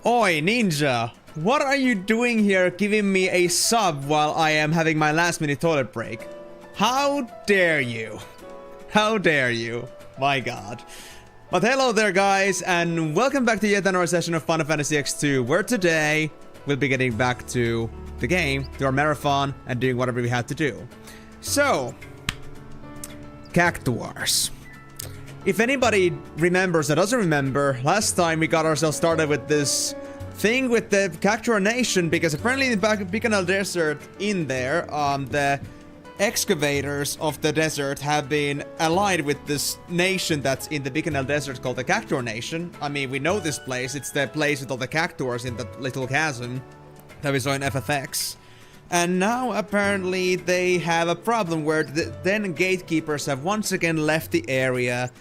Oi, Ninja! What are you doing here giving me a sub while I am having my last minute toilet break? How dare you? How dare you? My god. But hello there guys, and welcome back to yet another session of Final Fantasy X-2, where today we'll be getting back to the game, to our marathon, and doing whatever we had to do. So, Cactuars. If anybody remembers or doesn't remember, last time we got ourselves started with this thing with the Cactuar Nation, because apparently in the back of Emenalus Desert in there, the excavators of the desert have been allied with this nation that's in the Emenalus Desert called the Cactuar Nation. I mean, we know this place. It's the place with all the Cactuars in that little chasm that we saw in FFX. And now apparently they have a problem where the then gatekeepers have once again left the area,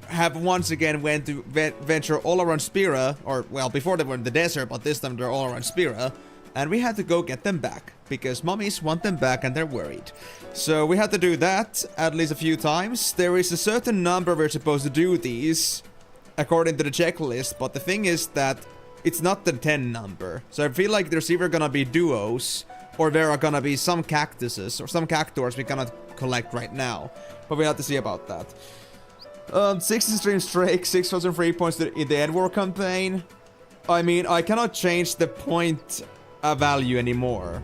have once again went to venture all around Spira, or well, before they were in the desert, but this time they're all around Spira, and we had to go get them back because mummies want them back and they're worried. So we had to do that at least a few times. There is a certain number we're supposed to do these according to the checklist, but the thing is that it's not the 10 number. So I feel like there's either gonna be duos or there are gonna be some cactuses or some cactuars we cannot collect right now, but we have to see about that. 60 stream streak, 6,000 free points in the End War campaign. I mean, I cannot change the point value anymore.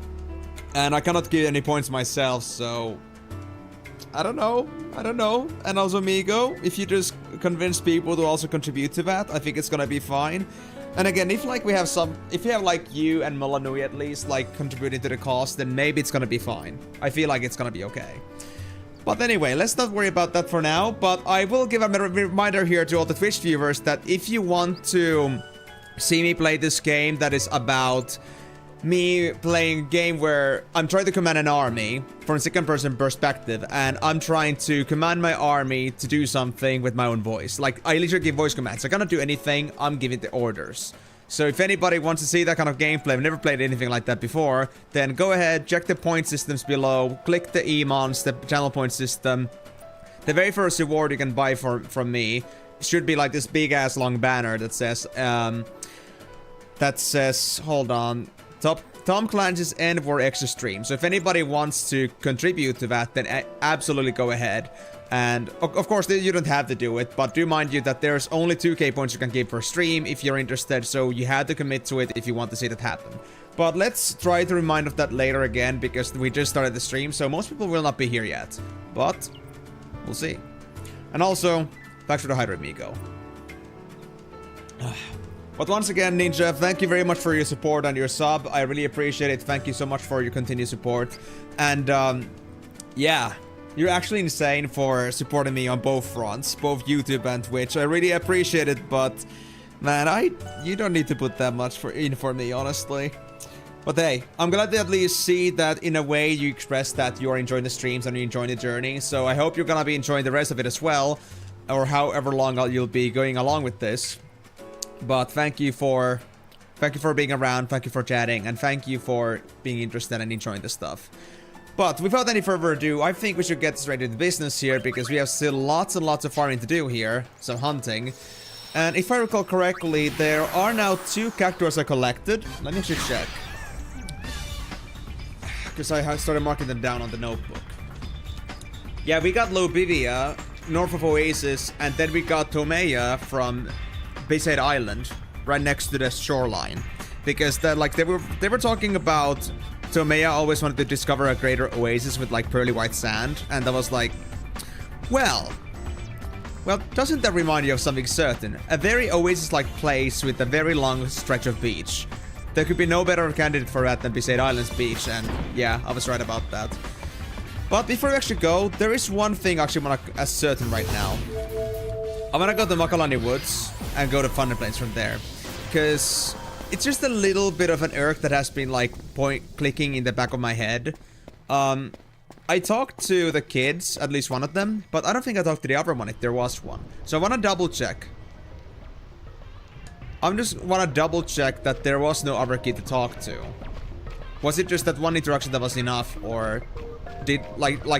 And I cannot give any points myself, so I don't know. And also, Migo, if you just convince people to also contribute to that, I think it's gonna be fine. And again, if like we have if you have like you and Molanui at least like contributing to the cost, then maybe it's gonna be fine. I feel like it's gonna be okay. But anyway, let's not worry about that for now, but I will give a reminder here to all the Twitch viewers that if you want to see me play this game that is about me playing a game where I'm trying to command an army from a second-person perspective, and I'm trying to command my army to do something with my own voice. Like, I literally give voice commands. I cannot do anything, I'm giving the orders. So if anybody wants to see that kind of gameplay, I've never played anything like that before, then go ahead, check the point systems below, click the Emons, the channel point system. The very first reward you can buy from me should be like this big-ass long banner that says, hold on, Tom Clancy's End War Extra Stream. So if anybody wants to contribute to that, then absolutely go ahead. And of course, you don't have to do it, but do mind you that there's only 2k points you can give per stream if you're interested, so you have to commit to it if you want to see that happen. But let's try to remind of that later again, because we just started the stream, so most people will not be here yet. But we'll see. And also, thanks for the hydrate, Migo. But once again, Ninja, thank you very much for your support and your sub. I really appreciate it. Thank you so much for your continued support. And yeah, you're actually insane for supporting me on both fronts, both YouTube and Twitch. I really appreciate it, but man, you don't need to put that much in for me, honestly. But hey, I'm glad to at least see that in a way you express that you're enjoying the streams and you're enjoying the journey. So I hope you're gonna be enjoying the rest of it as well, or however long you'll be going along with this. But thank you for being around, thank you for chatting, and thank you for being interested and enjoying the stuff. But without any further ado, I think we should get straight into business here, because we have still lots and lots of farming to do here, some hunting. And if I recall correctly, there are now 2 cactuars I collected. Let me actually check, because I started marking them down on the notebook. Yeah, we got Lobivia, north of Oasis, and then we got Tomea from Bayside Island, right next to the shoreline. Because they were talking about Tomea always wanted to discover a greater oasis with like pearly white sand, and I was like, well, doesn't that remind you of something certain? A very oasis-like place with a very long stretch of beach. There could be no better candidate for that than Bayside Island's beach, and yeah, I was right about that. But before we actually go, there is one thing I actually want to ascertain right now. I'm gonna go to Makalani Woods and go to Thunder Plains from there, because it's just a little bit of an irk that has been like clicking in the back of my head. I talked to the kids, at least one of them, but I don't think I talked to the other one if there was one. So I want to double check. I just want to double check that there was no other kid to talk to. Was it just that one interaction that was enough, or did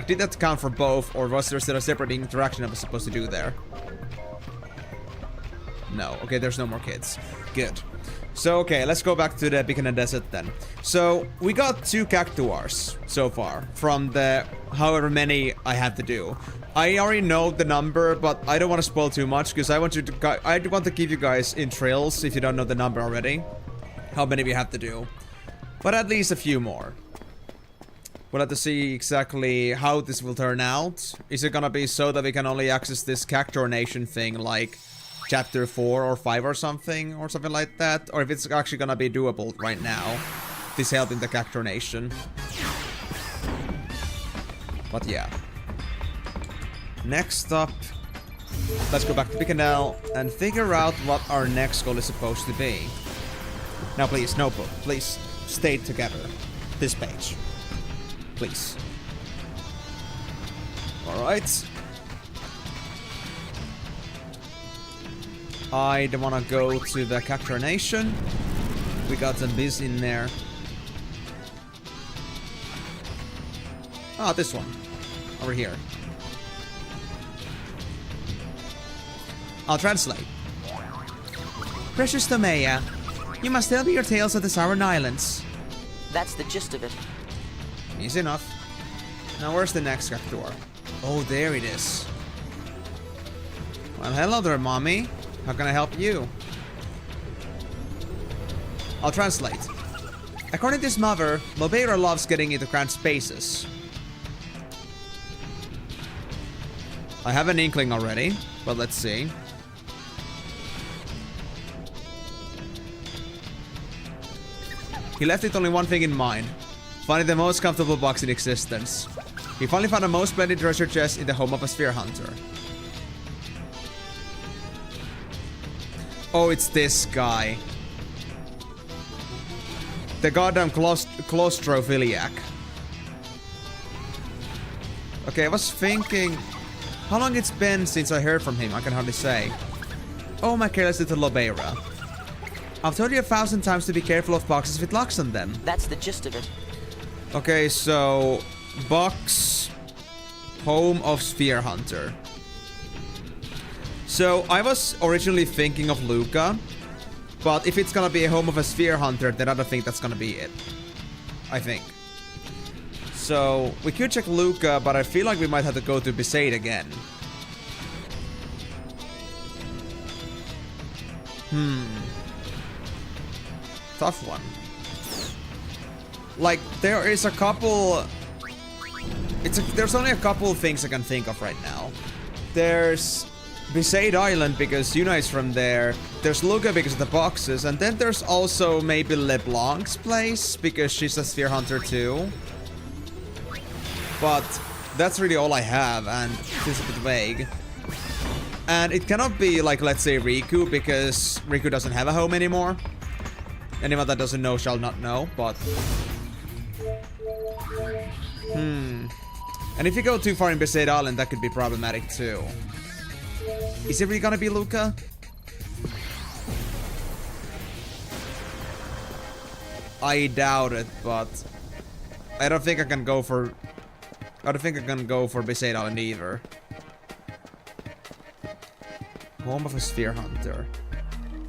did that count for both, or was there still a separate interaction I was supposed to do there? No. Okay, there's no more kids. Good. So, okay, let's go back to the Beacon and Desert then. So, we got 2 cactuars so far from the however many I had to do. I already know the number, but I don't want to spoil too much because I want to give you guys in trails if you don't know the number already. How many we have to do. But at least a few more. We'll have to see exactly how this will turn out. Is it gonna be so that we can only access this Cactuar Nation thing like Chapter 4 or 5 or something like that? Or if it's actually gonna be doable right now. This helping the Cactuar Nation. But yeah. Next up, let's go back to Picanel and figure out what our next goal is supposed to be. Now please, notebook, please stay together. This page. Please. Alright. I don't want to go to the Cactuar Nation. We got some biz in there. Ah, this one. Over here. I'll translate. Precious Tomea, you must tell me your tales of the Sauron Islands. That's the gist of it. Easy enough. Now where's the next cactuar? Oh, there it is. Well, hello there, mommy. How can I help you? I'll translate. According to his mother, Lobeira loves getting into cramped spaces. I have an inkling already, but let's see. He left with only one thing in mind. Finding the most comfortable box in existence. He finally found the most splendid treasure chest in the home of a sphere hunter. Oh, it's this guy. The goddamn claustrophiliac. Okay, I was thinking... How long it's been since I heard from him? I can hardly say. Oh, my careless little Lobeira. I've told you 1,000 times to be careful of boxes with locks on them. That's the gist of it. Okay, so... Box... Home of Sphere Hunter. So, I was originally thinking of Luca. But if it's gonna be a home of a Sphere Hunter, then I don't think that's gonna be it. I think. So, we could check Luca, but I feel like we might have to go to Besaid again. Tough one. Like, there is a couple... There's only a couple things I can think of right now. There's Besaid Island because Yuna is from there. There's Luca because of the boxes. And then there's also maybe LeBlanc's place because she's a Sphere Hunter too. But that's really all I have, and it's a bit vague. And it cannot be like, let's say, Rikku, because Rikku doesn't have a home anymore. Anyone that doesn't know shall not know, but... And if you go too far in Besaid Island, that could be problematic too. Is it really gonna be Luca? I doubt it, but... I don't think I can go for... I don't think I can go for Besaid Island either. Home of a Sphere Hunter.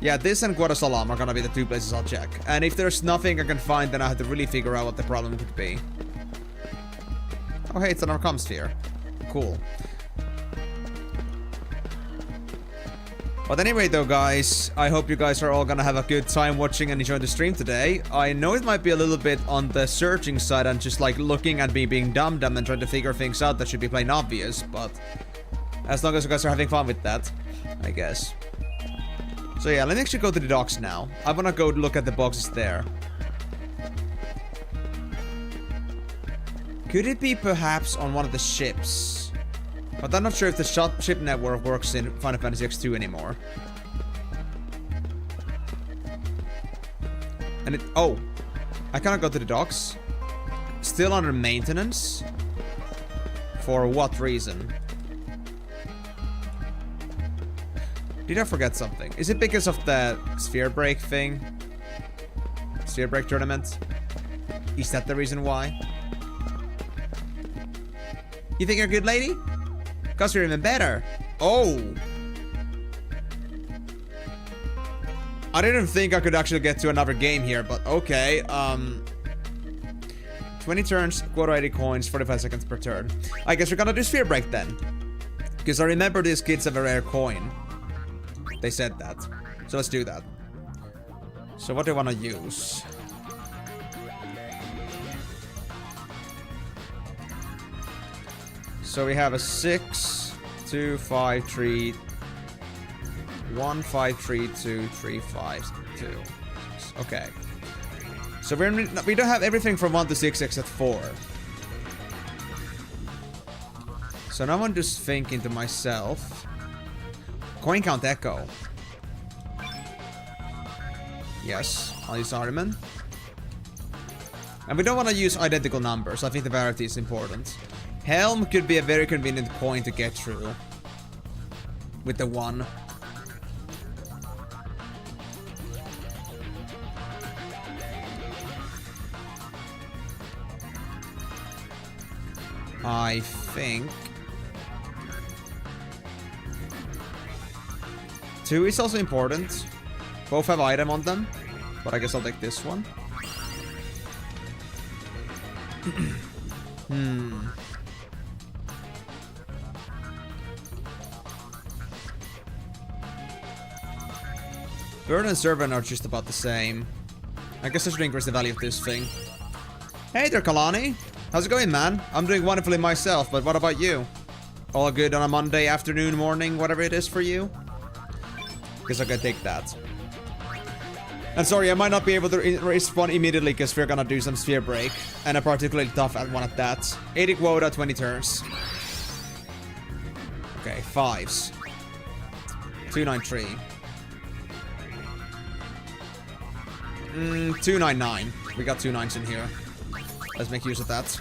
Yeah, this and Guadasalam are gonna be the 2 places I'll check. And if there's nothing I can find, then I have to really figure out what the problem could be. Oh hey, it's an Arkham Sphere. Cool. But anyway though, guys, I hope you guys are all gonna have a good time watching and enjoying the stream today. I know it might be a little bit on the searching side and just like looking at me being dumb and trying to figure things out that should be plain obvious, but as long as you guys are having fun with that, I guess. So yeah, let me actually go to the docks now. I wanna go look at the boxes there. Could it be perhaps on one of the ships? But I'm not sure if the ship network works in Final Fantasy X-2 anymore. And it... Oh! I cannot go to the docks. Still under maintenance? For what reason? Did I forget something? Is it because of the Sphere Break thing? Sphere Break tournament? Is that the reason why? You think you're a good lady? Cause you're even better. Oh! I didn't think I could actually get to another game here, but okay. 20 turns, quarter 80 coins, 45 seconds per turn. I guess we're gonna do Sphere Break then. Because I remember these kids have a rare coin. They said that. So let's do that. So what do I want to use? So we have a 6, 2, 5, 3, 1, 5, 3, 2, 3, 5, 2. Okay. So we don't have everything from 1 to 6 except 4. So now I'm just thinking to myself. Coin count echo. Yes, I'll use Ahriman. And we don't want to use identical numbers. I think the variety is important. Helm could be a very convenient coin to get through. With the 1. I think 2 is also important. Both have item on them, but I guess I'll take this one. Burn and Servant are just about the same. I guess I should increase the value of this thing. Hey there, Kalani. How's it going, man? I'm doing wonderfully myself, but what about you? All good on a Monday afternoon, morning, whatever it is for you? Guess I can take that. And sorry, I might not be able to respond immediately because we're gonna do some Sphere Break. And a particularly tough one at that. 80 quota, 20 turns. Okay, 5s. 293. 299. We got 2 9s in here. Let's make use of that.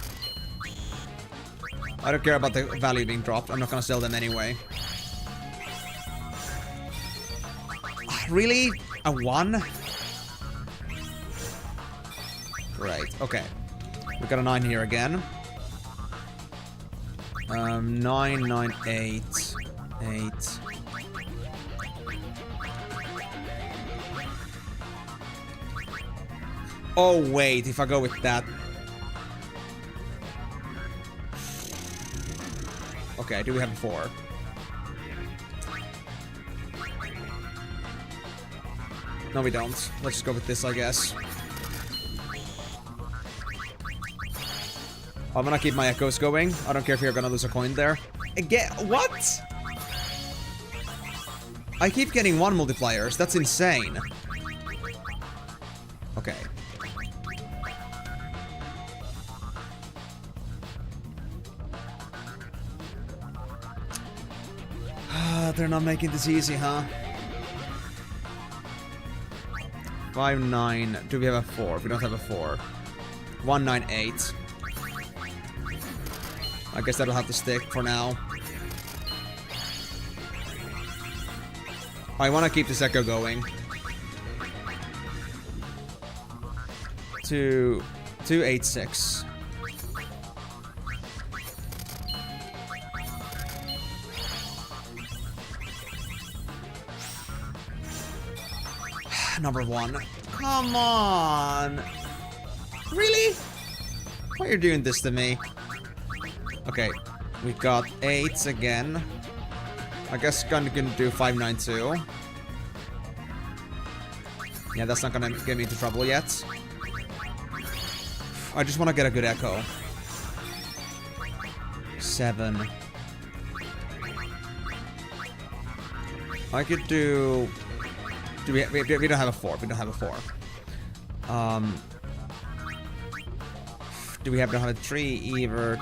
I don't care about the value being dropped. I'm not gonna sell them anyway. Really? A 1? Right, okay. We got a 9 here again. 9, 9, 8. 8. Oh, wait, if I go with that. Okay, do we have a 4? No, we don't. Let's just go with this, I guess. I'm gonna keep my echoes going. I don't care if you're gonna lose a coin there. Again, what? I keep getting 1 multipliers. That's insane. Okay. They're not making this easy, huh? 5, 9. Do we have a 4? We don't have a 4. 1, 9, 8. I guess that'll have to stick for now. I want to keep this echo going. 2, 2, 8, 6. Number 1. Come on. Really? Why are you doing this to me? Okay, we got 8s again. I guess gonna do 592. Yeah, that's not gonna get me into trouble yet. I just want to get a good echo. 7. I could do. We don't have a 4. We don't have a 4. Do we don't have a 3 either?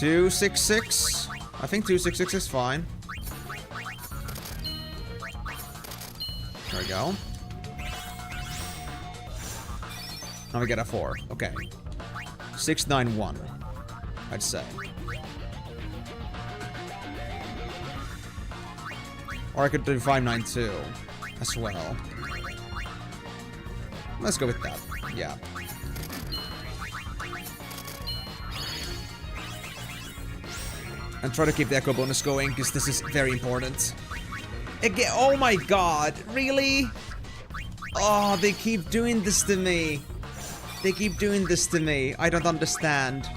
266? I think 266 is fine. There we go. Now we get a 4. Okay. 691. I'd say. Or I could do 592 as well. Let's go with that. Yeah. And try to keep the echo bonus going, because this is very important. Again, oh my god, really? Oh, they keep doing this to me. They keep doing this to me. I don't understand.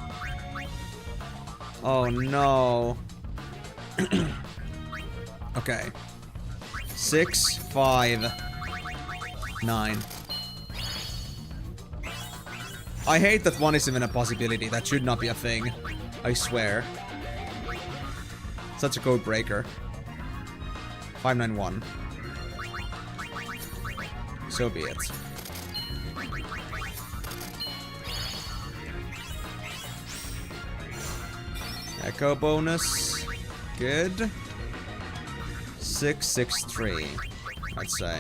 Oh no. Okay. 6, 5, 9. I hate that 1 is even a possibility. That should not be a thing. I swear. Such a code breaker. 591. So be it. Echo bonus. Good. 663, I'd say.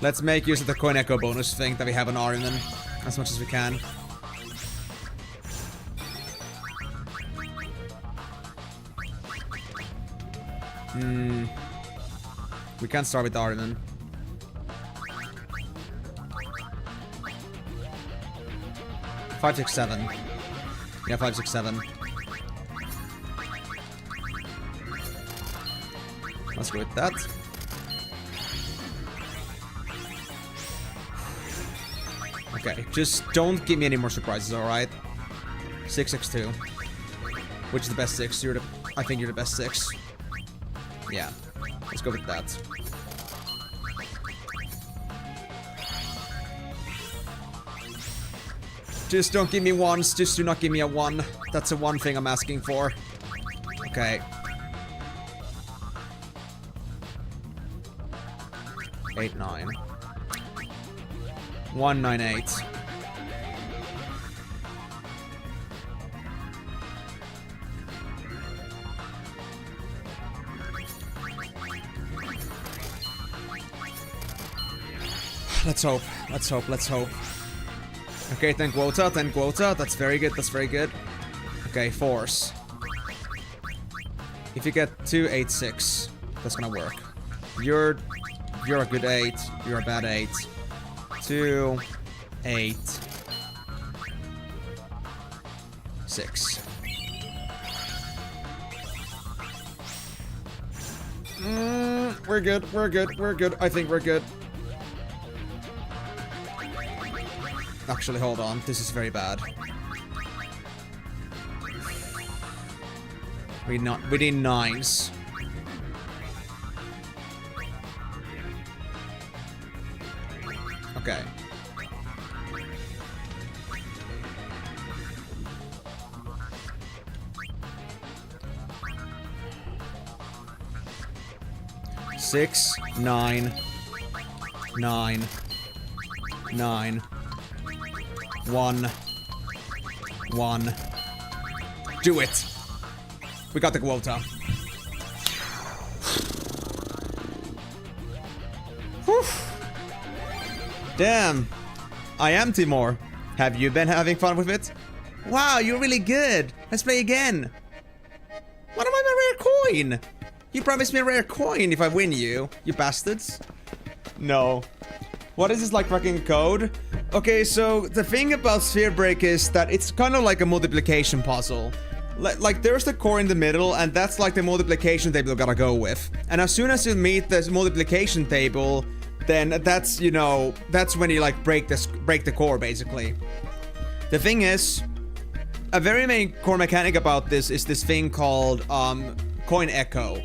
Let's make use of the coin echo bonus thing that we have on Ariman as much as we can. We can't start with Ariman. Five, 6, 7. Yeah, 5, 6, 7. Let's go with that. Okay, just don't give me any more surprises, alright? 6, 6, 2. Which is the best 6? I think you're the best 6. Yeah, let's go with that. Just don't give me 1s, just do not give me a 1. That's the one thing I'm asking for. Okay. 8, 9. 1, 9, 8. Let's hope. Let's hope. Let's hope. Okay, 10 quota. 10 quota. That's very good. That's very good. Okay, force. If you get 2, 8, 6, that's gonna work. You're a good 8. You're a bad 8. 2, 8, 6. We're good. We're good. We're good. I think we're good. Actually, hold on. This is very bad. We need 9s. Okay. Six, 9, 9, 9, 1, 1. Do it. We got the quota. Whew. Damn. I am Timor. Have you been having fun with it? Wow, you're really good. Let's play again. What am I, my rare coin? You promised me a rare coin if I win you bastards. No. What is this, like fucking code? Okay, so the thing about Sphere Break is that it's kind of like a multiplication puzzle. Like there's the core in the middle, and that's like the multiplication table you gotta go with. And as soon as you meet this multiplication table, then that's, you know, that's when you like break the core basically. The thing is, a very main core mechanic about this is this thing called coin echo.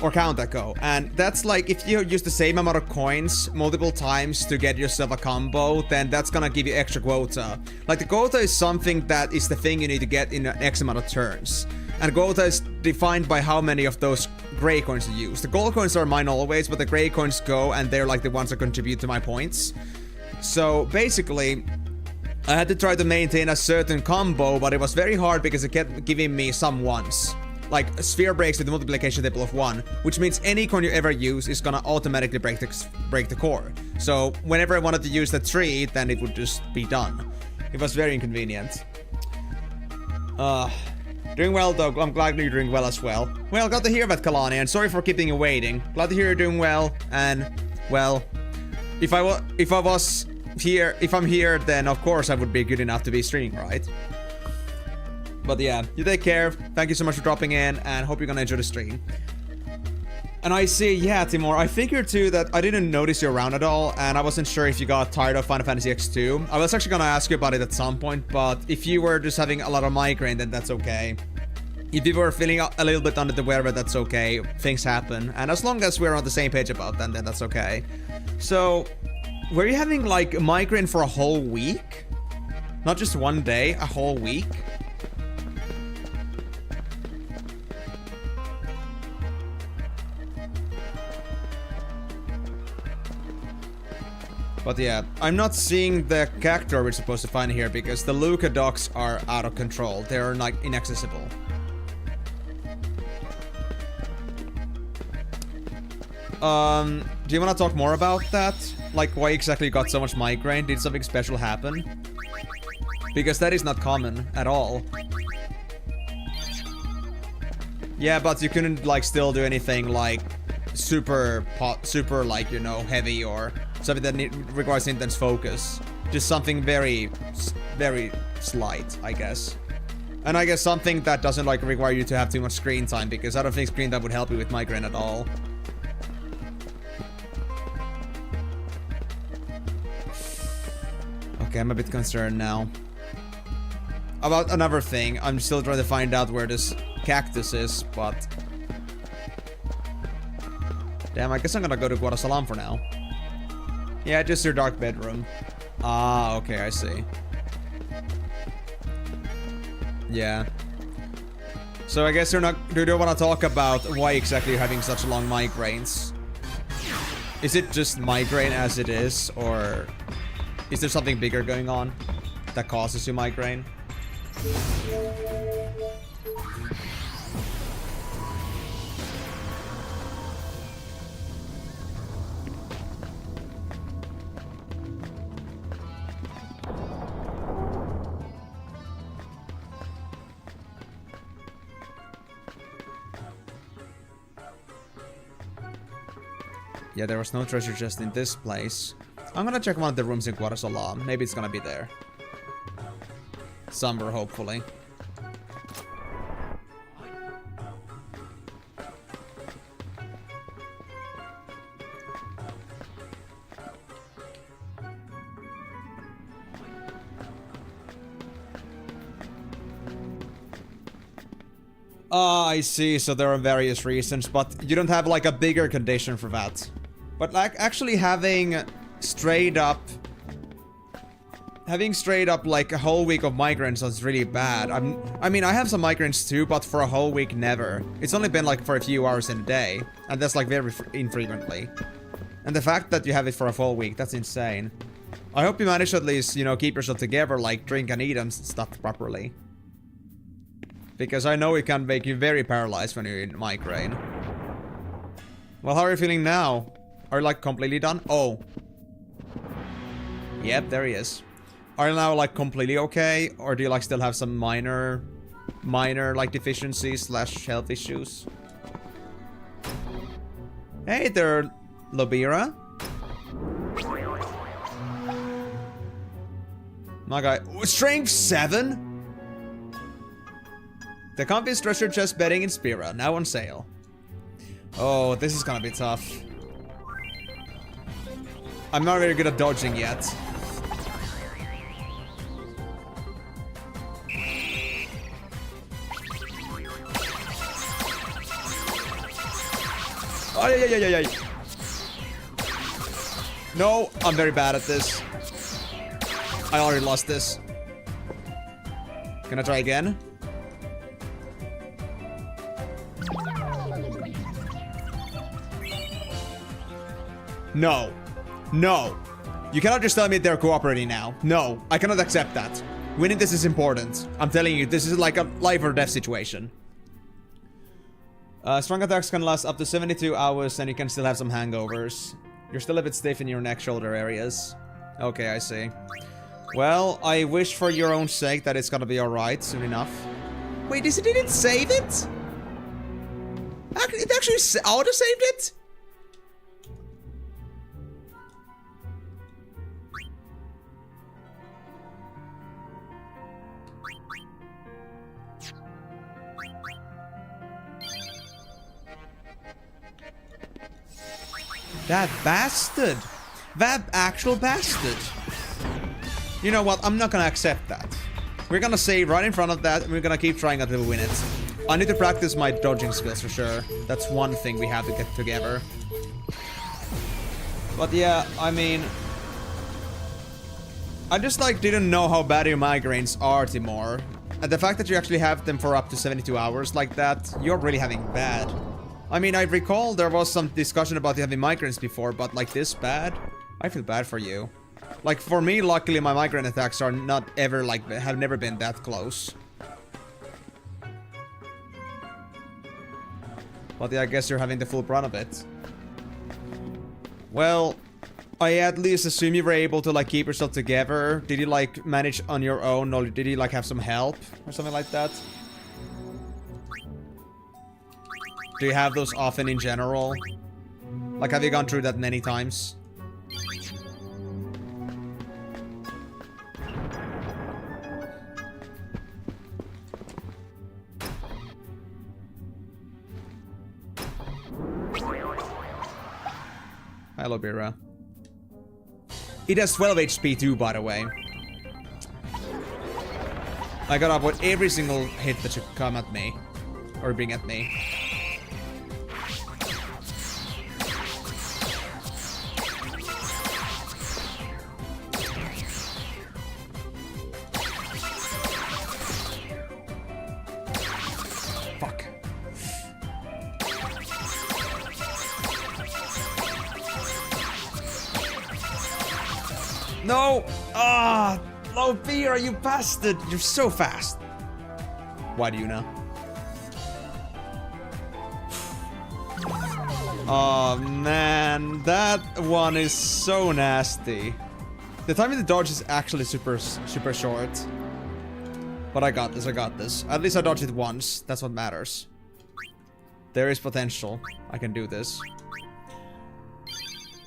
Or count echo, and that's like if you use the same amount of coins multiple times to get yourself a combo, then that's gonna give you extra quota. Like the quota is something that is the thing you need to get in an X amount of turns, and quota is defined by how many of those gray coins you use. The gold coins are mine always, but the gray coins go, and they're like the ones that contribute to my points. So basically, I had to try to maintain a certain combo, but it was very hard because it kept giving me some ones. Like, sphere breaks with the multiplication table of 1, which means any coin you ever use is gonna automatically break the core. So, whenever I wanted to use the 3, then it would just be done. It was very inconvenient. Doing well, though. I'm glad you're doing well as well. Well, glad to hear that, Kalani, and sorry for keeping you waiting. Glad to hear you're doing well, and, well, if I'm here, then of course I would be good enough to be streaming, right? But yeah, you take care. Thank you so much for dropping in, and hope you're gonna enjoy the stream. And I see, yeah, Timur, I figured too that I didn't notice you around at all, and I wasn't sure if you got tired of Final Fantasy X2. I was actually gonna ask you about it at some point, but if you were just having a lot of migraine, then that's okay. If you were feeling a little bit under the weather, that's okay. Things happen. And as long as we're on the same page about them, then that's okay. So, were you having, like, migraine for a whole week? Not just one day, a whole week? But yeah, I'm not seeing the cactuar we're supposed to find here because the Luca docks are out of control. They're like inaccessible. Do you want to talk more about that? Like why exactly you got so much migraine? Did something special happen? Because that is not common at all. Yeah, but you couldn't like still do anything like super like, you know, heavy or something that requires intense focus. Just something very slight, I guess. And I guess something that doesn't like require you to have too much screen time, because I don't think screen time would help you with migraine at all. Okay, I'm a bit concerned now. About another thing, I'm still trying to find out where this cactus is, but... Damn, I guess I'm gonna go to Guadasalam for now. Yeah, just your dark bedroom. Ah, okay, I see. Yeah. So I guess you don't want to talk about why exactly you're having such long migraines. Is it just migraine as it is, or is there something bigger going on that causes you migraine? Yeah, there was no treasure chest in this place. I'm gonna check one of the rooms in Guadasalam. Maybe it's gonna be there. Somewhere, hopefully. Ah, I see. So there are various reasons, but you don't have like a bigger condition for that. But like actually having straight up like a whole week of migraines sounds really bad. I mean I have some migraines too, but for a whole week never. It's only been like for a few hours in a day, and that's like very infrequently. And the fact that you have it for a full week, that's insane. I hope you manage to at least, you know, keep yourself together, like drink and eat and stuff properly. Because I know it can make you very paralyzed when you're in migraine. Well, how are you feeling now? Are you like completely done? Oh. Yep, there he is. Are you now like completely okay? Or do you like still have some minor like deficiencies / health issues? Hey there, Lobira. My guy. Strength 7? The Compass treasure chest bedding in Spira, now on sale. Oh, this is gonna be tough. I'm not very good at dodging yet. Oh, yeah. No, I'm very bad at this. I already lost this. Can I try again? No. No. You cannot just tell me they're cooperating now. No, I cannot accept that. Winning this is important. I'm telling you, this is like a life or death situation. Strong attacks can last up to 72 hours and you can still have some hangovers. You're still a bit stiff in your neck shoulder areas. Okay, I see. Well, I wish for your own sake that it's gonna be alright soon enough. Wait, didn't save it? It actually auto-saved it? That bastard. That actual bastard. You know what? I'm not gonna accept that. We're gonna save right in front of that, and we're gonna keep trying until we win it. I need to practice my dodging skills for sure. That's one thing we have to get together. But yeah, I mean... I just like didn't know how bad your migraines are, Timor. And the fact that you actually have them for up to 72 hours like that, you're really having bad. I mean, I recall there was some discussion about you having migraines before, but like this bad? I feel bad for you. Like for me, luckily my migraine attacks are not ever like, have never been that close. But yeah, I guess you're having the full brunt of it. Well, I at least assume you were able to like keep yourself together. Did you like manage on your own, or did you like have some help or something like that? Do you have those often in general? Like, have you gone through that many times? Hello, Bira. It has 12 HP too, by the way. I got up with every single hit that should come at me. Or bring at me. Fuck. No! Ah! Low Beer, you bastard! You're so fast. Why do you know? Oh man, that one is so nasty. The timing of the dodge is actually super short. But I got this, I got this. At least I dodged it once. That's what matters. There is potential. I can do this.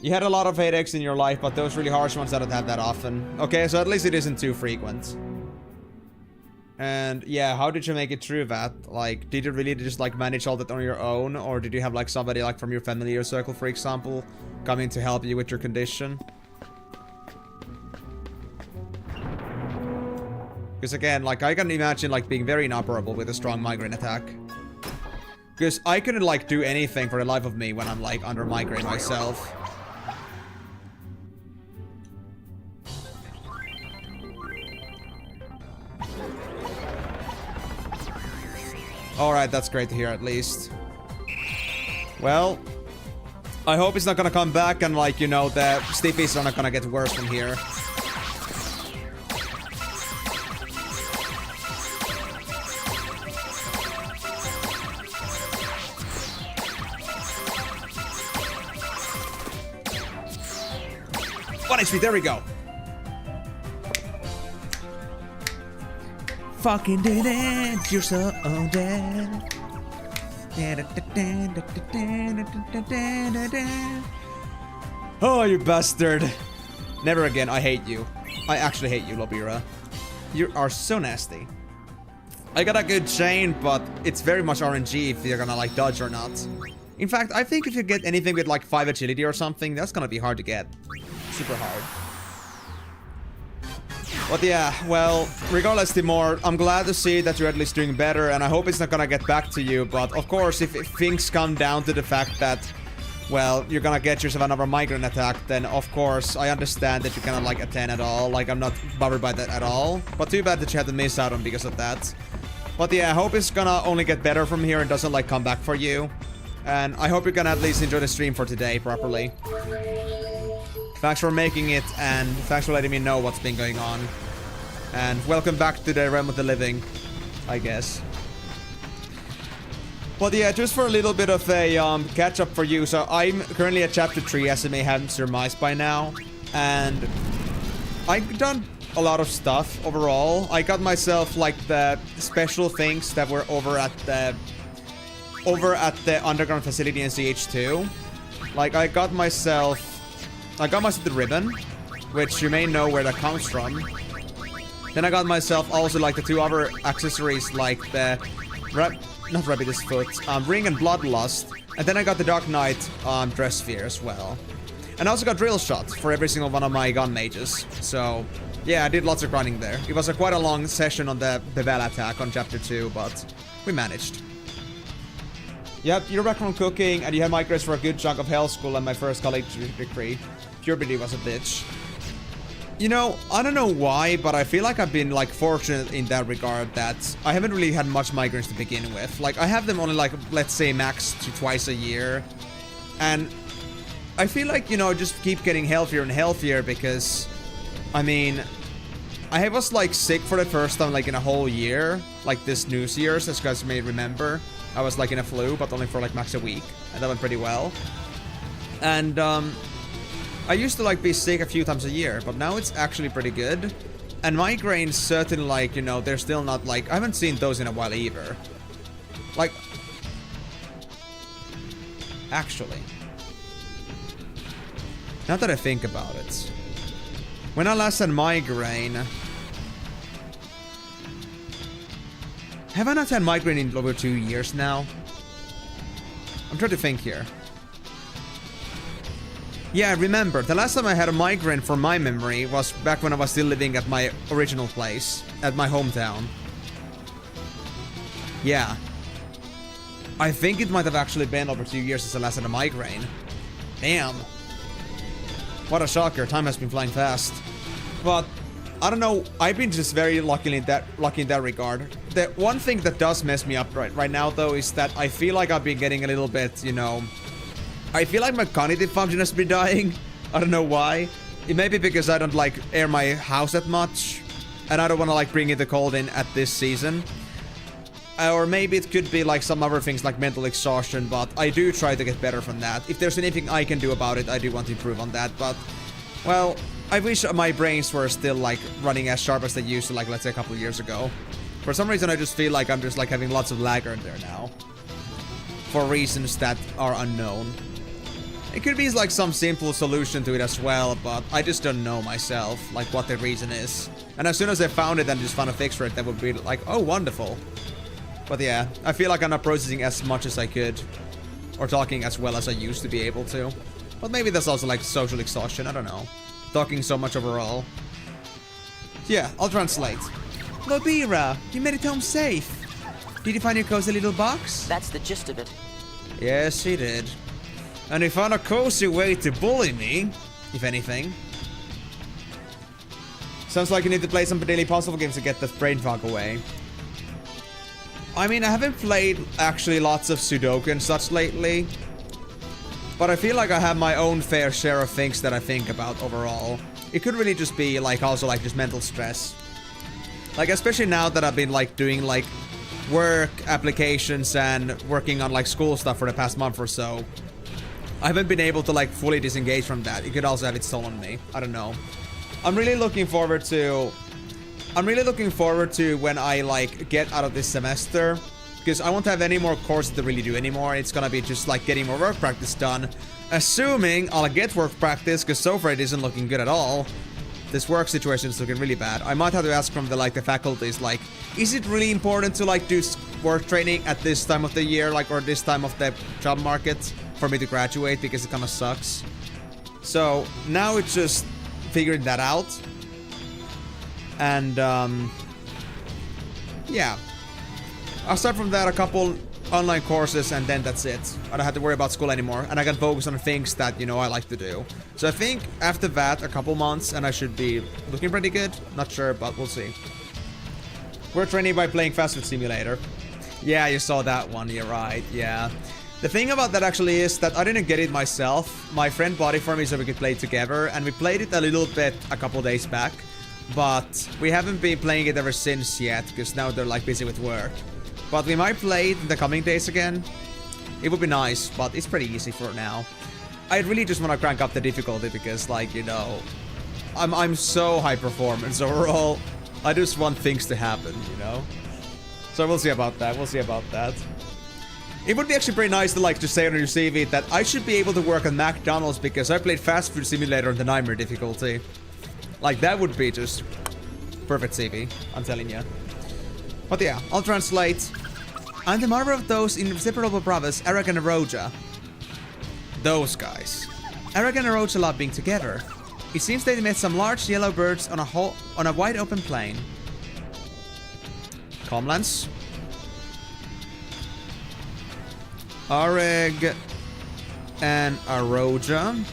You had a lot of headaches in your life, but those really harsh ones I don't have that often. Okay, so at least it isn't too frequent. And yeah, how did you make it through that? Like, did you really just like manage all that on your own? Or did you have like somebody like from your family or circle, for example, coming to help you with your condition? Because again, like I can imagine like being very inoperable with a strong migraine attack. Because I couldn't like do anything for the life of me when I'm like under migraine myself. Alright, that's great to hear at least. Well, I hope it's not gonna come back and like, you know, the stiffies are not gonna get worse from here. One HP, there we go. Fucking did it, you're so dead. Oh, you bastard. Never again, I hate you. I actually hate you, Lobira. You are so nasty. I got a good chain, but it's very much RNG if you're gonna like dodge or not. In fact, I think if you get anything with like 5 agility or something, that's gonna be hard to get. Super hard. But yeah, well, regardless, Timor, I'm glad to see that you're at least doing better, and I hope it's not gonna get back to you. But of course, if things come down to the fact that, well, you're gonna get yourself another migraine attack, then of course, I understand that you cannot like attend at all. Like, I'm not bothered by that at all. But too bad that you had to miss out on because of that. But yeah, I hope it's gonna only get better from here and doesn't like come back for you. And I hope you're gonna at least enjoy the stream for today properly. Thanks for making it, and thanks for letting me know what's been going on. And welcome back to the realm of the living, I guess. But yeah, just for a little bit of a catch-up for you. So I'm currently at chapter 3, as you may have surmised by now. And I've done a lot of stuff overall. I got myself like the special things that were over at the underground facility in CH2. Like I got myself the ribbon, which you may know where that comes from. Then I got myself also like the 2 other accessories, like the not Rabbitus Foot, Ring and Bloodlust. And then I got the Dark Knight Dress Sphere as well. And I also got Drill Shot for every single one of my gun mages. So, yeah, I did lots of grinding there. It was quite a long session on the Bevel attack on Chapter 2, but we managed. Yep, you're back from cooking, and you had migraines for a good chunk of Hell School and my first college degree. Puberty was a bitch. You know, I don't know why, but I feel like I've been, like, fortunate in that regard that I haven't really had much migraines to begin with. Like, I have them only, like, let's say max to twice a year. And I feel like, you know, just keep getting healthier and healthier because, I mean, I was, like, sick for the first time, like, in a whole year. Like, this New Year's, as you guys may remember. I was, like, in a flu, but only for, like, max a week. And that went pretty well. And, I used to, like, be sick a few times a year, but now it's actually pretty good. And migraines, certainly, like, you know, they're still not, like... I haven't seen those in a while either. Like... Actually. Now that I think about it. When I last had migraine... Have I not had migraine in over 2 years now? I'm trying to think here. Yeah, I remember. The last time I had a migraine from my memory was back when I was still living at my original place, at my hometown. Yeah. I think it might have actually been over 2 years since I last had a migraine. Damn. What a shocker. Time has been flying fast. But, I don't know. I've been just very lucky in that regard. The one thing that does mess me up right now, though, is that I feel like I've been getting a little bit, you know... I feel like my cognitive function has been dying. I don't know why. It may be because I don't, like, air my house that much. And I don't want to, like, bring in the cold in at this season. Or maybe it could be, like, some other things like mental exhaustion. But I do try to get better from that. If there's anything I can do about it, I do want to improve on that. But, well, I wish my brains were still, like, running as sharp as they used to, like, let's say a couple of years ago. For some reason, I just feel like I'm just, like, having lots of lag in there now. For reasons that are unknown. It could be like some simple solution to it as well, but I just don't know myself, like what the reason is. And as soon as I found it and just found a fix for it, that would be like, oh, wonderful. But yeah, I feel like I'm not processing as much as I could. Or talking as well as I used to be able to. But maybe that's also like social exhaustion, I don't know. Talking so much overall. Yeah, I'll translate. Lobira, you made it home safe. Did you find your cozy little box? That's the gist of it. Yes, he did. And he found a cozy way to bully me, if anything. Sounds like you need to play some daily puzzle games to get the brain fog away. I mean, I haven't played actually lots of Sudoku and such lately. But I feel like I have my own fair share of things that I think about overall. It could really just be like also like just mental stress. Like especially now that I've been like doing like work applications and working on like school stuff for the past month or so. I haven't been able to like fully disengage from that. It could also have its toll on me. I don't know. I'm really looking forward to when I like get out of this semester, because I won't have any more courses to really do anymore. It's gonna be just like getting more work practice done, assuming I'll get work practice, because so far it isn't looking good at all. This work situation is looking really bad. I might have to ask from the like the faculties, like, is it really important to like do work training at this time of the year, like, or this time of the job market for me to graduate, because it kind of sucks. So now it's just figuring that out. And yeah, I'll start from that, a couple online courses, and then that's it. I don't have to worry about school anymore, and I can focus on things that, you know, I like to do. So I think after that, a couple months, and I should be looking pretty good. Not sure, but we'll see. We're training by playing Fast Food Simulator. Yeah, you saw that one, you're right, yeah. The thing about that actually is that I didn't get it myself. My friend bought it for me so we could play it together, and we played it a little bit a couple days back. But we haven't been playing it ever since yet, because now they're like busy with work. But we might play it in the coming days again. It would be nice, but it's pretty easy for now. I really just want to crank up the difficulty because, like, you know, I'm so high performance overall. I just want things to happen, you know? So we'll see about that, It would be actually pretty nice to like just say on your CV that I should be able to work at McDonald's because I played Fast Food Simulator on the Nightmare difficulty. Like, that would be just perfect CV, I'm telling you. But yeah, I'll translate. I'm the mother of those inseparable brothers, Eric and Roja. Those guys. Eric and Roja love being together. It seems they met some large yellow birds on a wide open plain. Comlands. Areg and Aroja.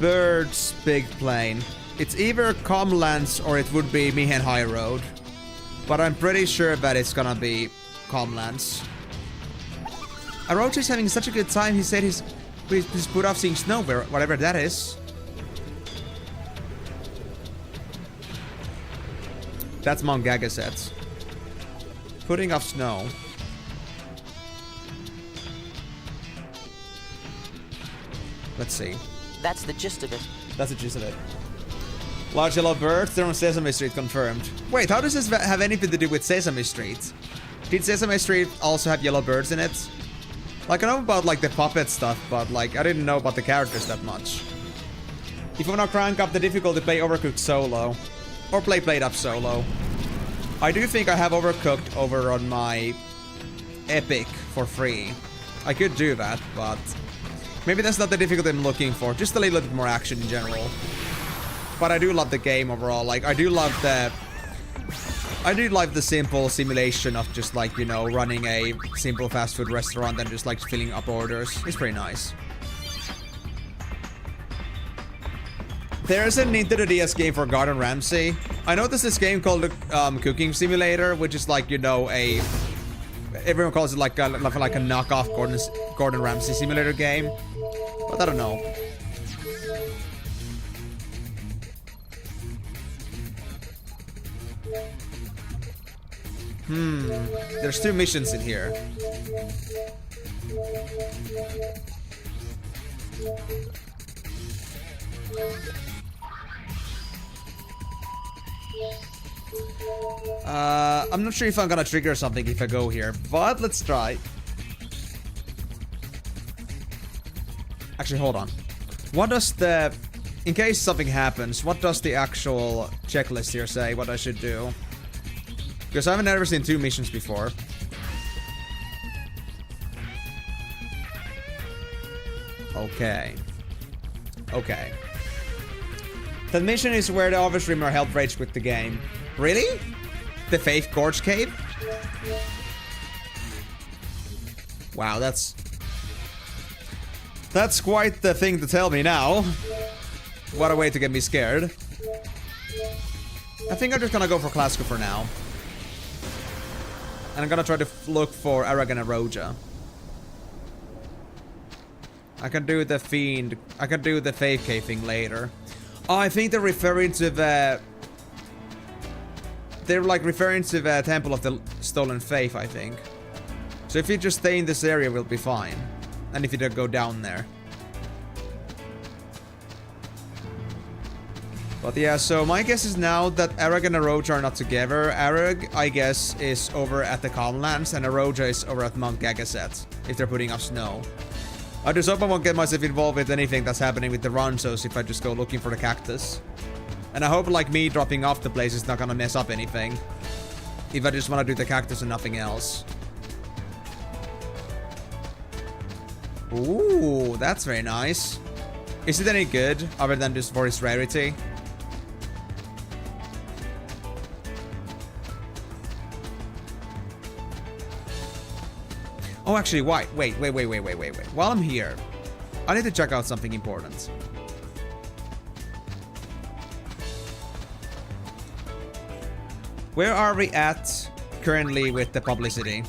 Birds, big plain. It's either Comlands or it would be Mihen High Road. But I'm pretty sure that it's gonna be Comlands. Aroja is having such a good time, he said he's put off seeing snow, whatever that is. That's Mount Gagaset. Putting off snow. Let's see. That's the gist of it. That's the gist of it. Large yellow birds, they're on Sesame Street, confirmed. Wait, how does this have anything to do with Sesame Street? Did Sesame Street also have yellow birds in it? Like, I know about, like, the puppet stuff, but, like, I didn't know about the characters that much. If you wanna crank up the difficulty, play Overcooked solo. Or play Played Up solo. I do think I have Overcooked over on my Epic for free. I could do that, but maybe that's not the difficulty I'm looking for. Just a little bit more action in general. But I do love the game overall. Like, I do love the simple simulation of just, like, you know, running a simple fast food restaurant and just, like, filling up orders. It's pretty nice. There's a Nintendo DS game for Gordon Ramsay. I know there's this game called Cooking Simulator, which is, like, you know, everyone calls it like a knockoff Gordon Ramsay simulator game. But I don't know. There's 2 missions in here. I'm not sure if I'm gonna trigger something if I go here, but let's try. Actually, hold on. What does in case something happens, what does the actual checklist here say what I should do? Because I haven't ever seen 2 missions before. Okay. Okay. That mission is where the other streamer helped rage with the game. Really? The Faith Gorge Cave? Wow, that's quite the thing to tell me now. What a way to get me scared. I think I'm just gonna go for Classical for now. And I'm gonna try to look for Aragon and Roja. I can do the Fiend. I can do the Faith Cave thing later. Oh, I think they're referring to the... They're like referring to the Temple of the Stolen Faith, I think. So if you just stay in this area, we'll be fine. And if you don't go down there. But yeah, so my guess is now that Arag and Aroja are not together. Arag, I guess, is over at the Calmlands, and Aroja is over at Mount Gagaset, if they're putting up snow. I just hope I won't get myself involved with anything that's happening with the Ranzos if I just go looking for the cactus. And I hope, like, me dropping off the place is not gonna mess up anything. If I just want to do the cactus and nothing else. Ooh, that's very nice. Is it any good, other than just for its rarity? Oh, actually, wait. While I'm here, I need to check out something important. Where are we at currently with the publicity?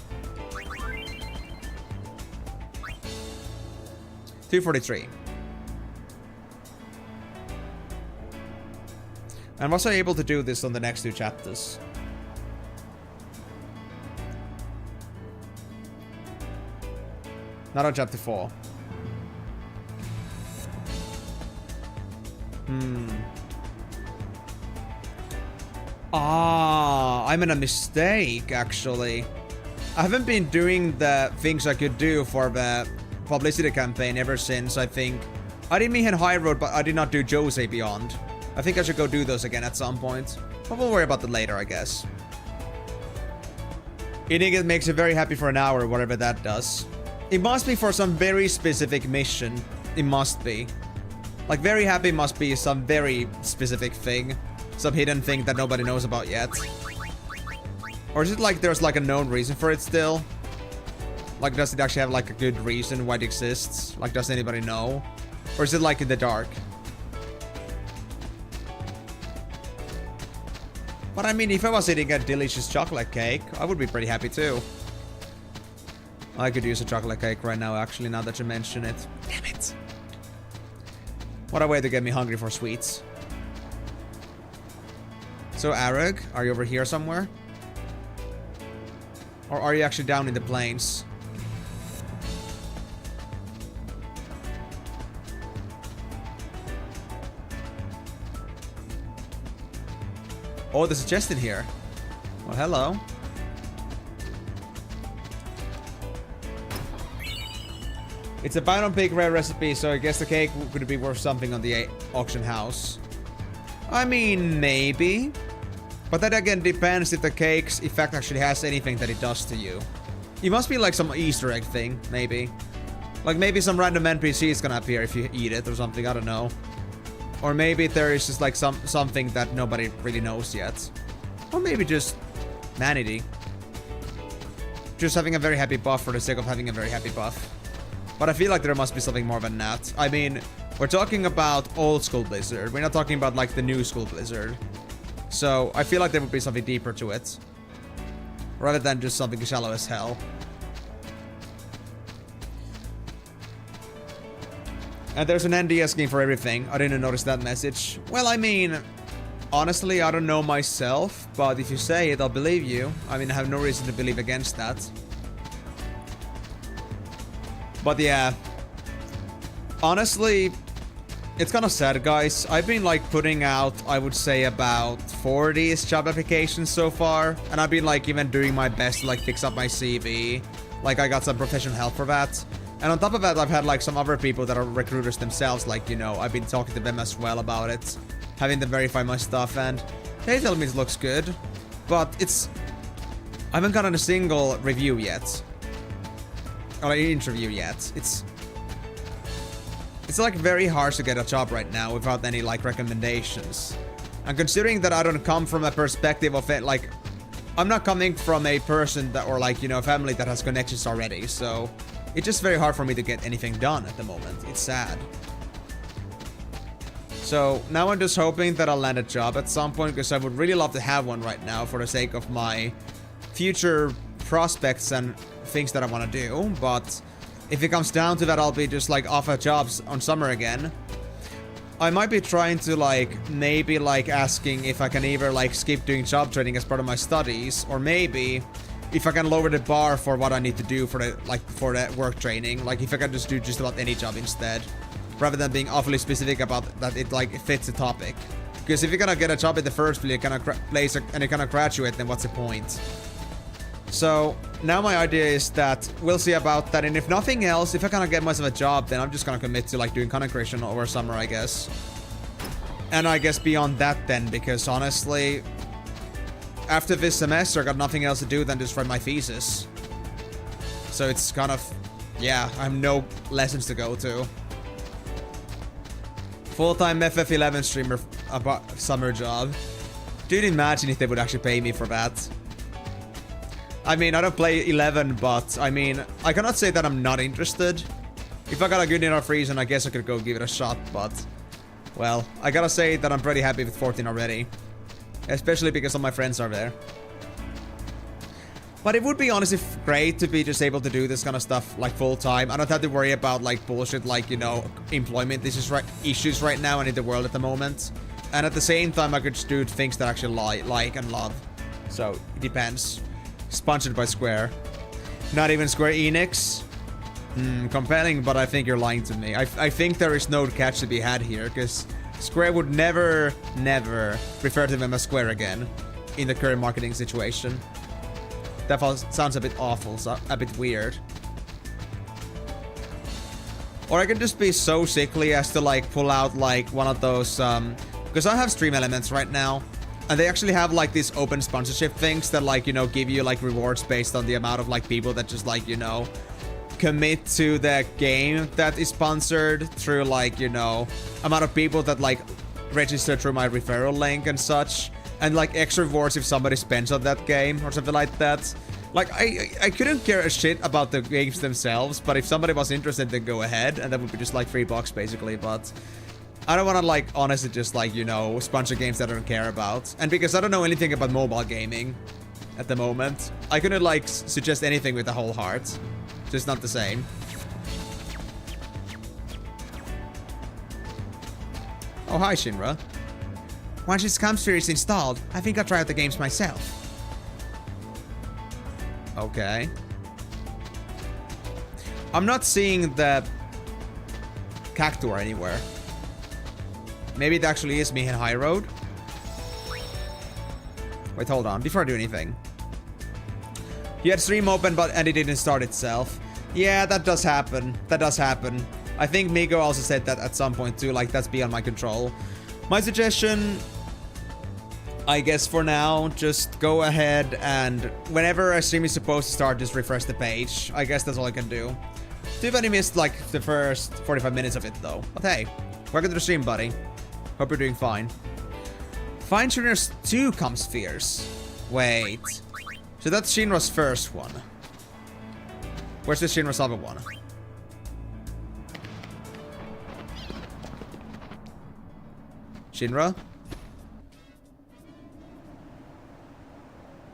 243. And was I able to do this on the next 2 chapters? Not on chapter 4. Ah, I made a mistake, actually. I haven't been doing the things I could do for the publicity campaign ever since, I think. I did Mihen High Road, but I did not do Jose Beyond. I think I should go do those again at some point. But we'll worry about that later, I guess. Eating it makes you very happy for an hour, whatever that does. It must be for some very specific mission. It must be. Like, very happy must be some very specific thing. Some hidden thing that nobody knows about yet. Or is it like there's like a known reason for it still? Like, does it actually have like a good reason why it exists? Like, does anybody know? Or is it like in the dark? But I mean, if I was eating a delicious chocolate cake, I would be pretty happy too. I could use a chocolate cake right now, actually, now that you mention it. Damn it. What a way to get me hungry for sweets. So, Arug, are you over here somewhere? Or are you actually down in the plains? Oh, there's a chest in here. Well, hello. It's a buy on pig rare recipe, so I guess the cake could be worth something on the auction house. I mean, maybe. But that again depends if the cake's effect actually has anything that it does to you. It must be like some Easter egg thing, maybe. Like maybe some random NPC is gonna appear if you eat it or something, I don't know. Or maybe there is just like something that nobody really knows yet. Or maybe just vanity. Just having a very happy buff for the sake of having a very happy buff. But I feel like there must be something more than that. I mean, we're talking about old school Blizzard. We're not talking about like the new school Blizzard. So I feel like there would be something deeper to it. Rather than just something shallow as hell. And there's an NDS game for everything. I didn't notice that message. Well, I mean, honestly, I don't know myself, but if you say it, I'll believe you. I mean, I have no reason to believe against that. But yeah, honestly, it's kind of sad, guys. I've been like putting out, I would say, about 40 job applications so far. And I've been like even doing my best to like fix up my CV. Like I got some professional help for that. And on top of that, I've had like some other people that are recruiters themselves, like, you know, I've been talking to them as well about it, having them verify my stuff, and they tell me it looks good, but I haven't gotten a single review yet, or an interview yet. It's like very hard to get a job right now without any like recommendations. And considering that I don't come from a perspective of it, like, I'm not coming from a person that, or like, you know, a family that has connections already, so it's just very hard for me to get anything done at the moment. It's sad. So now I'm just hoping that I'll land a job at some point, because I would really love to have one right now for the sake of my future prospects and things that I want to do. But if it comes down to that, I'll be just like off at jobs on summer again. I might be trying to like maybe like asking if I can either like skip doing job training as part of my studies, or maybe if I can lower the bar for what I need to do for the work training, like if I can just do just about any job instead, rather than being awfully specific about that it like fits the topic. Because if you're gonna get a job in the first place, and you're gonna graduate, then what's the point? So now my idea is that we'll see about that, and if nothing else, if I kind of get myself a job, then I'm just gonna commit to like doing content creation over summer, I guess. And I guess beyond that then, because honestly, after this semester, I got nothing else to do than just write my thesis. So it's kind of, yeah, I have no lessons to go to. Full-time FF11 streamer about summer job. Dude, imagine if they would actually pay me for that. I mean, I don't play 11, but I mean, I cannot say that I'm not interested. If I got a good enough reason, I guess I could go give it a shot, but well, I gotta say that I'm pretty happy with 14 already. Especially because all my friends are there. But it would be honestly great to be just able to do this kind of stuff like full time. I don't have to worry about like bullshit like, you know, employment issues right now and in the world at the moment. And at the same time, I could just do things that I actually like and love. So it depends. Sponsored by Square. Not even Square Enix. Compelling, but I think you're lying to me. I think there is no catch to be had here, because Square would never refer to them as Square again in the current marketing situation. That sounds a bit awful, so a bit weird. Or I can just be so sickly as to like pull out like one of those, because I have stream elements right now, And they actually have like these open sponsorship things that like, you know, give you like rewards based on the amount of like people that just like, you know, commit to the game that is sponsored through like, you know, amount of people that like register through my referral link and such. And like extra rewards if somebody spends on that game or something like that. Like, I couldn't care a shit about the games themselves, but if somebody was interested, then go ahead, and that would be just like $3 basically, but I don't want to like, honestly, just like, you know, sponsor games that I don't care about. And because I don't know anything about mobile gaming at the moment, I couldn't like suggest anything with a whole heart. Just not the same. Oh, hi, Shinra. Once this Camsphere is installed, I think I'll try out the games myself. Okay. I'm not seeing the Cactuar anywhere. Maybe it actually is me in High Road. Wait, hold on. Before I do anything. You had stream open, and it didn't start itself. Yeah, that does happen. That does happen. I think Migo also said that at some point too. Like, that's beyond my control. My suggestion, I guess for now, just go ahead and whenever a stream is supposed to start, just refresh the page. I guess that's all I can do. You've only missed like the first 45 minutes of it though. But hey, welcome to the stream, buddy. Hope you're doing fine. Find Shinra's 2 Camspheres. Wait. So that's Shinra's first one. Where's the Shinra's other one? Shinra?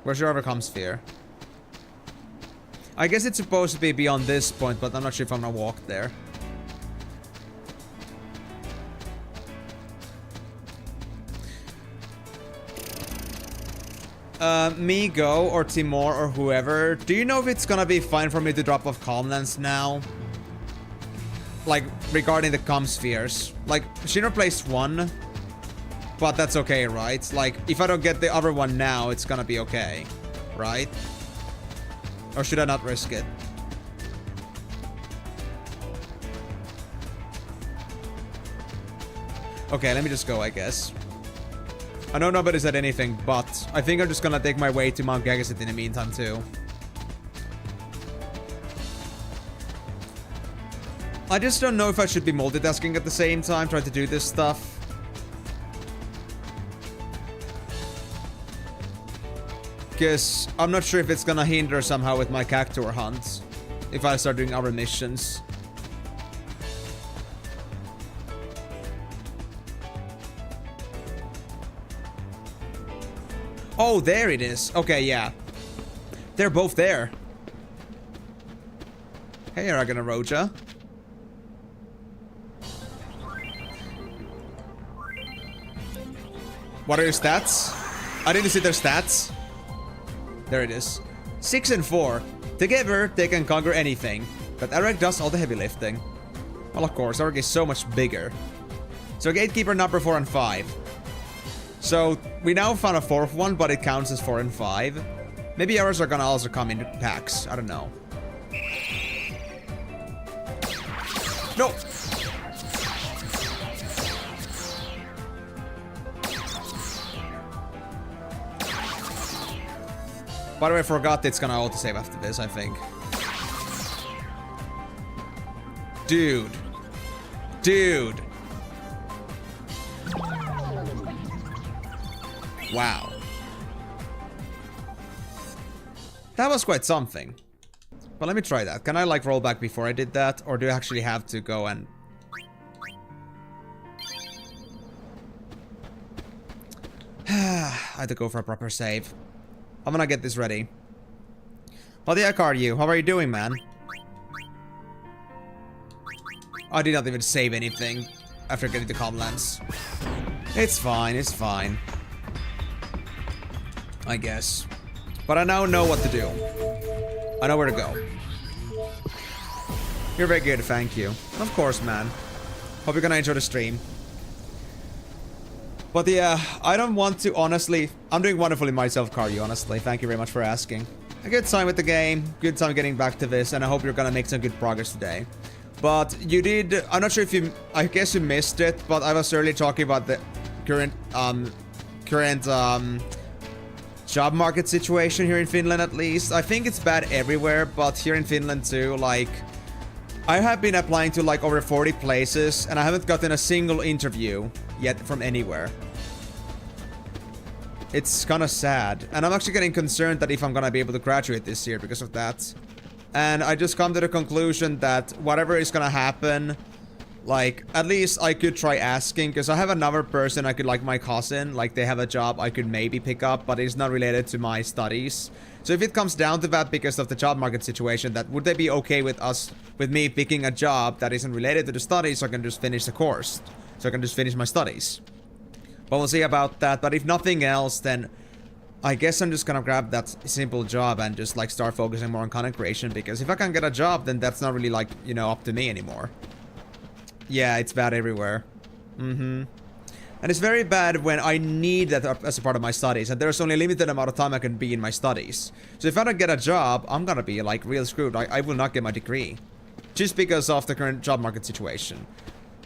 Where's your other Camsphere? I guess it's supposed to be beyond this point, but I'm not sure if I'm gonna walk there. Migo or Timor or whoever, do you know if it's gonna be fine for me to drop off Calmlands now? Like, regarding the Camspheres. Like, Shinra placed 1. But that's okay, right? Like, if I don't get the other one now, it's gonna be okay. Right? Or should I not risk it? Okay, let me just go, I guess. I know nobody said anything, but I think I'm just gonna take my way to Mount Gagasit in the meantime, too. I just don't know if I should be multitasking at the same time, trying to do this stuff. Because I'm not sure if it's gonna hinder somehow with my Cactuar hunt if I start doing other missions. Oh, there it is. Okay, yeah. They're both there. Hey, Aragana Roja. What are your stats? I didn't see their stats. There it is. 6 and 4. Together, they can conquer anything. But Eric does all the heavy lifting. Well, of course, Eric is so much bigger. So Gatekeeper number 4 and 5. So, we now found a 4th one, but it counts as 4 and 5. Maybe ours are gonna also come in packs. I don't know. No! By the way, I forgot it's gonna auto-save after this, I think. Dude. Dude. Wow. That was quite something. But let me try that. Can I like roll back before I did that? Or do I actually have to go and... I had to go for a proper save. I'm gonna get this ready. How the heck are you? How are you doing, man? I did not even save anything after getting to Calmlands. It's fine, it's fine. I guess. But I now know what to do. I know where to go. You're very good, thank you. Of course, man. Hope you're gonna enjoy the stream. But yeah, I don't want to, honestly. I'm doing wonderfully myself, Karyu, honestly. Thank you very much for asking. A good time with the game. Good time getting back to this. And I hope you're gonna make some good progress today. But you did... I'm not sure if you... I guess you missed it. But I was earlier talking about the current current job market situation here in Finland, at least. I think it's bad everywhere, but here in Finland too, like, I have been applying to like over 40 places, and I haven't gotten a single interview yet from anywhere. It's kind of sad, and I'm actually getting concerned that if I'm gonna be able to graduate this year because of that. And I just come to the conclusion that whatever is gonna happen, like, at least I could try asking, because I have another person I could, like, my cousin, like, they have a job I could maybe pick up, but it's not related to my studies. So if it comes down to that because of the job market situation, that would they be okay with me picking a job that isn't related to the studies, so I can just finish the course, so I can just finish my studies. But we'll see about that. But if nothing else, then I guess I'm just gonna grab that simple job and just, like, start focusing more on content creation, because if I can't get a job, then that's not really, like, you know, up to me anymore. Yeah, it's bad everywhere. And it's very bad when I need that as a part of my studies, and there's only a limited amount of time I can be in my studies. So if I don't get a job, I'm gonna be, like, real screwed. I will not get my degree, just because of the current job market situation.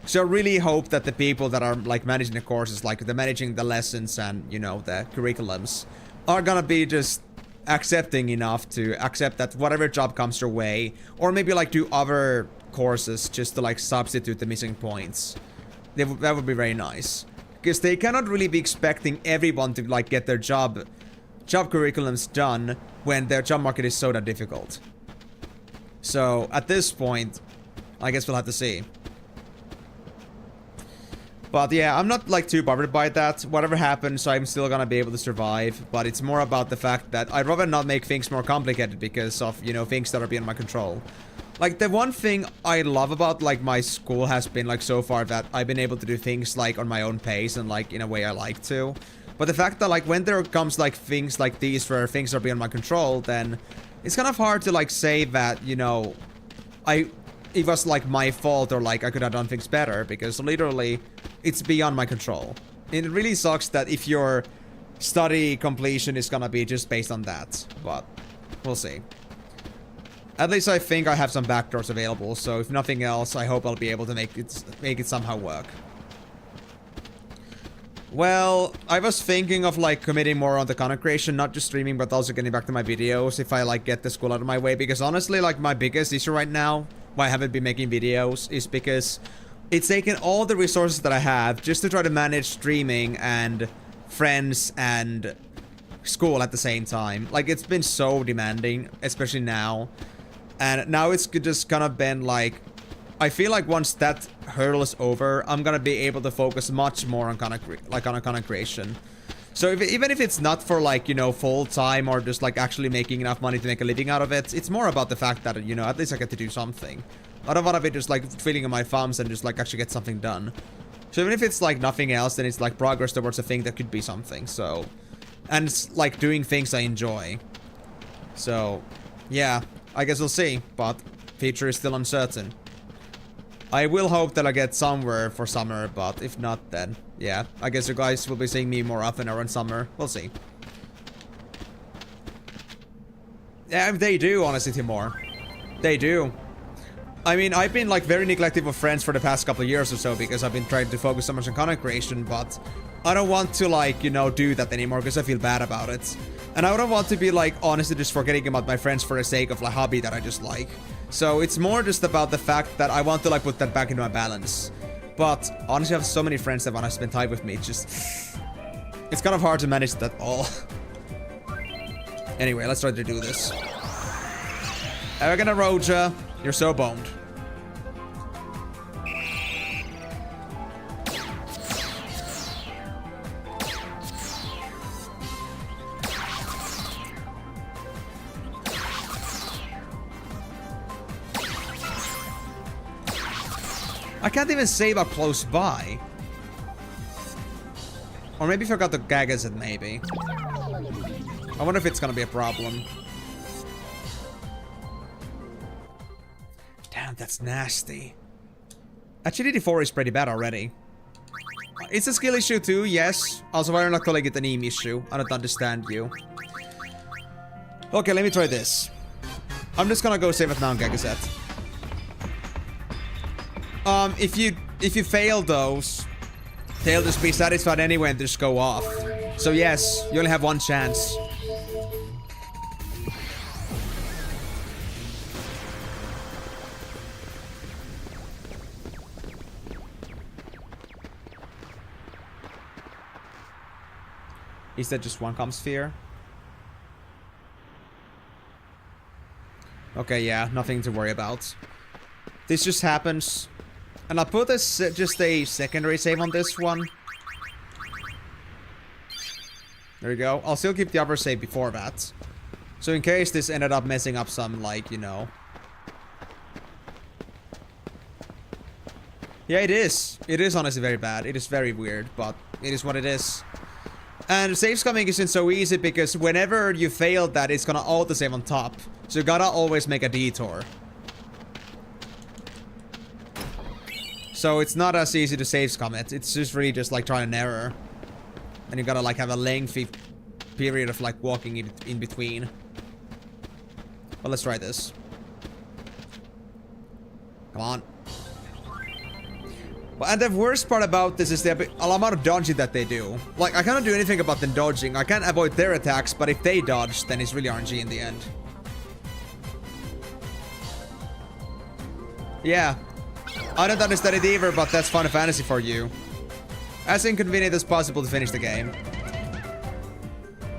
So I really hope that the people that are, like, managing the courses, like, they're managing the lessons and, you know, the curriculums, are gonna be just accepting enough to accept that whatever job comes their way, or maybe, like, do other courses just to, like, substitute the missing points. That would be very nice, because they cannot really be expecting everyone to, like, get their job curriculums done when their job market is so that difficult. So at this point, I guess we'll have to see. But yeah, I'm not, like, too bothered by that. Whatever happens, I'm still gonna be able to survive. But it's more about the fact that I'd rather not make things more complicated because of, you know, things that are beyond my control. Like, the one thing I love about, like, my school has been, like, so far that I've been able to do things, like, on my own pace and, like, in a way I like to. But the fact that, like, when there comes, like, things like these where things are beyond my control, then it's kind of hard to, like, say that, you know, it was, like, my fault, or, like, I could have done things better, because literally it's beyond my control. And it really sucks that if your study completion is gonna be just based on that, but we'll see. At least I think I have some backdoors available, so if nothing else, I hope I'll be able to make it somehow work. Well, I was thinking of, like, committing more on the content creation, not just streaming, but also getting back to my videos if I, like, get the school out of my way, because honestly, like, my biggest issue right now, why I haven't been making videos, is because it's taken all the resources that I have just to try to manage streaming and friends and school at the same time. Like, it's been so demanding, especially now. And now it's just kind of been, like, I feel like once that hurdle is over, I'm gonna be able to focus much more on content creation. So even if it's not for, like, you know, full time or just, like, actually making enough money to make a living out of it, it's more about the fact that, you know, at least I get to do something. I don't want to be just, like, feeling on my thumbs and just, like, actually get something done. So even if it's, like, nothing else, then it's, like, progress towards a thing that could be something. So, and it's, like, doing things I enjoy. So, yeah, I guess we'll see, but future is still uncertain. I will hope that I get somewhere for summer, but if not, then yeah, I guess you guys will be seeing me more often around summer. We'll see. Yeah, they do, honestly, Timor. They do. I mean, I've been, like, very neglectful of friends for the past couple of years or so because I've been trying to focus so much on content creation, but I don't want to, like, you know, do that anymore because I feel bad about it. And I don't want to be, like, honestly just forgetting about my friends for the sake of, like, hobby that I just like. So it's more just about the fact that I want to, like, put that back into my balance. But honestly, I have so many friends that want to spend time with me. It's kind of hard to manage that all. Anyway, let's try to do this. Arrogant Roja, you're so boned. I can't even save up close by. Or maybe I forgot to Gagas it, maybe. I wonder if it's gonna be a problem. Damn, that's nasty. Actually, D4 is pretty bad already. It's a skill issue too, yes. Also, why are you not calling it an aim issue? I don't understand you. Okay, let me try this. I'm just gonna go save it now on Gagazet. If you fail those, They'll just be satisfied anyway and just go off. So yes, you only have one chance. Is that just one comp sphere? Okay, yeah, nothing to worry about. This just happens. And I'll put this just a secondary save on this one. There you go. I'll still keep the other save before that. So in case this ended up messing up some, like, you know. Yeah, it is. It is honestly very bad. It is very weird, but it is what it is. And save scumming isn't so easy because whenever you fail that, it's gonna auto-save on top. So you gotta always make a detour. So it's not as easy to save scum it. It's just really just like trying an error. And you gotta like have a lengthy period of like walking in between. Well, let's try this. Come on. Well, and the worst part about this is the amount of dodging that they do. Like, I cannot do anything about them dodging. I can't avoid their attacks, but if they dodge, then it's really RNG in the end. Yeah. I don't understand it either, but that's Final Fantasy for you. As inconvenient as possible to finish the game.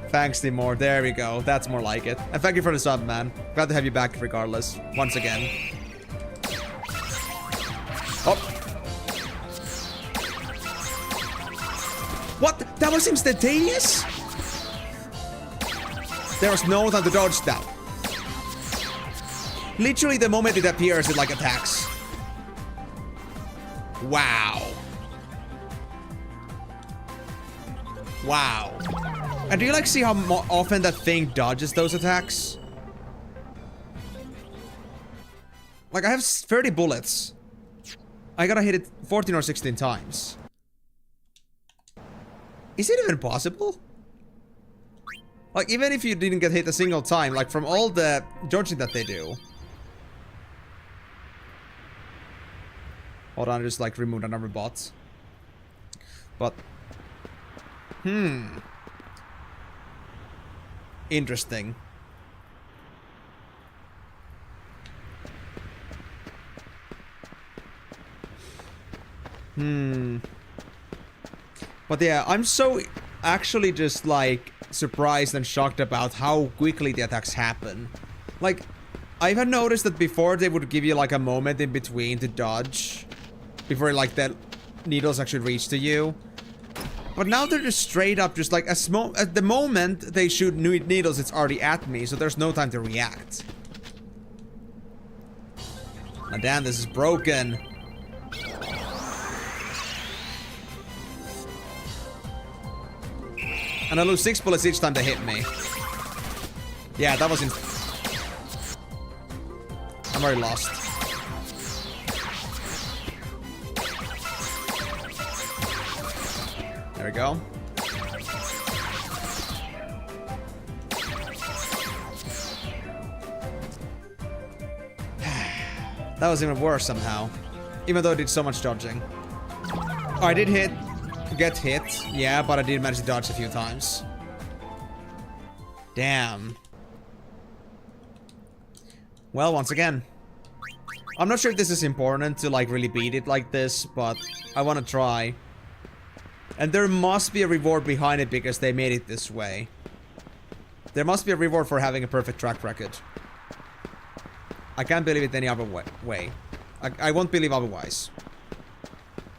Thanks, Timor. There we go. That's more like it. And thank you for the sub, man. Glad to have you back regardless. Once again. Oh. What? That was instantaneous? There was no time to dodge that. Literally the moment it appears, it like attacks. Wow. Wow. And do you like see how often that thing dodges those attacks? Like I have 30 bullets. I gotta hit it 14 or 16 times. Is it even possible? Like even if you didn't get hit a single time, like from all the dodging that they do. Hold on, just like remove another bot. But interesting. But yeah, I'm so actually just like surprised and shocked about how quickly the attacks happen. Like, I've had noticed that before they would give you like a moment in between to dodge. Before like the needles actually reach to you. But now they're just straight up just like at the moment they shoot needles, it's already at me, so there's no time to react. Oh, damn, this is broken. And I lose 6 bullets each time they hit me. Yeah, that was I'm already lost. There we go. That was even worse somehow. Even though I did so much dodging. Oh, I did get hit. Yeah, but I did manage to dodge a few times. Damn. Well, once again. I'm not sure if this is important to like really beat it like this, but I want to try. And there must be a reward behind it because they made it this way. There must be a reward for having a perfect track record. I can't believe it any other way. I won't believe otherwise.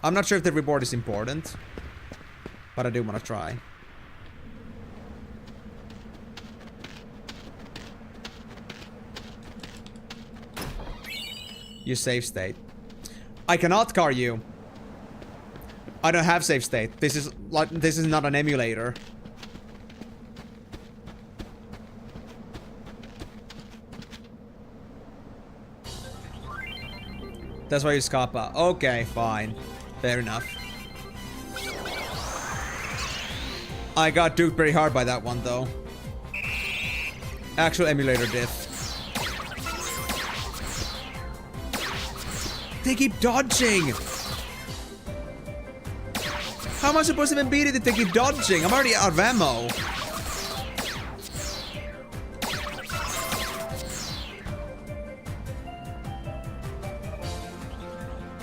I'm not sure if the reward is important. But I do want to try. You save state. I cannot car you. I don't have save state. This is not an emulator. That's why you Scappa. Okay, fine. Fair enough. I got duped very hard by that one though. Actual emulator diff. They keep dodging! How am I supposed to even beat it if they keep dodging? I'm already out of ammo.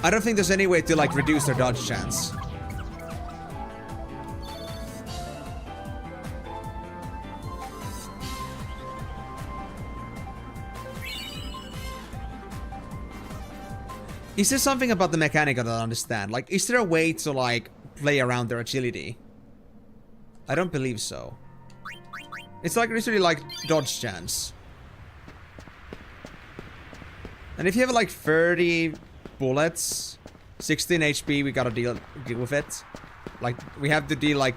I don't think there's any way to like reduce their dodge chance. Is there something about the mechanic I don't understand? Like, is there a way to like play around their agility? I don't believe so. It's like literally like dodge chance. And if you have like 30 bullets, 16 HP, we gotta deal with it. Like, we have to deal like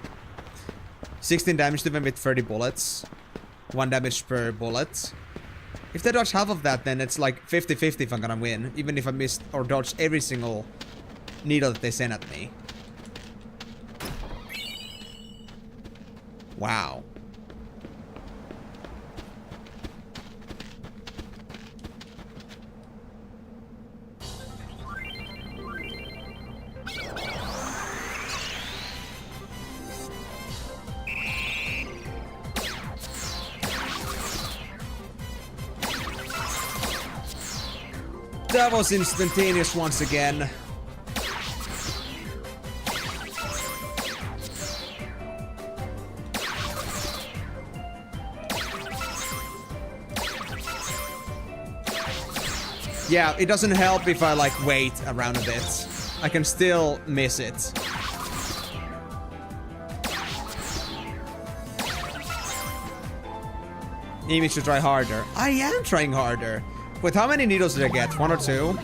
16 damage to them with 30 bullets. 1 damage per bullet. If they dodge half of that, then it's like 50-50 if I'm gonna win. Even if I missed or dodged every single needle that they send at me. Wow. That was instantaneous once again. Yeah, it doesn't help if I like wait around a bit. I can still miss it. You need to try harder. I am trying harder. Wait, how many needles did I get? 1 or 2?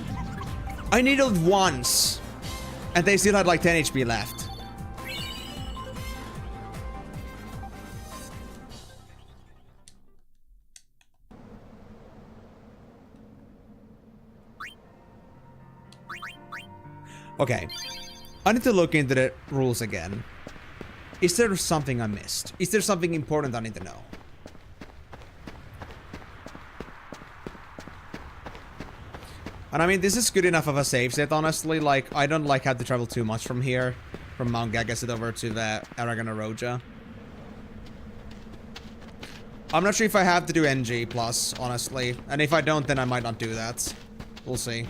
I needled once. And they still had like 10 HP left. Okay. I need to look into the rules again. Is there something I missed? Is there something important I need to know? And I mean, this is good enough of a save set, honestly. Like, I don't like have to travel too much from here. From Mount Gagasit over to the Aragon Aroja. I'm not sure if I have to do NG plus, honestly. And if I don't, then I might not do that. We'll see.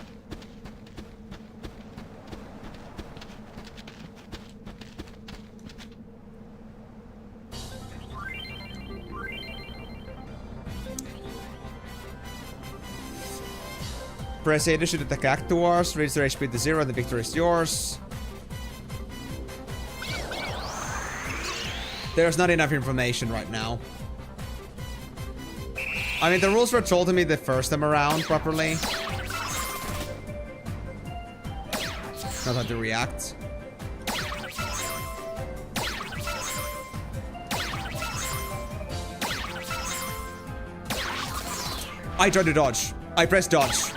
Press A to shoot at the cactuars, raise their HP to 0, the victory is yours. There's not enough information right now. I mean, the rules were told to me the first time around properly. Not how to react. I tried to dodge. I pressed dodge.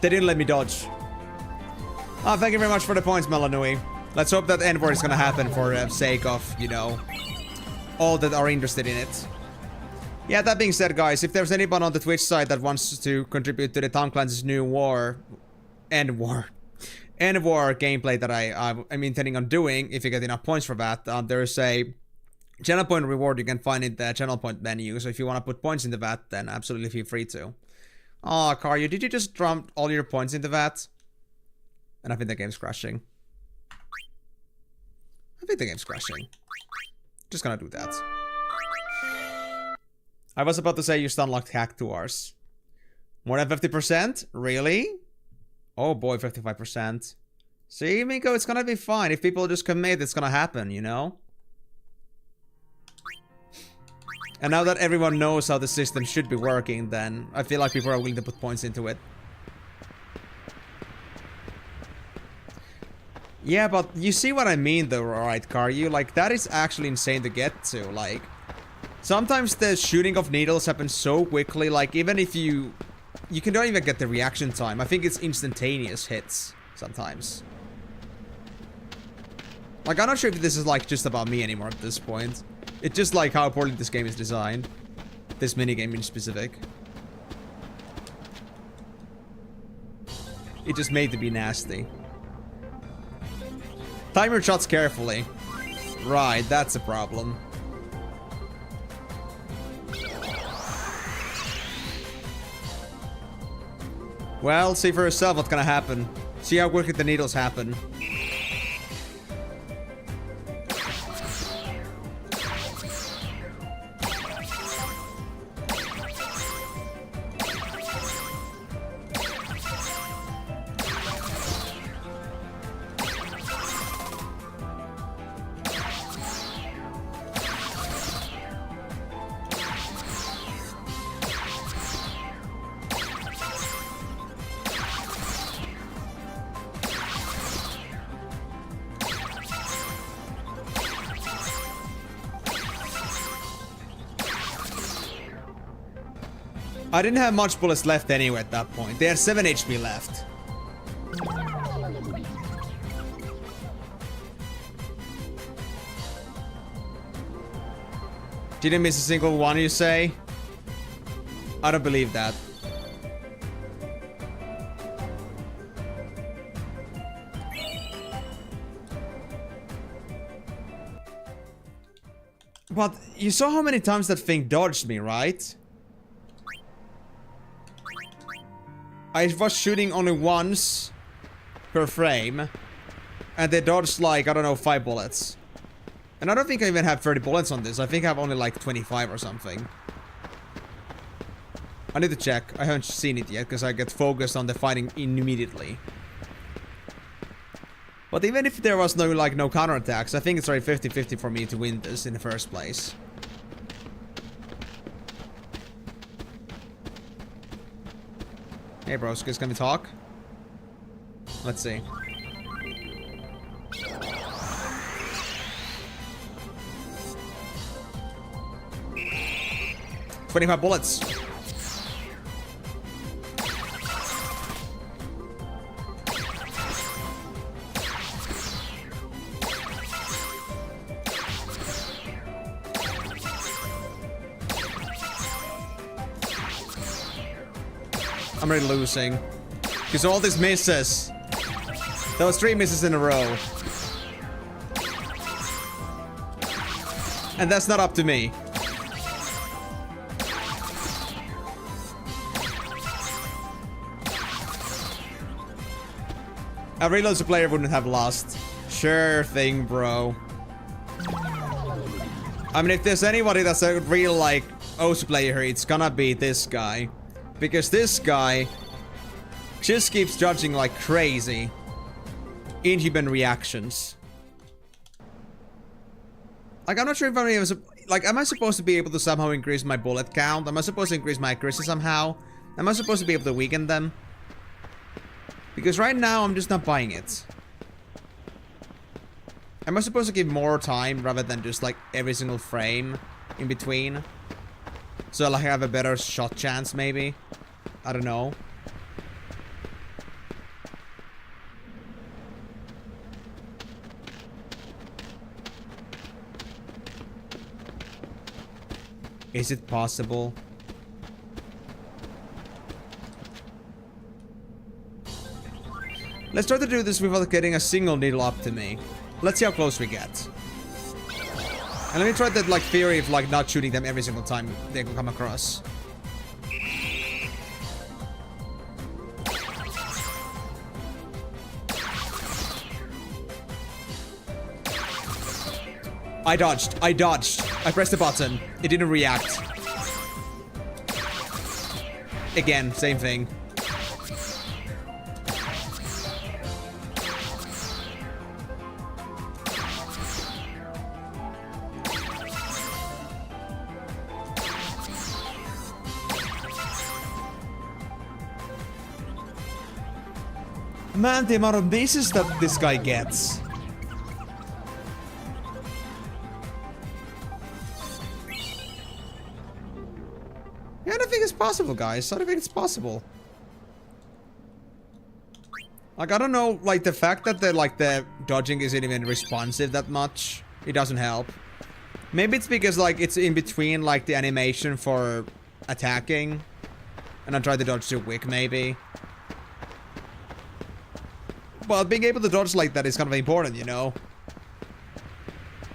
They didn't let me dodge. Oh, thank you very much for the points, Melanui. Let's hope that end war is gonna happen for the sake of, you know, all that are interested in it. Yeah, that being said, guys, if there's anyone on the Twitch side that wants to contribute to the Tom Clancy's new end war gameplay that I'm intending on doing, if you get enough points for that, there is a channel point reward you can find in the channel point menu. So if you want to put points into that, then absolutely feel free to. Aw, Karyu, did you just dump all your points into that? And I think the game's crashing. Just gonna do that. I was about to say you just unlocked cactuars. More than 50%? Really? Oh boy, 55%. See, Miko, it's gonna be fine. If people just commit, it's gonna happen, you know? And now that everyone knows how the system should be working, then I feel like people are willing to put points into it. Yeah, but you see what I mean though, right, Karyu? Like, that is actually insane to get to. Like, sometimes the shooting of needles happens so quickly, like, even if you don't even get the reaction time. I think it's instantaneous hits sometimes. Like, I'm not sure if this is, like, just about me anymore at this point. It's just like how poorly this game is designed. This minigame in specific. It just made to be nasty. Time your shots carefully. Right, that's a problem. Well, see for yourself what's gonna happen. See how quickly the needles happen. I didn't have much bullets left anyway at that point. They had 7 HP left. Didn't miss a single one, you say? I don't believe that. But you saw how many times that thing dodged me, right? I was shooting only once per frame, and they dodged like, I don't know, 5 bullets. And I don't think I even have 30 bullets on this. I think I have only like 25 or something. I need to check. I haven't seen it yet because I get focused on the fighting immediately. But even if there was no counterattacks, I think it's already 50-50 for me to win this in the first place. Hey broskis, can we talk? Let's see. $25 bullets. I'm already losing. Because all these misses. Those 3 misses in a row. And that's not up to me. A reloads player wouldn't have lost. Sure thing, bro. I mean, if there's anybody that's a real, like, OS player, it's gonna be this guy. Because this guy just keeps judging like crazy. Inhuman reactions. Like, I'm not sure if I'm even... Like, am I supposed to be able to somehow increase my bullet count? Am I supposed to increase my accuracy somehow? Am I supposed to be able to weaken them? Because right now, I'm just not buying it. Am I supposed to give more time rather than just, like, every single frame in between? So, like, I have a better shot chance, maybe? I don't know. Is it possible? Let's try to do this without getting a single needle up to me. Let's see how close we get. And let me try that, like, theory of, like, not shooting them every single time they come across. I dodged. I dodged. I pressed the button. It didn't react. Again, same thing. Man, the amount of misses that this guy gets. Yeah, I don't think it's possible, guys. I don't think it's possible. Like, I don't know, like, the fact that the dodging isn't even responsive that much, it doesn't help. Maybe it's because, like, it's in between, like, the animation for attacking. And I tried to dodge too quick, maybe. Well, being able to dodge like that is kind of important, you know?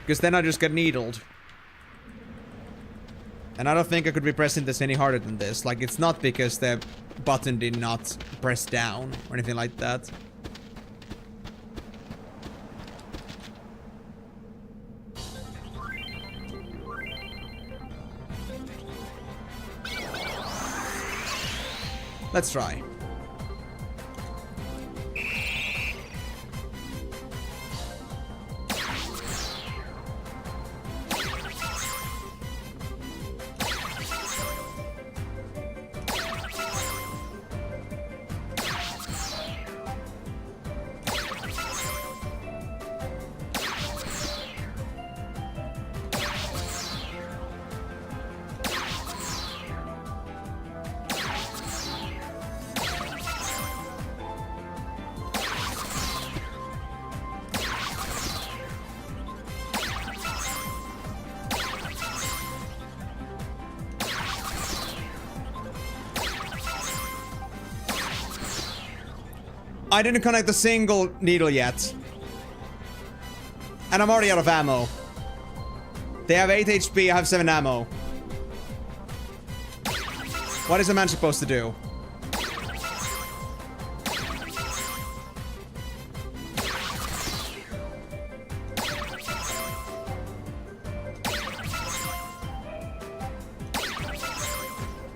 Because then I just get needled. And I don't think I could be pressing this any harder than this. Like, it's not because the button did not press down or anything like that. Let's try. I didn't connect a single needle yet. And I'm already out of ammo. They have 8 HP, I have 7 ammo. What is a man supposed to do?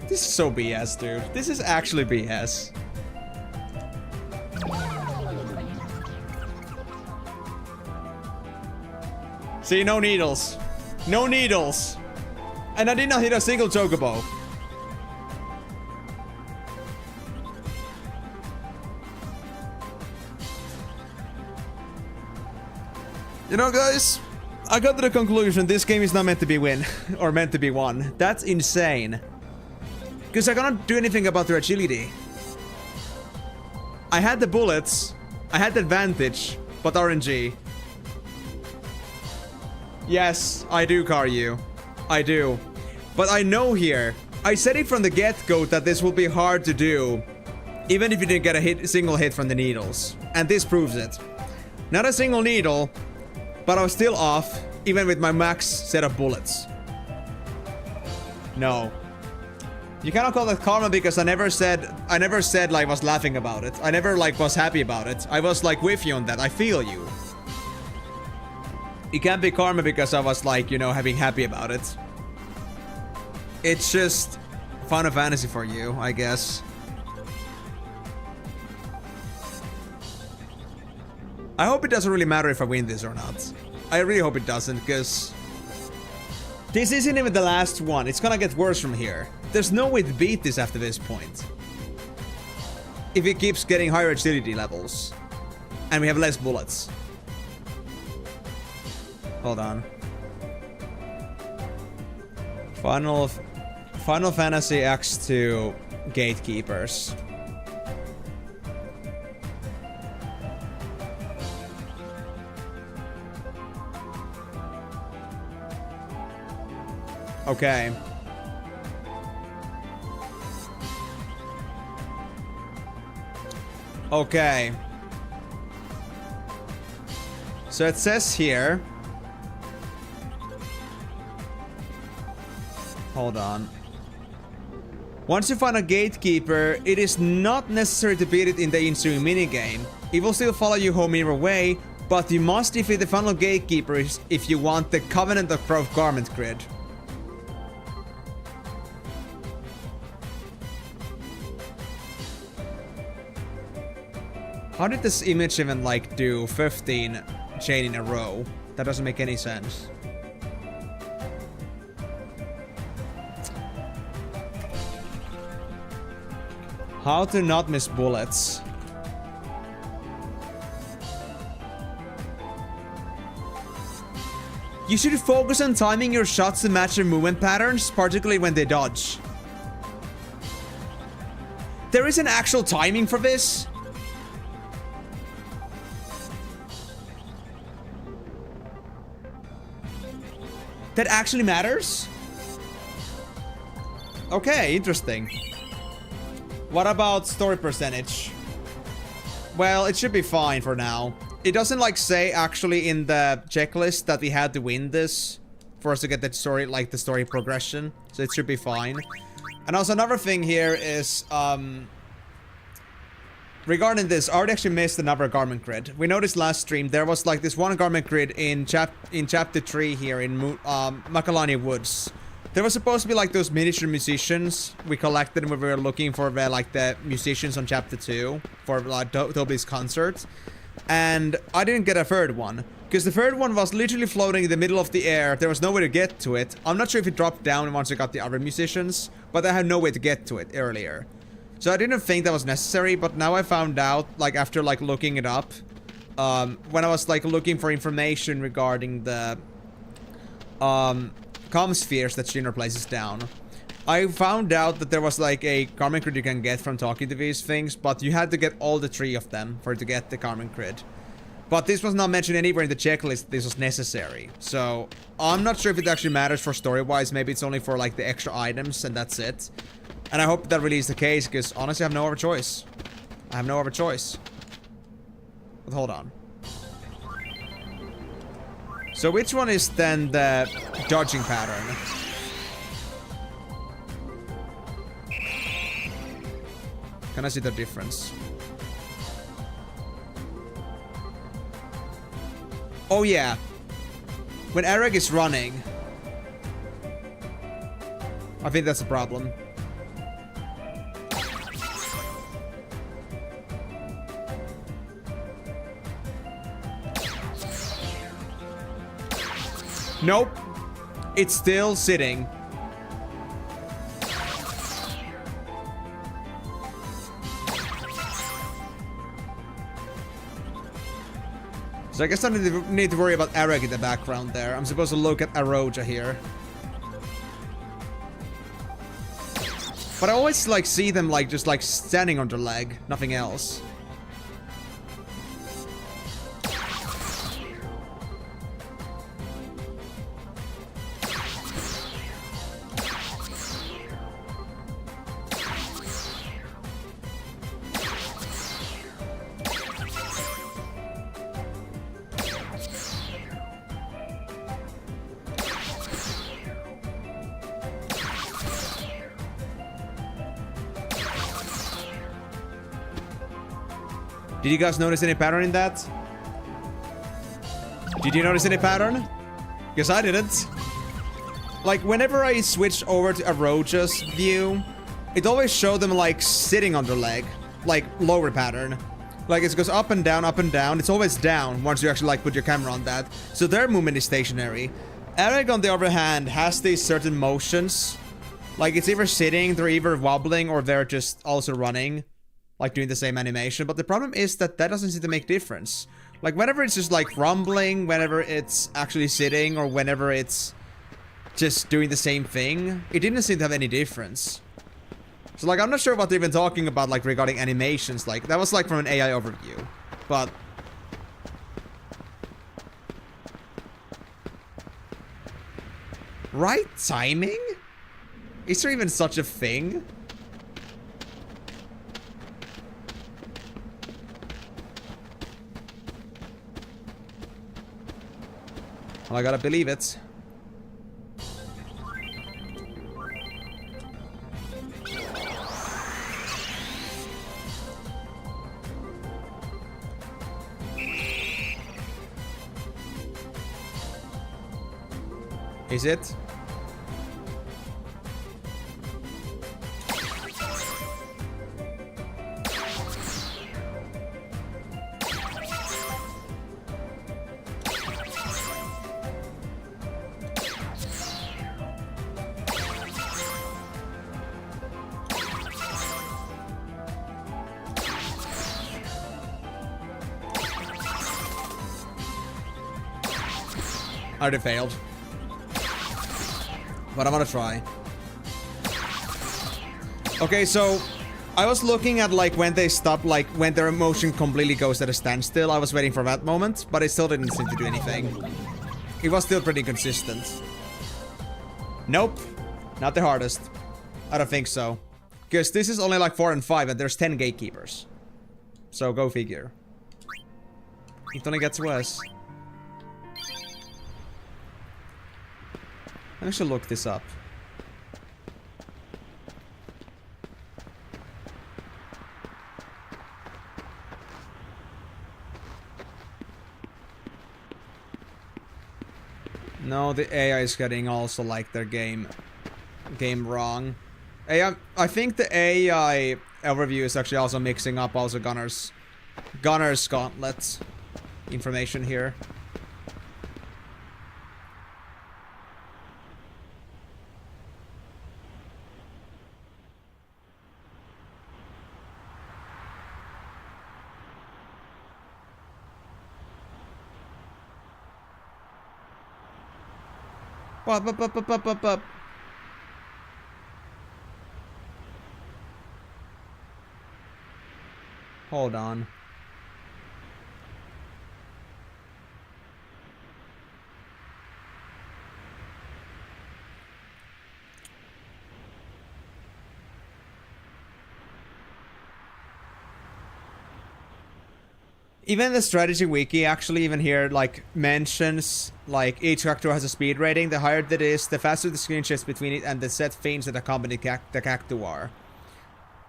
This is so BS, dude. This is actually BS. See, no needles. No needles. And I did not hit a single chocobo. You know, guys, I got to the conclusion this game is not meant to be win or meant to be won. That's insane. Because I cannot do anything about their agility. I had the bullets, I had the advantage, but RNG. Yes, I do, Karyu. I do. But I know here, I said it from the get-go that this will be hard to do, even if you didn't get a single hit from the needles. And this proves it. Not a single needle, but I was still off, even with my max set of bullets. No. You cannot call that karma because I never said like I was laughing about it. I never like was happy about it. I was like with you on that. I feel you. It can't be karma because I was like, you know, having happy about it. It's just Final Fantasy for you, I guess. I hope it doesn't really matter if I win this or not. I really hope it doesn't, because this isn't even the last one. It's gonna get worse from here. There's no way to beat this after this point. If it keeps getting higher agility levels. And we have less bullets. Hold on. Final Fantasy X-2 Gatekeepers. Okay. Okay. So it says here. Hold on. Once you find a gatekeeper, it is not necessary to beat it in the ensuing minigame. It will still follow you home either way, but you must defeat the final gatekeeper if you want the Covenant of Growth Garment grid. How did this image even like do 15 chain in a row? That doesn't make any sense. How to not miss bullets. You should focus on timing your shots to match your movement patterns, particularly when they dodge. There is an actual timing for this? That actually matters? Okay, interesting. What about story percentage? Well, it should be fine for now. It doesn't like say actually in the checklist that we had to win this for us to get the story, like the story progression. So it should be fine. And also another thing here is, regarding this, I already actually missed another garment grid. We noticed last stream there was like this one garment grid in chapter 3 here in Makalani Woods. There was supposed to be like those miniature musicians we collected when we were looking for the musicians on chapter 2 for like Toby's concert. And I didn't get a third one because the third one was literally floating in the middle of the air. There was no way to get to it. I'm not sure if it dropped down once I got the other musicians, but I had no way to get to it earlier. So I didn't think that was necessary, but now I found out, like, after, like, looking it up, when I was, like, looking for information regarding the, comm spheres that Shinra places down, I found out that there was, like, a garment grid you can get from talking to these things, but you had to get all the 3 of them for it to get the garment grid. But this was not mentioned anywhere in the checklist this was necessary. So, I'm not sure if it actually matters for story-wise. Maybe it's only for, like, the extra items, and that's it. And I hope that really is the case, because honestly I have no other choice. I have no other choice. But hold on. So which one is then the dodging pattern? Can I see the difference? Oh yeah. When Eric is running, I think that's a problem. Nope. It's still sitting. So I guess I need to worry about Eric in the background there. I'm supposed to look at Aroja here. But I always like see them like just like standing on their leg, nothing else. Did you guys notice any pattern in that? Did you notice any pattern? Because I didn't. Like, whenever I switched over to Aroja's view, it always showed them, like, sitting on their leg. Like, lower pattern. Like, it goes up and down, up and down. It's always down once you actually, like, put your camera on that. So their movement is stationary. Eric, on the other hand, has these certain motions. Like, it's either sitting, they're either wobbling, or they're just also running. Like, doing the same animation. But the problem is that that doesn't seem to make difference. Like, whenever it's just, like, rumbling, whenever it's actually sitting, or whenever it's just doing the same thing, it didn't seem to have any difference. So, like, I'm not sure what they've been talking about, like, regarding animations. Like, that was, like, from an AI overview. But... right timing? Is there even such a thing? Well, I gotta believe it. Is it? I already failed. But I'm gonna try. Okay, so I was looking at like when they stop, like when their emotion completely goes at a standstill. I was waiting for that moment, but it still didn't seem to do anything. It was still pretty consistent. Nope. Not the hardest. I don't think so. Because this is only like 4 and 5 and there's 10 gatekeepers. So go figure. It only gets worse. I should look this up. No, the AI is getting also like their game wrong. I think the AI overview is actually also mixing up also Gunner's Gauntlet information here. Up. Hold on. Even the strategy wiki actually even here like mentions like each character has a speed rating. The higher that is, the faster the screen shifts between it and the set themes that accompany the cactuar.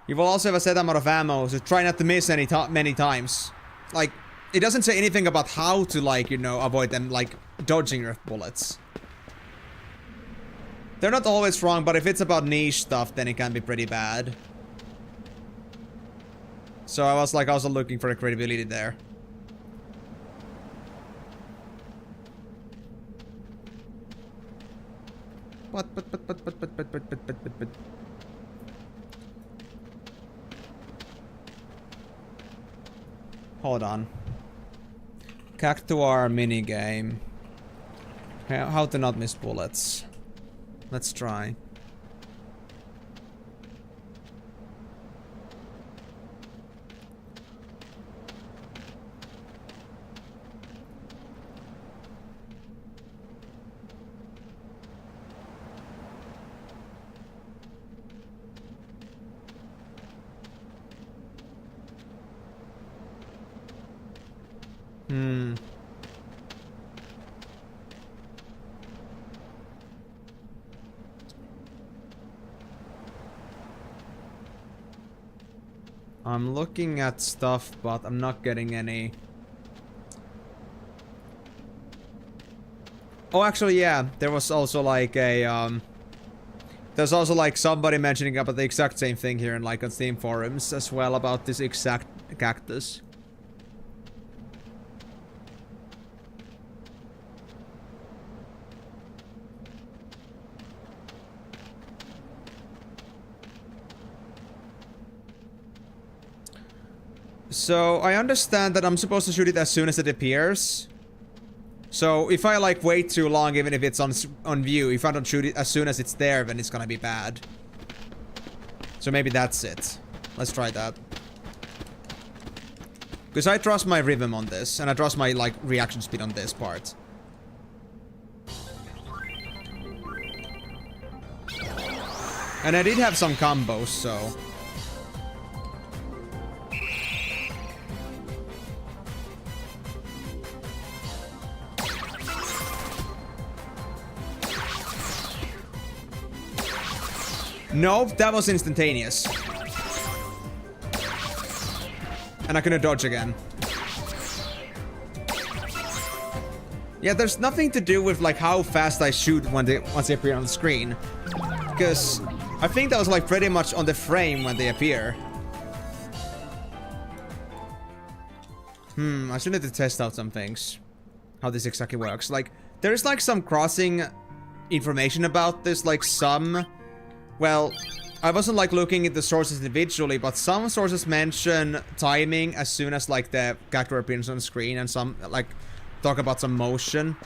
You will also have a set amount of ammo, so try not to miss many times. Like, it doesn't say anything about how to like, you know, avoid them like dodging your bullets. They're not always wrong, but if it's about niche stuff, then it can be pretty bad. So I was like also looking for the credibility there. But. Hold on. Cactuar minigame. How to not miss bullets. Let's try. I'm looking at stuff, but I'm not getting any. Oh, actually, yeah. There was also like a, there's also like somebody mentioning about the exact same thing here in like on Steam forums as well about this exact cactus. So, I understand that I'm supposed to shoot it as soon as it appears. So, if I like wait too long, even if it's on view, if I don't shoot it as soon as it's there, then it's gonna be bad. So maybe that's it. Let's try that. Because I trust my rhythm on this, and I trust my like reaction speed on this part. And I did have some combos, so... No, that was instantaneous. And I couldn't dodge again. Yeah, there's nothing to do with like how fast I shoot when once they appear on the screen. Because I think that was like pretty much on the frame when they appear. I still need to test out some things. How this exactly works. Like, there's like some crossing information about this, like some... Well, I wasn't like looking at the sources individually, but some sources mention timing as soon as like the character appears on the screen, and some like talk about some motion.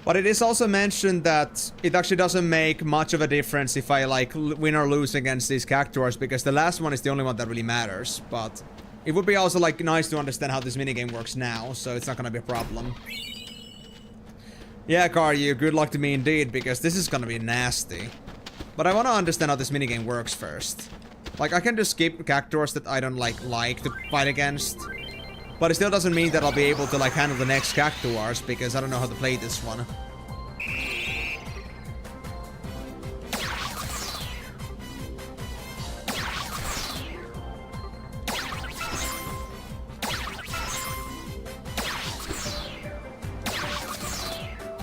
But it is also mentioned that it actually doesn't make much of a difference if I like win or lose against these cactuars, because the last one is the only one that really matters. But it would be also like nice to understand how this minigame works now, so it's not gonna be a problem. Yeah, Karyu, good luck to me indeed, because this is gonna be nasty. But I wanna understand how this minigame works first. Like, I can just skip cactuars that I don't like to fight against. But it still doesn't mean that I'll be able to like handle the next cactuars, because I don't know how to play this one.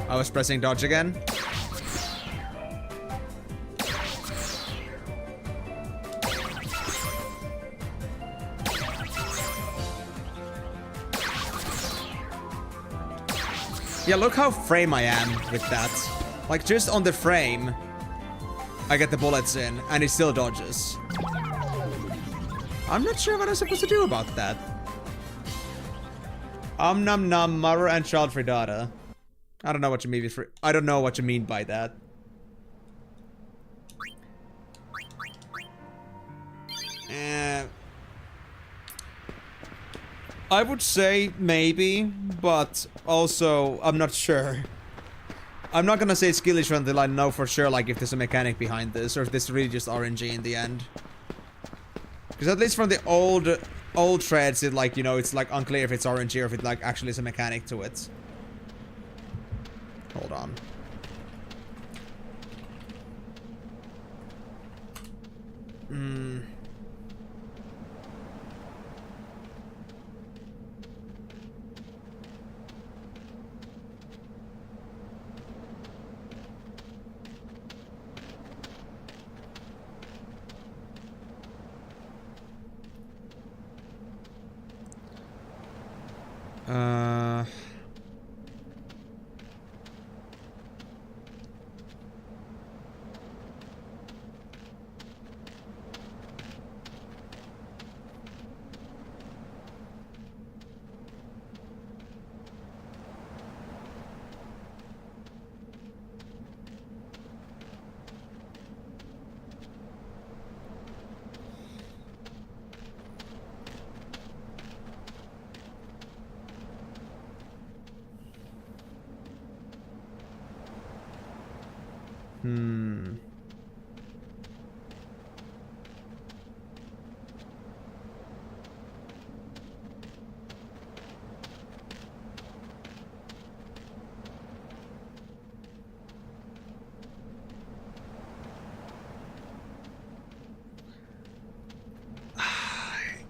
I was pressing dodge again. Yeah, look how frame I am with that. Like, just on the frame, I get the bullets in, and it still dodges. I'm not sure what I'm supposed to do about that. Num num, mother and child free data. I don't know what you mean with I don't know what you mean by that. I would say maybe, but also I'm not sure. I'm not gonna say skill issue until I know for sure, like, if there's a mechanic behind this, or if this is really just RNG in the end. Because at least from the old threads, it like, you know, it's like unclear if it's RNG or if it like actually is a mechanic to it. Hold on.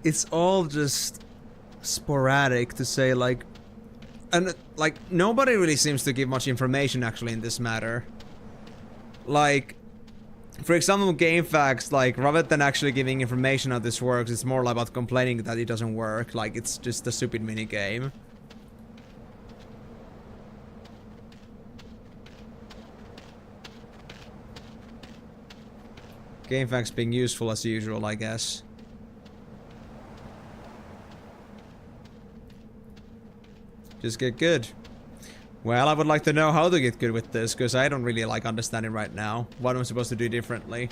It's all just sporadic to say, like, and like nobody really seems to give much information actually in this matter. Like, for example, GameFAQs, like, rather than actually giving information how this works, it's more about complaining that it doesn't work. Like, it's just a stupid mini game. GameFAQs being useful as usual, I guess. Just get good. Well, I would like to know how to get good with this, because I don't really like understanding right now what I'm supposed to do differently.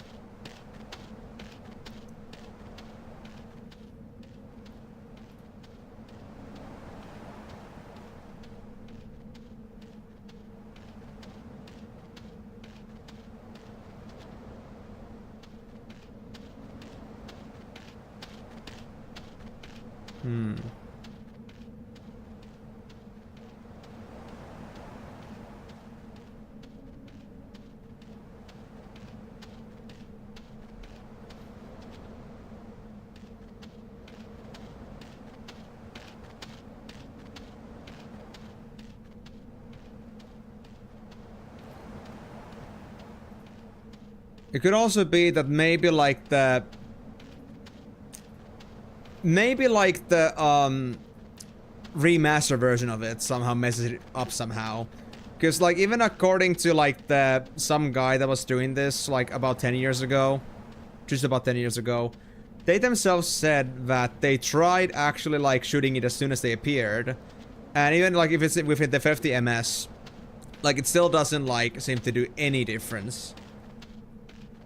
It could also be that maybe like the remaster version of it somehow messes it up somehow. Because like even according to like some guy that was doing this like about 10 years ago, just about 10 years ago, they themselves said that they tried actually like shooting it as soon as they appeared, and even like if it's within the 50 ms, Like, it still doesn't, like, seem to do any difference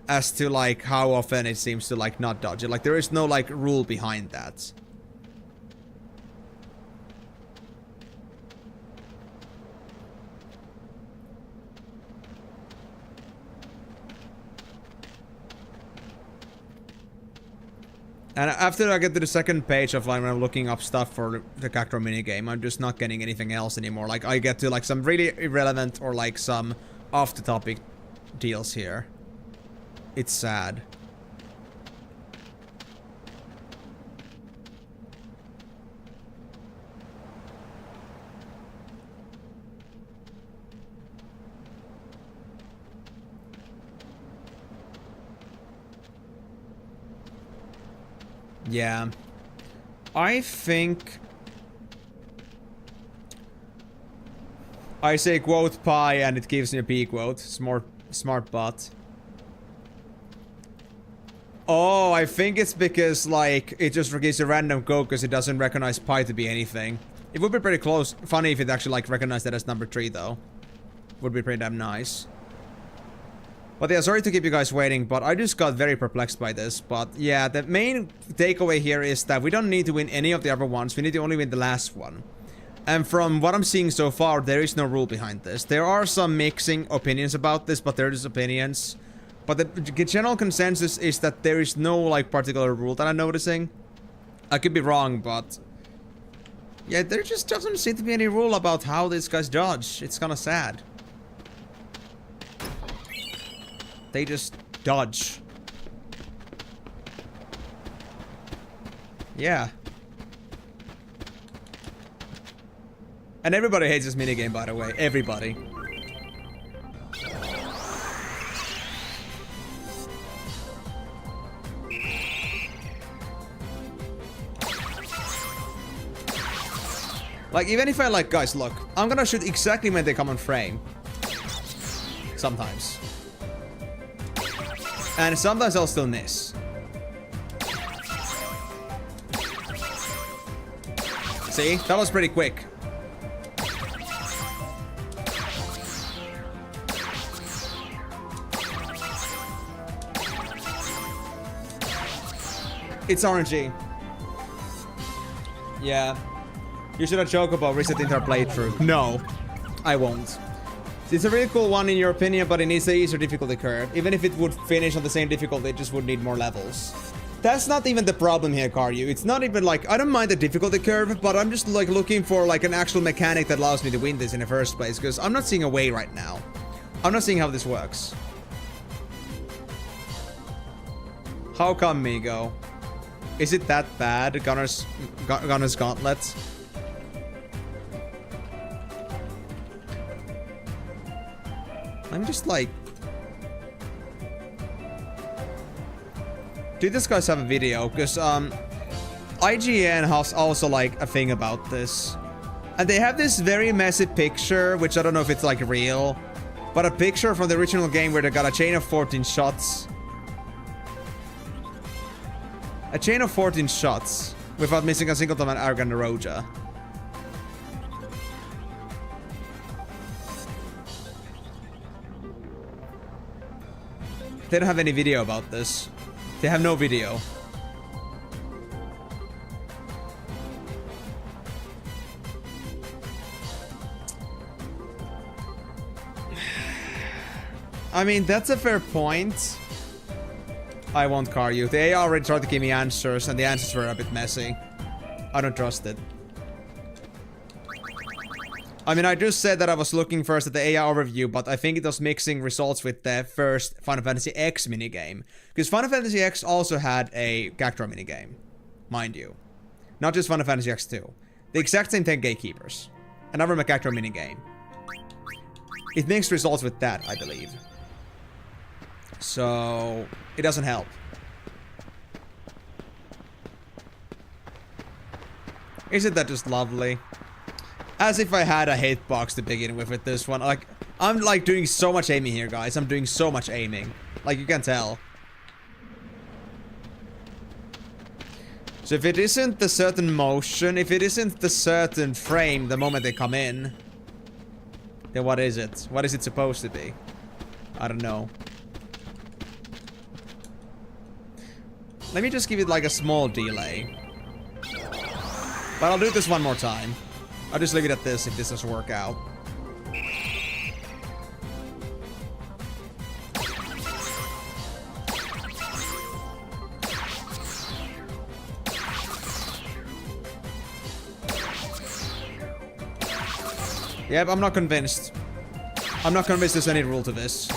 as to, like, how often it seems to, like, not dodge it. Like, there is no, like, rule behind that. And after I get to the second page of, like, when I'm looking up stuff for the Cactuar minigame, I'm just not getting anything else anymore. Like, I get to, like, some really irrelevant or, like, some off-the-topic deals here. It's sad. Yeah. I think I say quote pi and it gives me a p quote. Smart bot. Oh, I think it's because, like, it just gives a random code because it doesn't recognize pi to be anything. It would be pretty close. Funny if it actually, like, recognized that as number 3, though. Would be pretty damn nice. But yeah, sorry to keep you guys waiting, but I just got very perplexed by this. But yeah, the main takeaway here is that we don't need to win any of the other ones. We need to only win the last one. And from what I'm seeing so far, there is no rule behind this. There are some mixing opinions about this, but they're just opinions. But the general consensus is that there is no, like, particular rule that I'm noticing. I could be wrong, but yeah, there just doesn't seem to be any rule about how these guys dodge. It's kind of sad. They just dodge. Yeah. And everybody hates this minigame, by the way. Everybody. Like, even if I, like, guys, look. I'm gonna shoot exactly when they come on frame. Sometimes. And sometimes I'll still miss. See? That was pretty quick. It's RNG. Yeah. You should have joked about resetting our playthrough. No, I won't. It's a really cool one in your opinion, but it needs an easier difficulty curve. Even if it would finish on the same difficulty, it just would need more levels. That's not even the problem here, Karyu. It's not even like, I don't mind the difficulty curve, but I'm just like looking for like an actual mechanic that allows me to win this in the first place, because I'm not seeing a way right now. I'm not seeing how this works. How come, Migo? Is it that bad, Gunner's Gauntlet? I'm just like... Do these guys have a video? Because, IGN has also, like, a thing about this. And they have this very messy picture, which I don't know if it's, like, real. But a picture from the original game where they got a chain of 14 shots. A chain of 14 shots. Without missing a single time an Argan Roja. They don't have any video about this. They have no video. I mean, that's a fair point. I won't car you. The AI already tried to give me answers, and the answers were a bit messy. I don't trust it. I mean, I just said that I was looking first at the AI overview, but I think it was mixing results with the first Final Fantasy X minigame. Because Final Fantasy X also had a Cactuar minigame, mind you. Not just Final Fantasy X-2. The exact same 10 gatekeepers. Another Cactuar minigame. It mixed results with that, I believe. So, it doesn't help. Isn't that just lovely? As if I had a hitbox to begin with this one. Like, I'm like doing so much aiming here, guys. I'm doing so much aiming. Like, you can tell. So if it isn't the certain motion, if it isn't the certain frame the moment they come in, Then what is it? What is it supposed to be? I don't know. Let me just give it like a small delay. But I'll do this one more time. I'll just leave it at this if this doesn't work out. Yep, I'm not convinced. I'm not convinced there's any rule to this.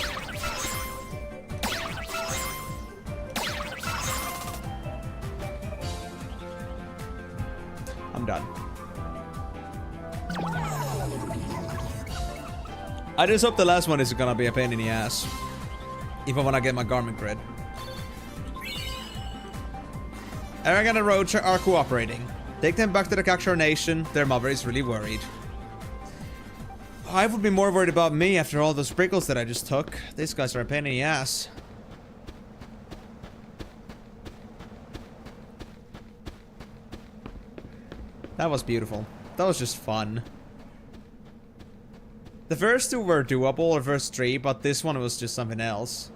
I'm done. I just hope the last one is gonna be a pain in the ass. If I wanna get my garment grid. Aragon and Roach are cooperating. Take them back to the Cactuar Nation. Their mother is really worried. I would be more worried about me after all those prickles that I just took. These guys are a pain in the ass. That was beautiful. That was just fun. The first two were doable, or first three, but this one was just something else.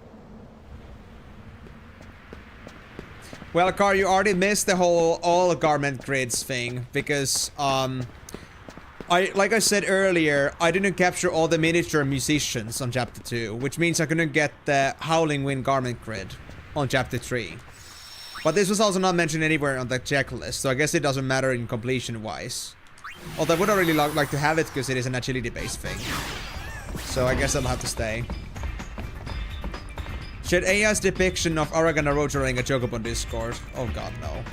Well, Car, you already missed the whole all garment grids thing, because, like I said earlier, I didn't capture all the miniature musicians on Chapter 2, which means I couldn't get the Howling Wind garment grid on Chapter 3. But this was also not mentioned anywhere on the checklist, so I guess it doesn't matter in completion-wise. Although I would really like to have it, because it is an agility-based thing. So I guess I'll have to stay. Shared AI's depiction of Aragon and Roach running a Chocobo on Discord. Oh god, no.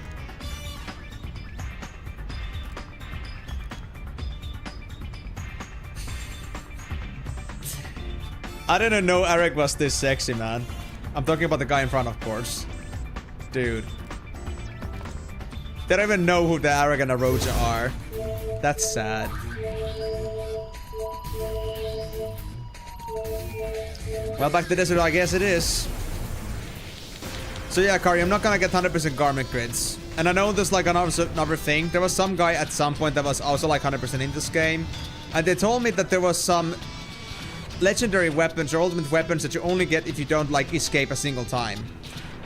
I didn't know Eric was this sexy, man. I'm talking about the guy in front, of course. Dude. They don't even know who the Aragon and Roach are. That's sad. Well, back to desert, I guess it is. So yeah, Kari, I'm not gonna get 100% garment grids. And I know there's like another thing. There was some guy at some point that was also like 100% in this game. And they told me that there was some legendary weapons or ultimate weapons that you only get if you don't like escape a single time.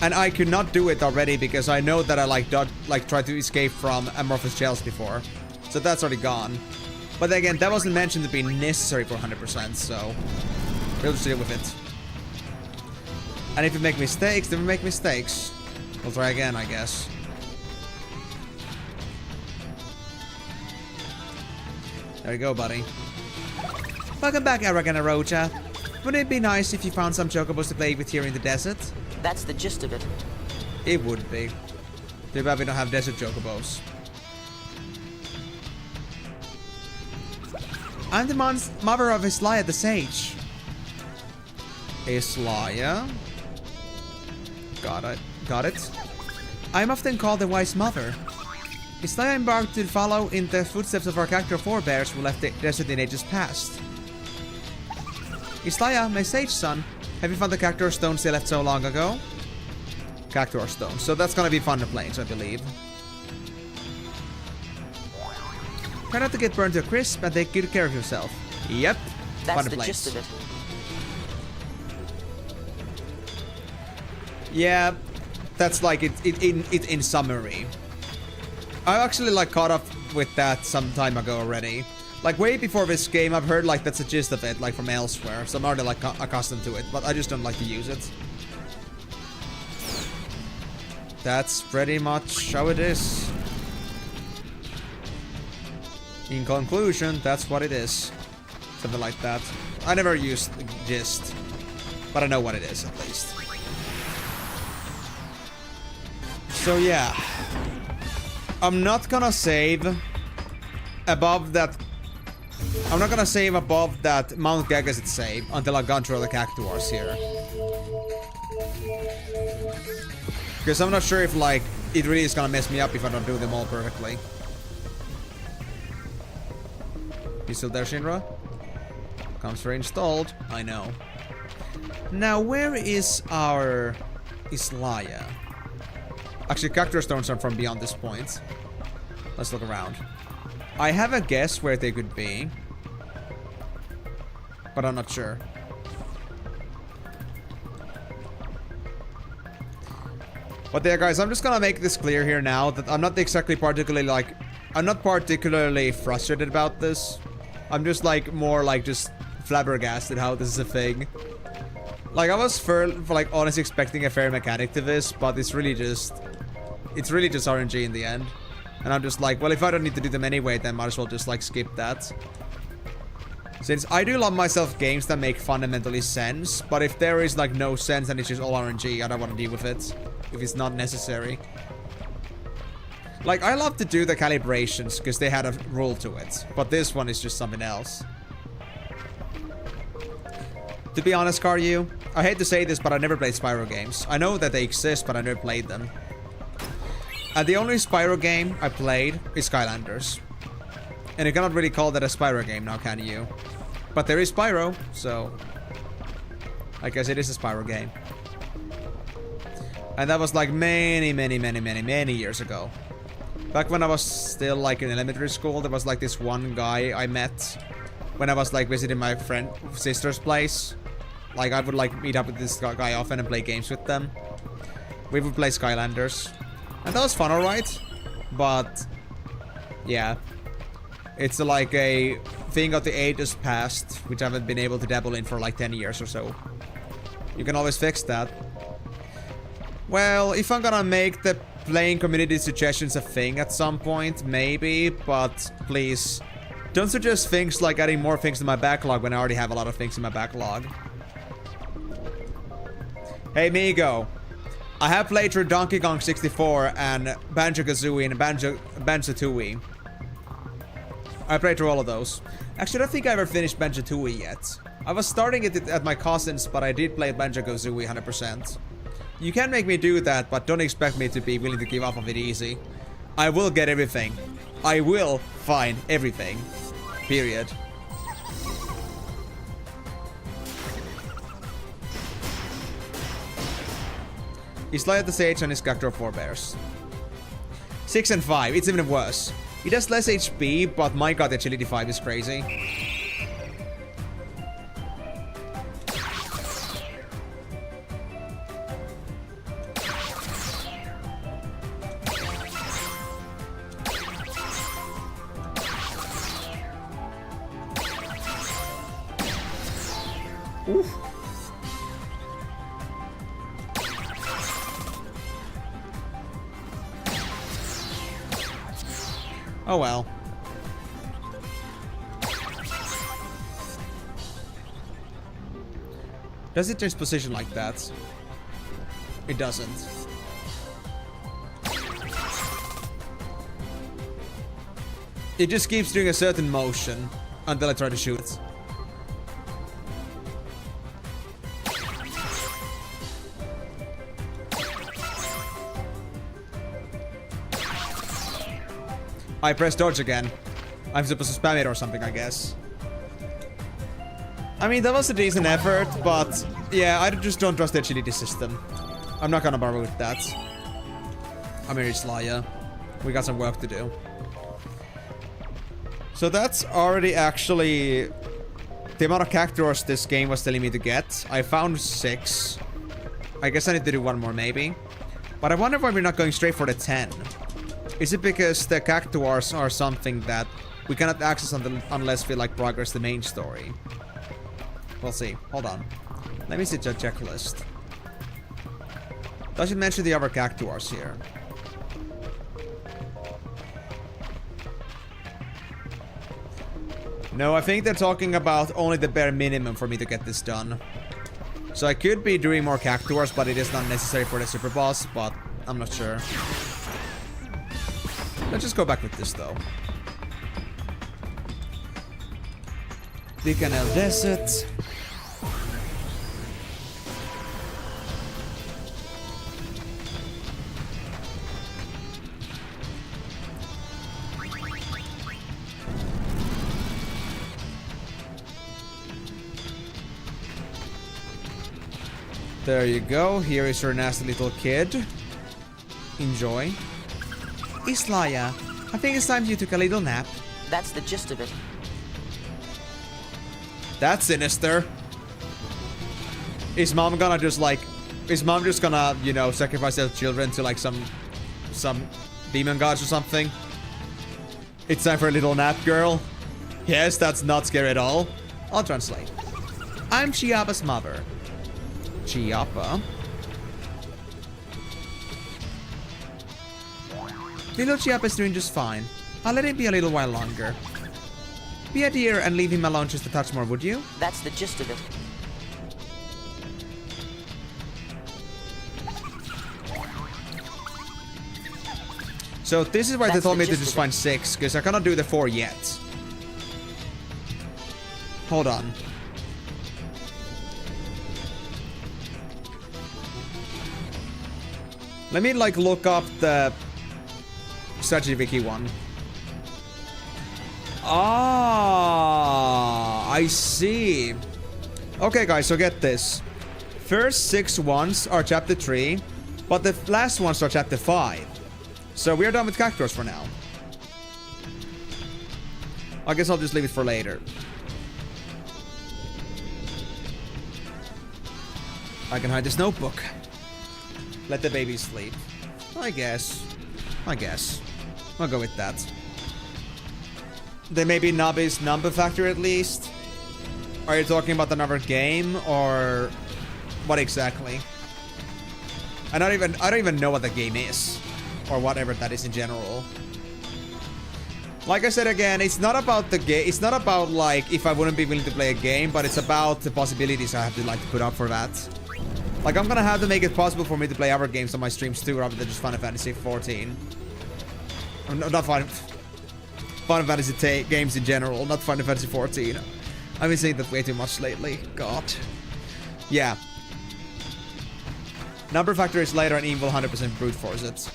And I could not do it already because I know that I tried to escape from amorphous shells before. So that's already gone. But again, that wasn't mentioned to be necessary for 100%, so we'll just deal with it. And if we make mistakes, then we make mistakes. We'll try again, I guess. There you go, buddy. Welcome back, Aragon and Rocha. Wouldn't it be nice if you found some chocobos to play with here in the desert? That's the gist of it. It would be. Too bad we don't have desert chocobos. I'm the mother of Islaya the Sage. Islaya? Got it. I'm often called the Wise Mother. Islaya embarked to follow in the footsteps of our Cactuar forebears who left the desert in ages past. Islaya, my sage son, have you found the Cactuar stones they left so long ago? Cactuar stones. So that's gonna be fun to play, I believe. Try not to get burned to a crisp and take good care of yourself. Yep. That's the gist of it. Yeah, that's like it in summary. I actually like caught up with that some time ago already. Like way before this game, I've heard like that's the gist of it, like from elsewhere. So I'm already like accustomed to it, but I just don't like to use it. That's pretty much how it is. In conclusion, that's what it is. Something like that. I never used gist, but I know what it is at least. So yeah, I'm not gonna save above that. I'm not gonna save above that Mount Gagazet save until I've gone through all the Cactuars here. Because I'm not sure if like it really is gonna mess me up if I don't do them all perfectly. You still there, Shinra? Comes reinstalled. I know. Now where is our Islaya? Actually, Cactuar stones are from beyond this point. Let's look around. I have a guess where they could be. but I'm not sure. But yeah, guys, I'm just gonna make this clear here now that I'm not exactly particularly like... I'm not particularly frustrated about this. I'm just like more like just flabbergasted how this is a thing. Like I was for like honestly expecting a fair mechanic to this, but it's really just RNG in the end. And I'm just like, well, if I don't need to do them anyway, then might as well just like skip that. Since I do love myself games that make fundamentally sense, but if there is like no sense and it's just all RNG, I don't want to deal with it if it's not necessary. Like, I love to do the calibrations because they had a rule to it, but this one is just something else. To be honest, Karyu, I hate to say this, but I never played Spyro games. I know that they exist, but I never played them. And the only Spyro game I played is Skylanders. And you cannot really call that a Spyro game now, can you? But there is Spyro, so... I guess it is a Spyro game. And that was like many years ago. Back when I was still like in elementary school, there was like this one guy I met when I was like visiting my sister's place. Like I would like meet up with this guy often and play games with them. We would play Skylanders. And that was fun, alright. But yeah. It's like a thing of the ages past, which I haven't been able to dabble in for like 10 years or so. You can always fix that. Well, if I'm gonna make the playing community suggestions a thing at some point, maybe, but please don't suggest things like adding more things to my backlog when I already have a lot of things in my backlog. Hey Migo, I have played through Donkey Kong 64 and Banjo-Kazooie and Banjo-Tooie. I played through all of those. Actually, I don't think I ever finished Banjo-Tooie yet. I was starting it at my cousin's, but I did play Banjo-Kazooie 100%. You can make me do that, but don't expect me to be willing to give up of it easy. I will get everything. I will find everything. Period. He's like the Sage and his Cactuar forebears. 6 and 5, it's even worse. It has less HP, but my god, the agility 5 is crazy. Oof. Oh well. Does it change position like that? It doesn't. It just keeps doing a certain motion until I try to shoot it. I press dodge again. I'm supposed to spam it or something, I guess. I mean, that was a decent effort, but yeah, I just don't trust the agility system. I'm not gonna bother with that. I'm here, Slaya. We got some work to do. So that's already actually the amount of Cactuars this game was telling me to get. I found 6. I guess I need to do one more, maybe. But I wonder why we're not going straight for the 10. Is it because the Cactuars are something that we cannot access unless we like progress the main story? We'll see. Hold on. Let me see the checklist. Does it mention the other Cactuars here? No, I think they're talking about only the bare minimum for me to get this done. So I could be doing more Cactuars, but it is not necessary for the super boss, but I'm not sure. Let's just go back with this, though. The Canal Desert. There you go. Here is your nasty little kid. Enjoy. Islaya, I think it's time you took a little nap. That's the gist of it. That's sinister. Is mom gonna just like... Is mom just gonna, you know, sacrifice their children to like some demon gods or something? It's time for a little nap, girl. Yes, that's not scary at all. I'll translate. I'm Chiappa's mother. Chiappa? Little Chiappa's doing just fine. I'll let him be a little while longer. Be a dear and leave him alone just a touch more, would you? That's the gist of it. So this is why they told me to just find 6, because I cannot do the 4 yet. Hold on. Let me like look up the strategy wiki one. Ah, I see. Okay, guys, so get this. First 6 ones are chapter 3, but the last ones are chapter 5. So we're done with characters for now. I guess I'll just leave it for later. I can hide this notebook. Let the baby sleep. I guess. I'll go with that. There may be Nabi's number factor at least. Are you talking about another game or what exactly? I don't even know what the game is. Or whatever that is in general. Like I said again, it's not about the game. It's not about like if I wouldn't be willing to play a game, but it's about the possibilities I have to like put up for that. Like I'm gonna have to make it possible for me to play other games on my streams too, rather than just Final Fantasy 14. No, not Final Fantasy games in general, not Final Fantasy 14. I've been saying that way too much lately. God. Yeah. Number factor is later and evil 100% brute force it.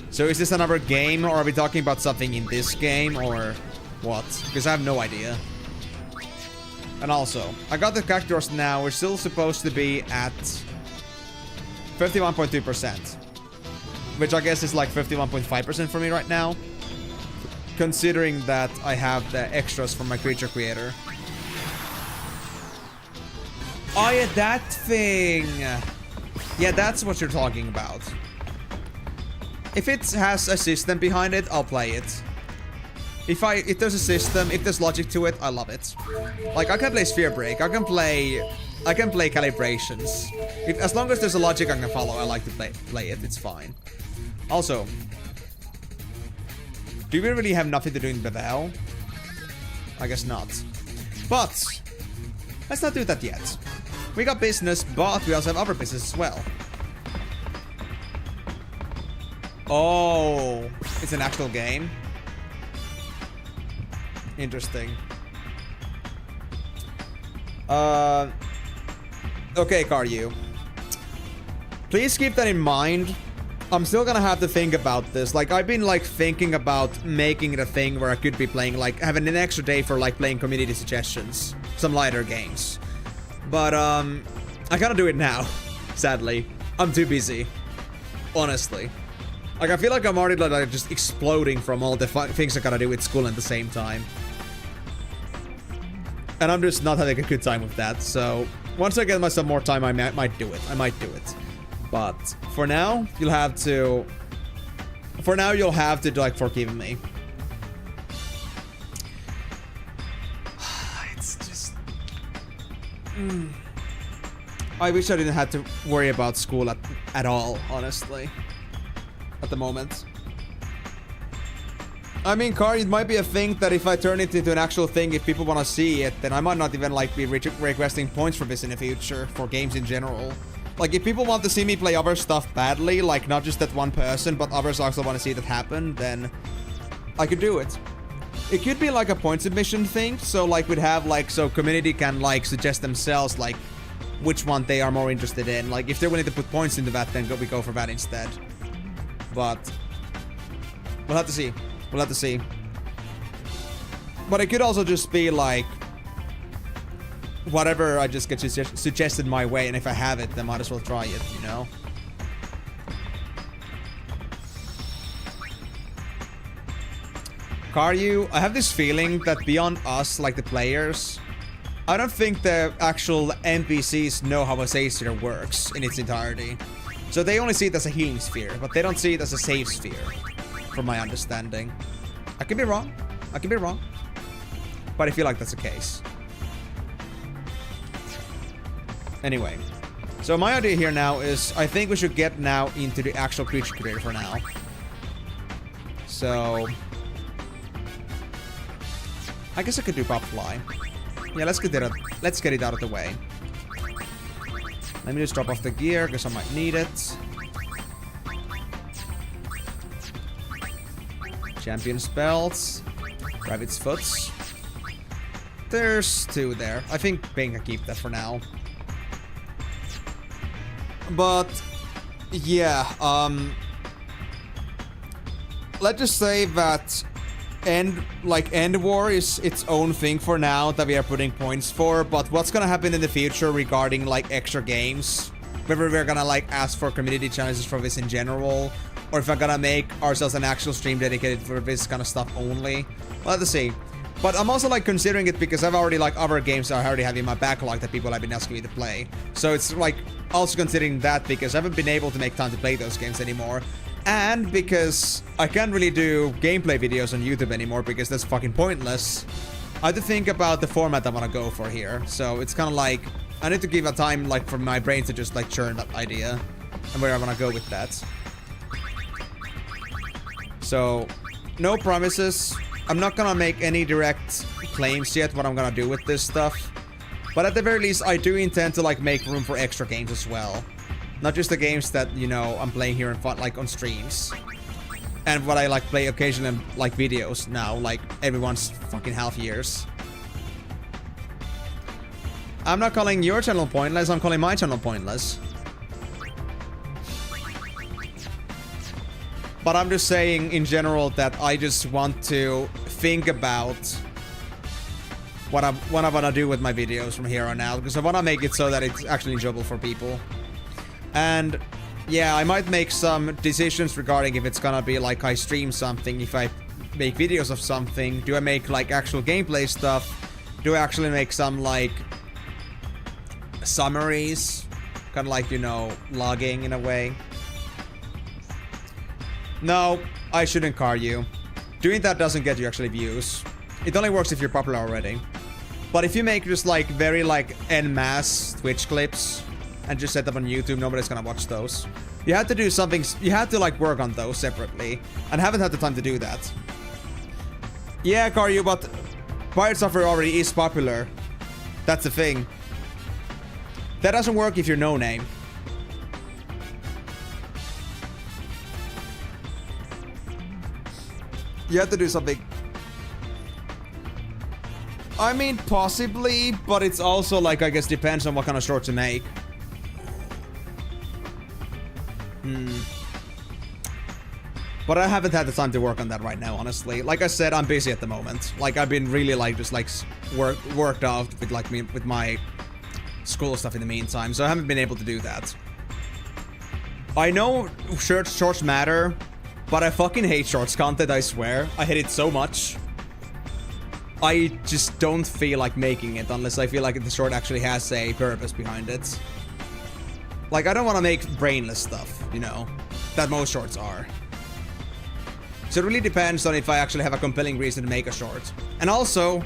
So is this another game, or are we talking about something in this game, or what? Because I have no idea. And also, I got the characters now. We're still supposed to be at 51.2%. Which I guess is like 51.5% for me right now. Considering that I have the extras from my creature creator. Oh yeah, that thing! Yeah, that's what you're talking about. If it has a system behind it, I'll play it. If there's a system, if there's logic to it, I love it. Like I can play Sphere Break, I can play calibrations. As long as there's a logic I can follow, I like to play it. It's fine. Also, do we really have nothing to do in Bevel? I guess not. But let's not do that yet. We got business, but we also have other business as well. Oh, it's an actual game. Interesting. Okay, Karyu. Please keep that in mind. I'm still gonna have to think about this. Like, I've been, like, thinking about making it a thing where I could be playing, like, having an extra day for, like, playing community suggestions. Some lighter games. But, I gotta do it now. Sadly. I'm too busy. Honestly. Like, I feel like I'm already, like, just exploding from all the things I gotta do with school at the same time. And I'm just not having a good time with that, so... Once I get myself more time, I might do it. But, for now, you'll have to... For now, you'll have to, like, forgive me. It's just... I wish I didn't have to worry about school at all, honestly. At the moment. I mean, Car, it might be a thing that if I turn it into an actual thing, if people want to see it, then I might not even, like, be requesting points for this in the future, for games in general. Like, if people want to see me play other stuff badly, like, not just that one person, but others also want to see that happen, then I could do it. It could be, like, a point submission thing, so, like, we'd have, like, so community can, like, suggest themselves, like, which one they are more interested in. Like, if they're willing to put points into that, then we go for that instead. But we'll have to see. We'll have to see. But it could also just be like whatever I just get suggested my way, and if I have it, then might as well try it, you know? Karyu, I have this feeling that beyond us, like the players, I don't think the actual NPCs know how a save sphere works in its entirety. So they only see it as a healing sphere, but they don't see it as a save sphere, from my understanding. I could be wrong. I could be wrong. But I feel like that's the case. Anyway. So my idea here now is, I think we should get now into the actual creature creator for now. So... I guess I could do pop fly. Yeah, let's get it out of the way. Let me just drop off the gear, because I might need it. Champion spells. Rabbit's Foots. There's 2 there. I think Payne can keep that for now. But, yeah, let's just say that End War is its own thing for now that we are putting points for, but what's gonna happen in the future regarding like extra games, whether we're gonna like ask for community challenges for this in general, or if we're gonna make ourselves an actual stream dedicated for this kind of stuff only, we'll have to see. But I'm also like considering it because I've already like other games that I already have in my backlog that people have been asking me to play, so it's like also considering that because I haven't been able to make time to play those games anymore. And because I can't really do gameplay videos on YouTube anymore because that's fucking pointless, I have to think about the format I want to go for here. So it's kind of like, I need to give a time like for my brain to just like churn that idea and where I want to go with that. So, no promises. I'm not gonna make any direct claims yet what I'm gonna do with this stuff. But at the very least, I do intend to like make room for extra games as well. Not just the games that, you know, I'm playing here in fun, like on streams. And what I like play occasionally in like videos now, like every once fucking half years. I'm not calling your channel pointless, I'm calling my channel pointless. But I'm just saying in general that I just want to think about what I want to do with my videos from here on out. Because I want to make it so that it's actually enjoyable for people. And yeah, I might make some decisions regarding if it's gonna be like I stream something, if I make videos of something. Do I make like actual gameplay stuff? Do I actually make some like summaries? Kind of like, you know, logging in a way. No, I shouldn't car you. Doing that doesn't get you actually views. It only works if you're popular already. But if you make just like very like en masse Twitch clips and just set them on YouTube, nobody's gonna watch those. You have to do something, you have to like work on those separately, and haven't had the time to do that. Yeah, Karyu, but Pirate Software already is popular. That's the thing. That doesn't work if you're no name. You have to do something. I mean, possibly, but it's also like, I guess, depends on what kind of shorts you make. But I haven't had the time to work on that right now, honestly. Like I said, I'm busy at the moment. Like, I've been really, like, just, like, worked out with, like, with my school stuff in the meantime, so I haven't been able to do that. I know shorts matter, but I fucking hate shorts content, I swear. I hate it so much. I just don't feel like making it unless I feel like the short actually has a purpose behind it. Like, I don't want to make brainless stuff, you know, that most shorts are. So it really depends on if I actually have a compelling reason to make a short. And also,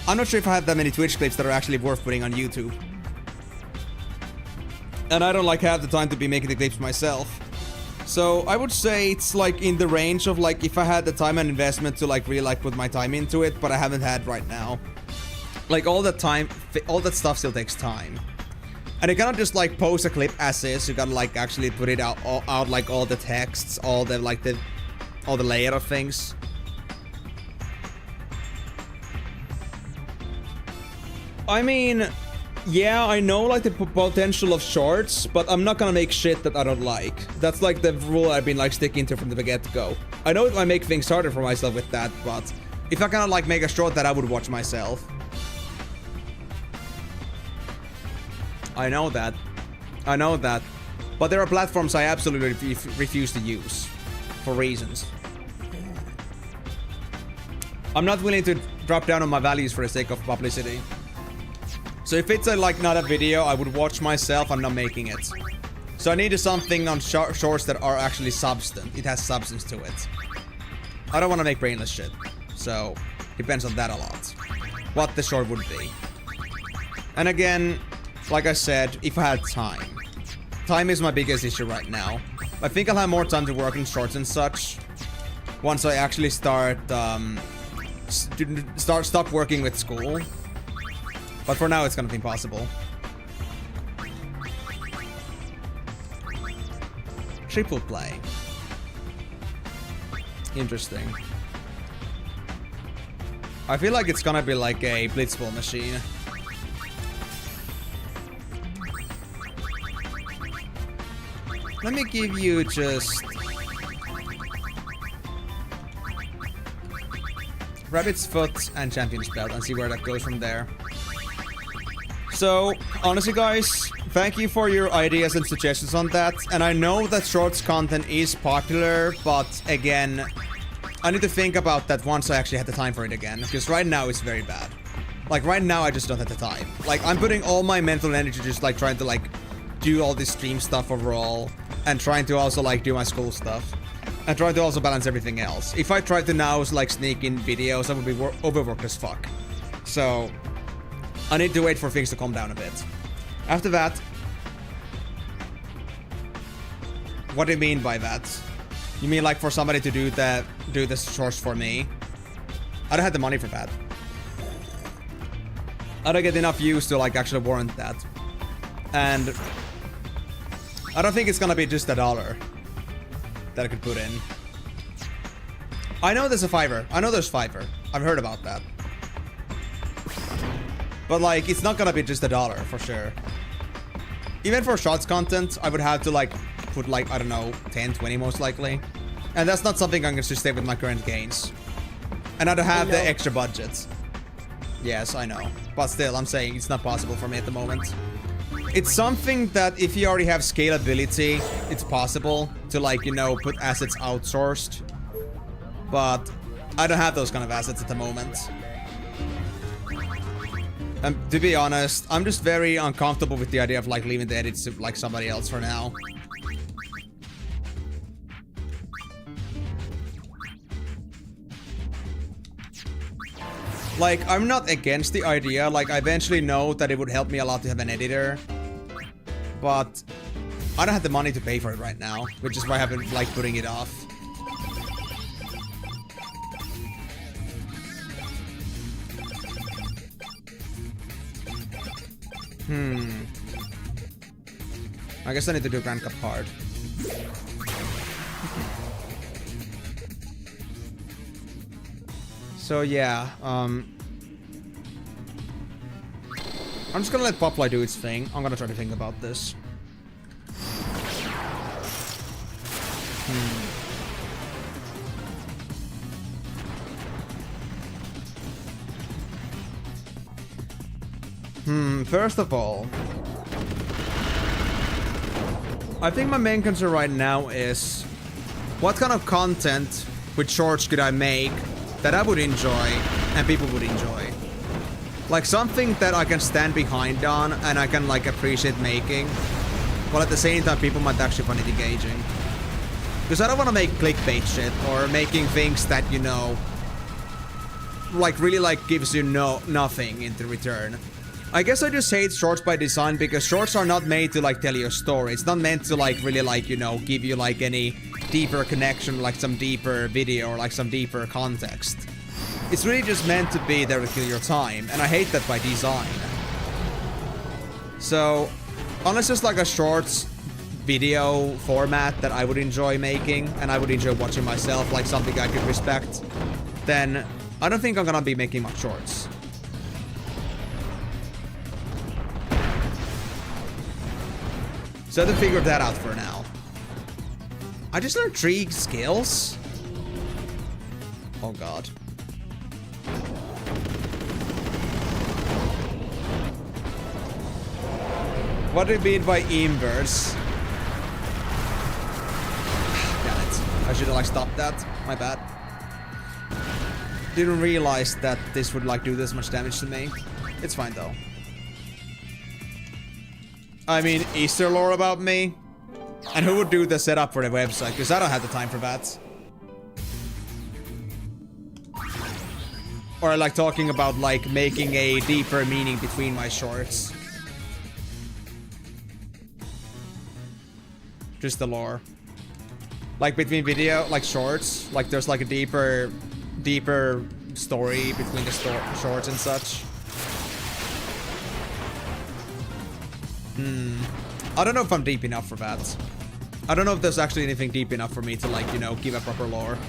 I'm not sure if I have that many Twitch clips that are actually worth putting on YouTube. And I don't like have the time to be making the clips myself. So I would say it's like in the range of like if I had the time and investment to like really like put my time into it, but I haven't had right now. Like all that time, all that stuff still takes time. And you cannot just like post a clip as is, you gotta like actually put it out like all the texts, all the like all the layer of things. I mean, yeah, I know like the potential of shorts, but I'm not gonna make shit that I don't like. That's like the rule I've been like sticking to from the get-go. I know it might make things harder for myself with that, but if I kind like make a short that I would watch myself. I know that. I know that. But there are platforms I absolutely refuse to use. For reasons. I'm not willing to drop down on my values for the sake of publicity. So if it's like not a video I would watch myself, I'm not making it. So I needed something on shorts that are actually substance. It has substance to it. I don't want to make brainless shit. So depends on that a lot. What the short would be. And again, like I said, if I had time. Time is my biggest issue right now. I think I'll have more time to work on shorts and such once I actually start stop working with school. But for now, it's gonna be impossible. Triple play. Interesting. I feel like it's gonna be like a blitzball machine. Let me give you just Rabbit's Foot and Champion's Belt and see where that goes from there. So, honestly guys, thank you for your ideas and suggestions on that. And I know that shorts content is popular, but again, I need to think about that once I actually have the time for it again. Because right now it's very bad. Like right now I just don't have the time. Like I'm putting all my mental energy just like trying to like do all this stream stuff overall. And trying to also like do my school stuff. And trying to also balance everything else. If I tried to now like sneak in videos, I would be overworked as fuck. So I need to wait for things to calm down a bit. After that... What do you mean by that? You mean like for somebody to do this shorts for me? I don't have the money for that. I don't get enough views to like actually warrant that. And... I don't think it's gonna be just $1 that I could put in. I know there's a Fiverr. I know there's Fiverr. I've heard about that. But like, it's not gonna be just $1 for sure. Even for shorts content, I would have to like put like, I don't know, 10, 20 most likely. And that's not something I'm gonna sustain with my current gains. And I don't have the extra budget. Yes, I know. But still, I'm saying it's not possible for me at the moment. It's something that if you already have scalability, it's possible to like, you know, put assets outsourced. But I don't have those kind of assets at the moment. And to be honest, I'm just very uncomfortable with the idea of like leaving the edits to like somebody else for now. Like, I'm not against the idea. Like, I eventually know that it would help me a lot to have an editor. But I don't have the money to pay for it right now, which is why I've been like putting it off. I guess I need to do Grand Cup hard. So yeah, I'm just gonna let Popfly do its thing. I'm gonna try to think about this. First of all, I think my main concern right now is what kind of content with shorts could I make that I would enjoy and people would enjoy. Like something that I can stand behind on and I can like appreciate making, while at the same time people might actually find it engaging. Because I don't want to make clickbait shit or making things that, you know, like really like gives you nothing in return. I guess I just hate shorts by design because shorts are not made to like tell you a story. It's not meant to like really like, you know, give you like any deeper connection, like some deeper video or like some deeper context. It's really just meant to be there to kill your time, and I hate that by design. So, unless it's like a shorts video format that I would enjoy making, and I would enjoy watching myself, like something I could respect, then I don't think I'm gonna be making much shorts. So I have to figure that out for now. I just learned 3 skills? Oh god. What do you mean by inverse? Damn it. I should have like stopped that. My bad. didn't realize that this would like do this much damage to me. It's fine though. I mean, is there lore about me? And who would do the setup for the website? Because I don't have the time for that. Or like talking about like making a deeper meaning between my shorts. Just the lore. Like between video, like shorts, like there's like a deeper story between the shorts and such. I don't know if I'm deep enough for that. I don't know if there's actually anything deep enough for me to like, you know, give a proper lore.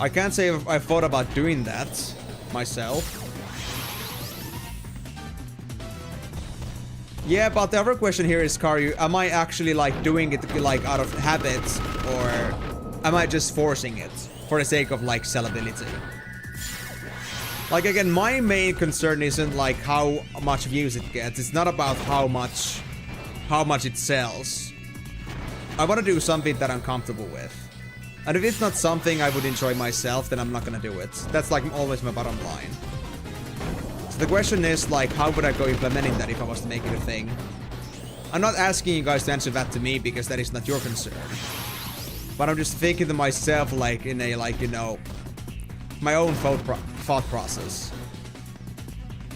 I can't say if I thought about doing that myself. Yeah, but the other question here is, Karyu, am I actually like doing it like out of habit, or am I just forcing it for the sake of like sellability? Like again, my main concern isn't like how much views it gets. It's not about how much it sells. I want to do something that I'm comfortable with. And if it's not something I would enjoy myself, then I'm not gonna do it. That's like always my bottom line. So the question is like, how would I go implementing that if I was to make it a thing? I'm not asking you guys to answer that to me because that is not your concern. But I'm just thinking to myself like in a like, you know, my own thought process.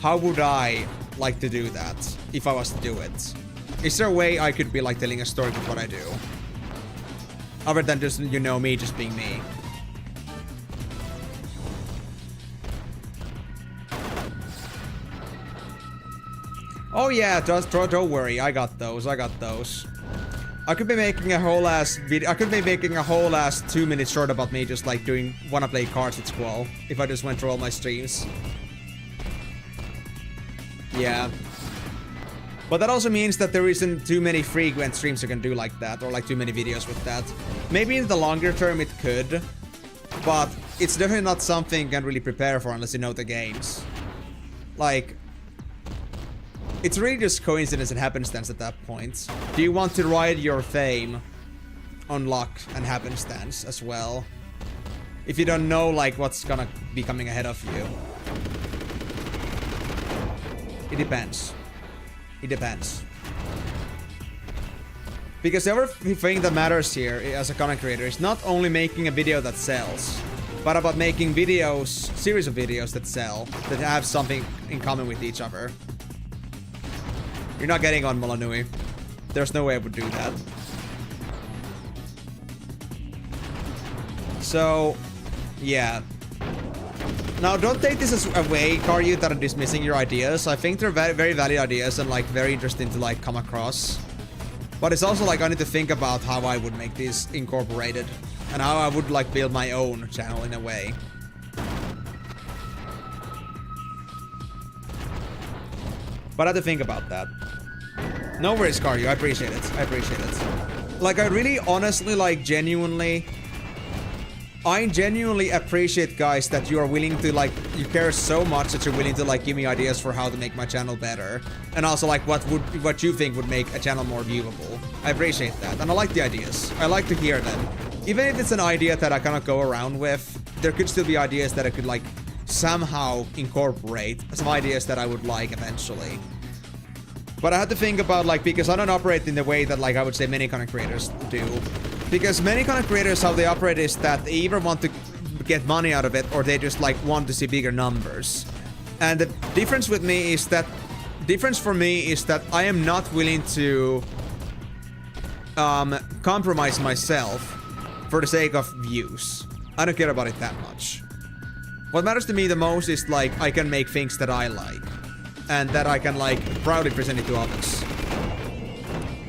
How would I like to do that if I was to do it? Is there a way I could be like telling a story with what I do? Other than just, you know, me just being me. Oh yeah, don't worry, I got those. I could be making a whole ass video. I could be making a whole ass 2-minute short about me just like doing wanna play cards with Squall if I just went through all my streams. Yeah. But that also means that there isn't too many frequent streams you can do like that, or like too many videos with that. Maybe in the longer term it could, but it's definitely not something you can really prepare for unless you know the games. Like, it's really just coincidence and happenstance at that point. Do you want to ride your fame on luck and happenstance as well? If you don't know like what's gonna be coming ahead of you. It depends. It depends. Because the other thing that matters here as a content creator is not only making a video that sells, but about making videos, series of videos that sell, that have something in common with each other. You're not getting on Molanui. There's no way I would do that. So, yeah. Now, don't take this as a way, Karyu, that I'm dismissing your ideas. I think they're very, very valid ideas and like very interesting to like come across. But it's also like I need to think about how I would make these incorporated and how I would like build my own channel in a way. But I have to think about that. No worries, Karyu. I appreciate it. I appreciate it. Like, I really, honestly, like, I genuinely appreciate, guys, that you are willing to, like, you care so much that you're willing to, like, give me ideas for how to make my channel better. And also, like, what you think would make a channel more viewable. I appreciate that. And I like the ideas. I like to hear them. Even if it's an idea that I cannot go around with, there could still be ideas that I could, like, somehow incorporate. Some ideas that I would like eventually. But I had to think about, like, because I don't operate in the way that, like, I would say many content creators do. Because many content creators, how they operate is that they either want to get money out of it or they just, like, want to see bigger numbers. And the difference with me is that, for me is that I am not willing to compromise myself for the sake of views. I don't care about it that much. What matters to me the most is, like, I can make things that I like. And that I can, like, proudly present it to others.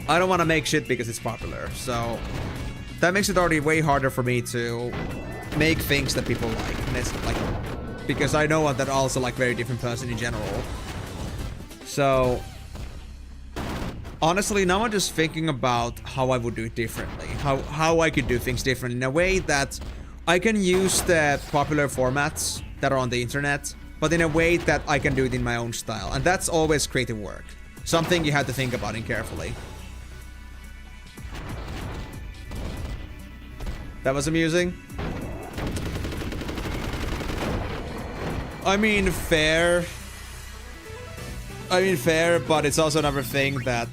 I don't want to make shit because it's popular, so that makes it already way harder for me to make things that people like. And it's like, because I know that I'm also like very different person in general. So honestly, now I'm just thinking about how I would do it differently. How I could do things differently in a way that I can use the popular formats that are on the internet but in a way that I can do it in my own style. And that's always creative work. Something you have to think about it carefully. That was amusing. I mean, fair. But it's also another thing that,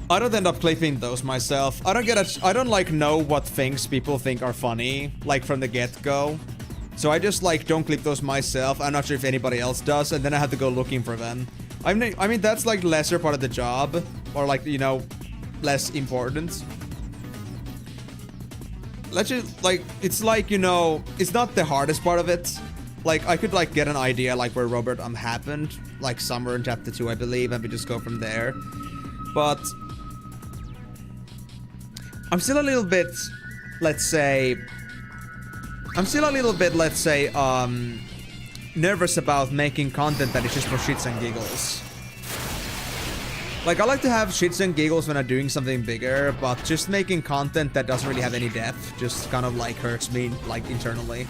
I don't end up clipping those myself. I don't like know what things people think are funny, like from the get-go. So I just like don't clip those myself. I'm not sure if anybody else does, and then I have to go looking for them. I mean that's like lesser part of the job, or like, you know, less important. Let's just like, it's like, you know, it's not the hardest part of it. Like I could like get an idea like where Robert happened, like somewhere in chapter 2, I believe, and we just go from there. But I'm still a little bit, let's say, nervous about making content that is just for shits and giggles. Like, I like to have shits and giggles when I'm doing something bigger, but just making content that doesn't really have any depth just kind of like hurts me, like, internally.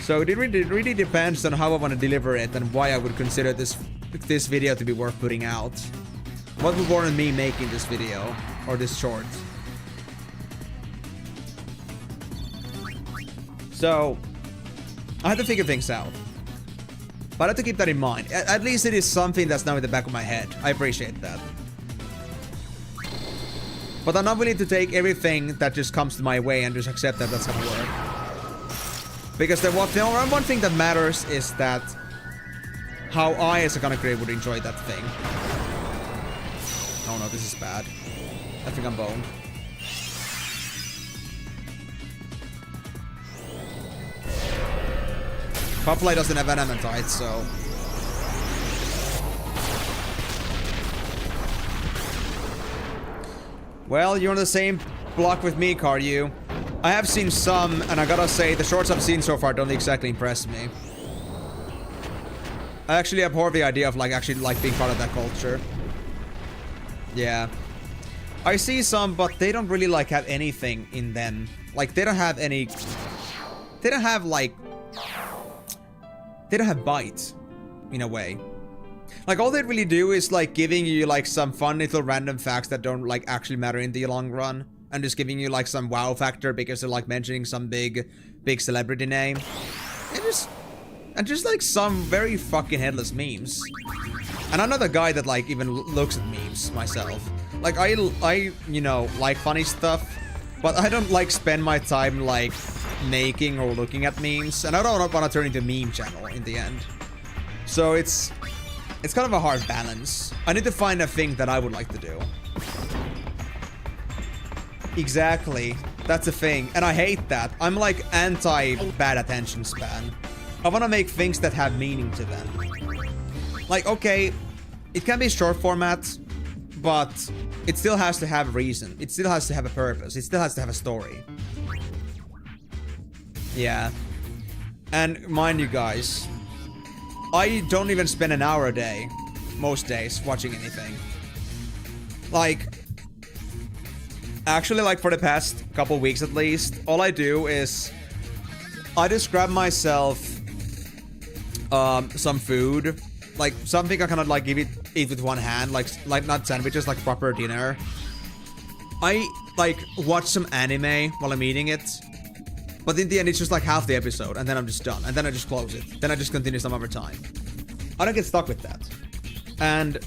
So it really depends on how I want to deliver it and why I would consider this video to be worth putting out. What would warrant me making this video, or this short? So, I have to figure things out. But I have to keep that in mind. At least it is something that's now in the back of my head. I appreciate that. But I'm not willing to take everything that just comes to my way and just accept that that's gonna work. Because the one thing that matters is that how I as a content creator would enjoy that thing. Oh no, this is bad. I think I'm boned. Popfly doesn't have Adamantite, so... Well, you're on the same block with me, Karyu. I have seen some, and I gotta say, the shorts I've seen so far don't exactly impress me. I actually abhor the idea of, like, actually, like, being part of that culture. Yeah. I see some, but they don't really, like, have anything in them. Like, they don't have any... They don't have, like... They don't have bite, in a way. Like, all they really do is, like, giving you, like, some fun little random facts that don't, like, actually matter in the long run. And just giving you, like, some wow factor because they're, like, mentioning some big celebrity name. And just, like, some very fucking headless memes. And I'm not a guy that, like, even looks at memes myself. Like, I you know, like funny stuff. But I don't, like, spend my time, like... making or looking at memes, and I don't want to turn into a meme channel in the end. So it's kind of a hard balance. I need to find a thing that I would like to do. Exactly, that's a thing, and I hate that. I'm like anti-bad attention span. I want to make things that have meaning to them. Like, okay, it can be short format, but it still has to have a reason. It still has to have a purpose. It still has to have a story. Yeah. And mind you guys, I don't even spend an hour a day, most days, watching anything. Like, actually, like for the past couple weeks at least, all I do is I just grab myself some food, like something I kind of like eat with one hand, like not sandwiches, like proper dinner. I like watch some anime while I'm eating it. But in the end, it's just like half the episode, and then I'm just done. And then I just close it. Then I just continue some other time. I don't get stuck with that. And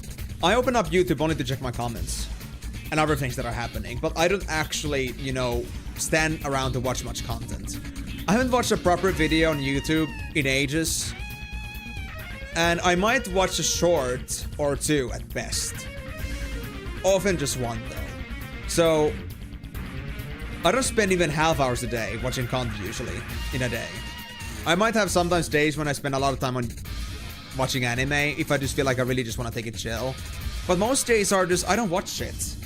I open up YouTube only to check my comments and other things that are happening. But I don't actually, you know, stand around to watch much content. I haven't watched a proper video on YouTube in ages. And I might watch a short or two at best. Often just one, though. So... I don't spend even half hours a day watching content usually, in a day. I might have sometimes days when I spend a lot of time on watching anime, if I just feel like I really just want to take it chill. But most days are just, I don't watch shit.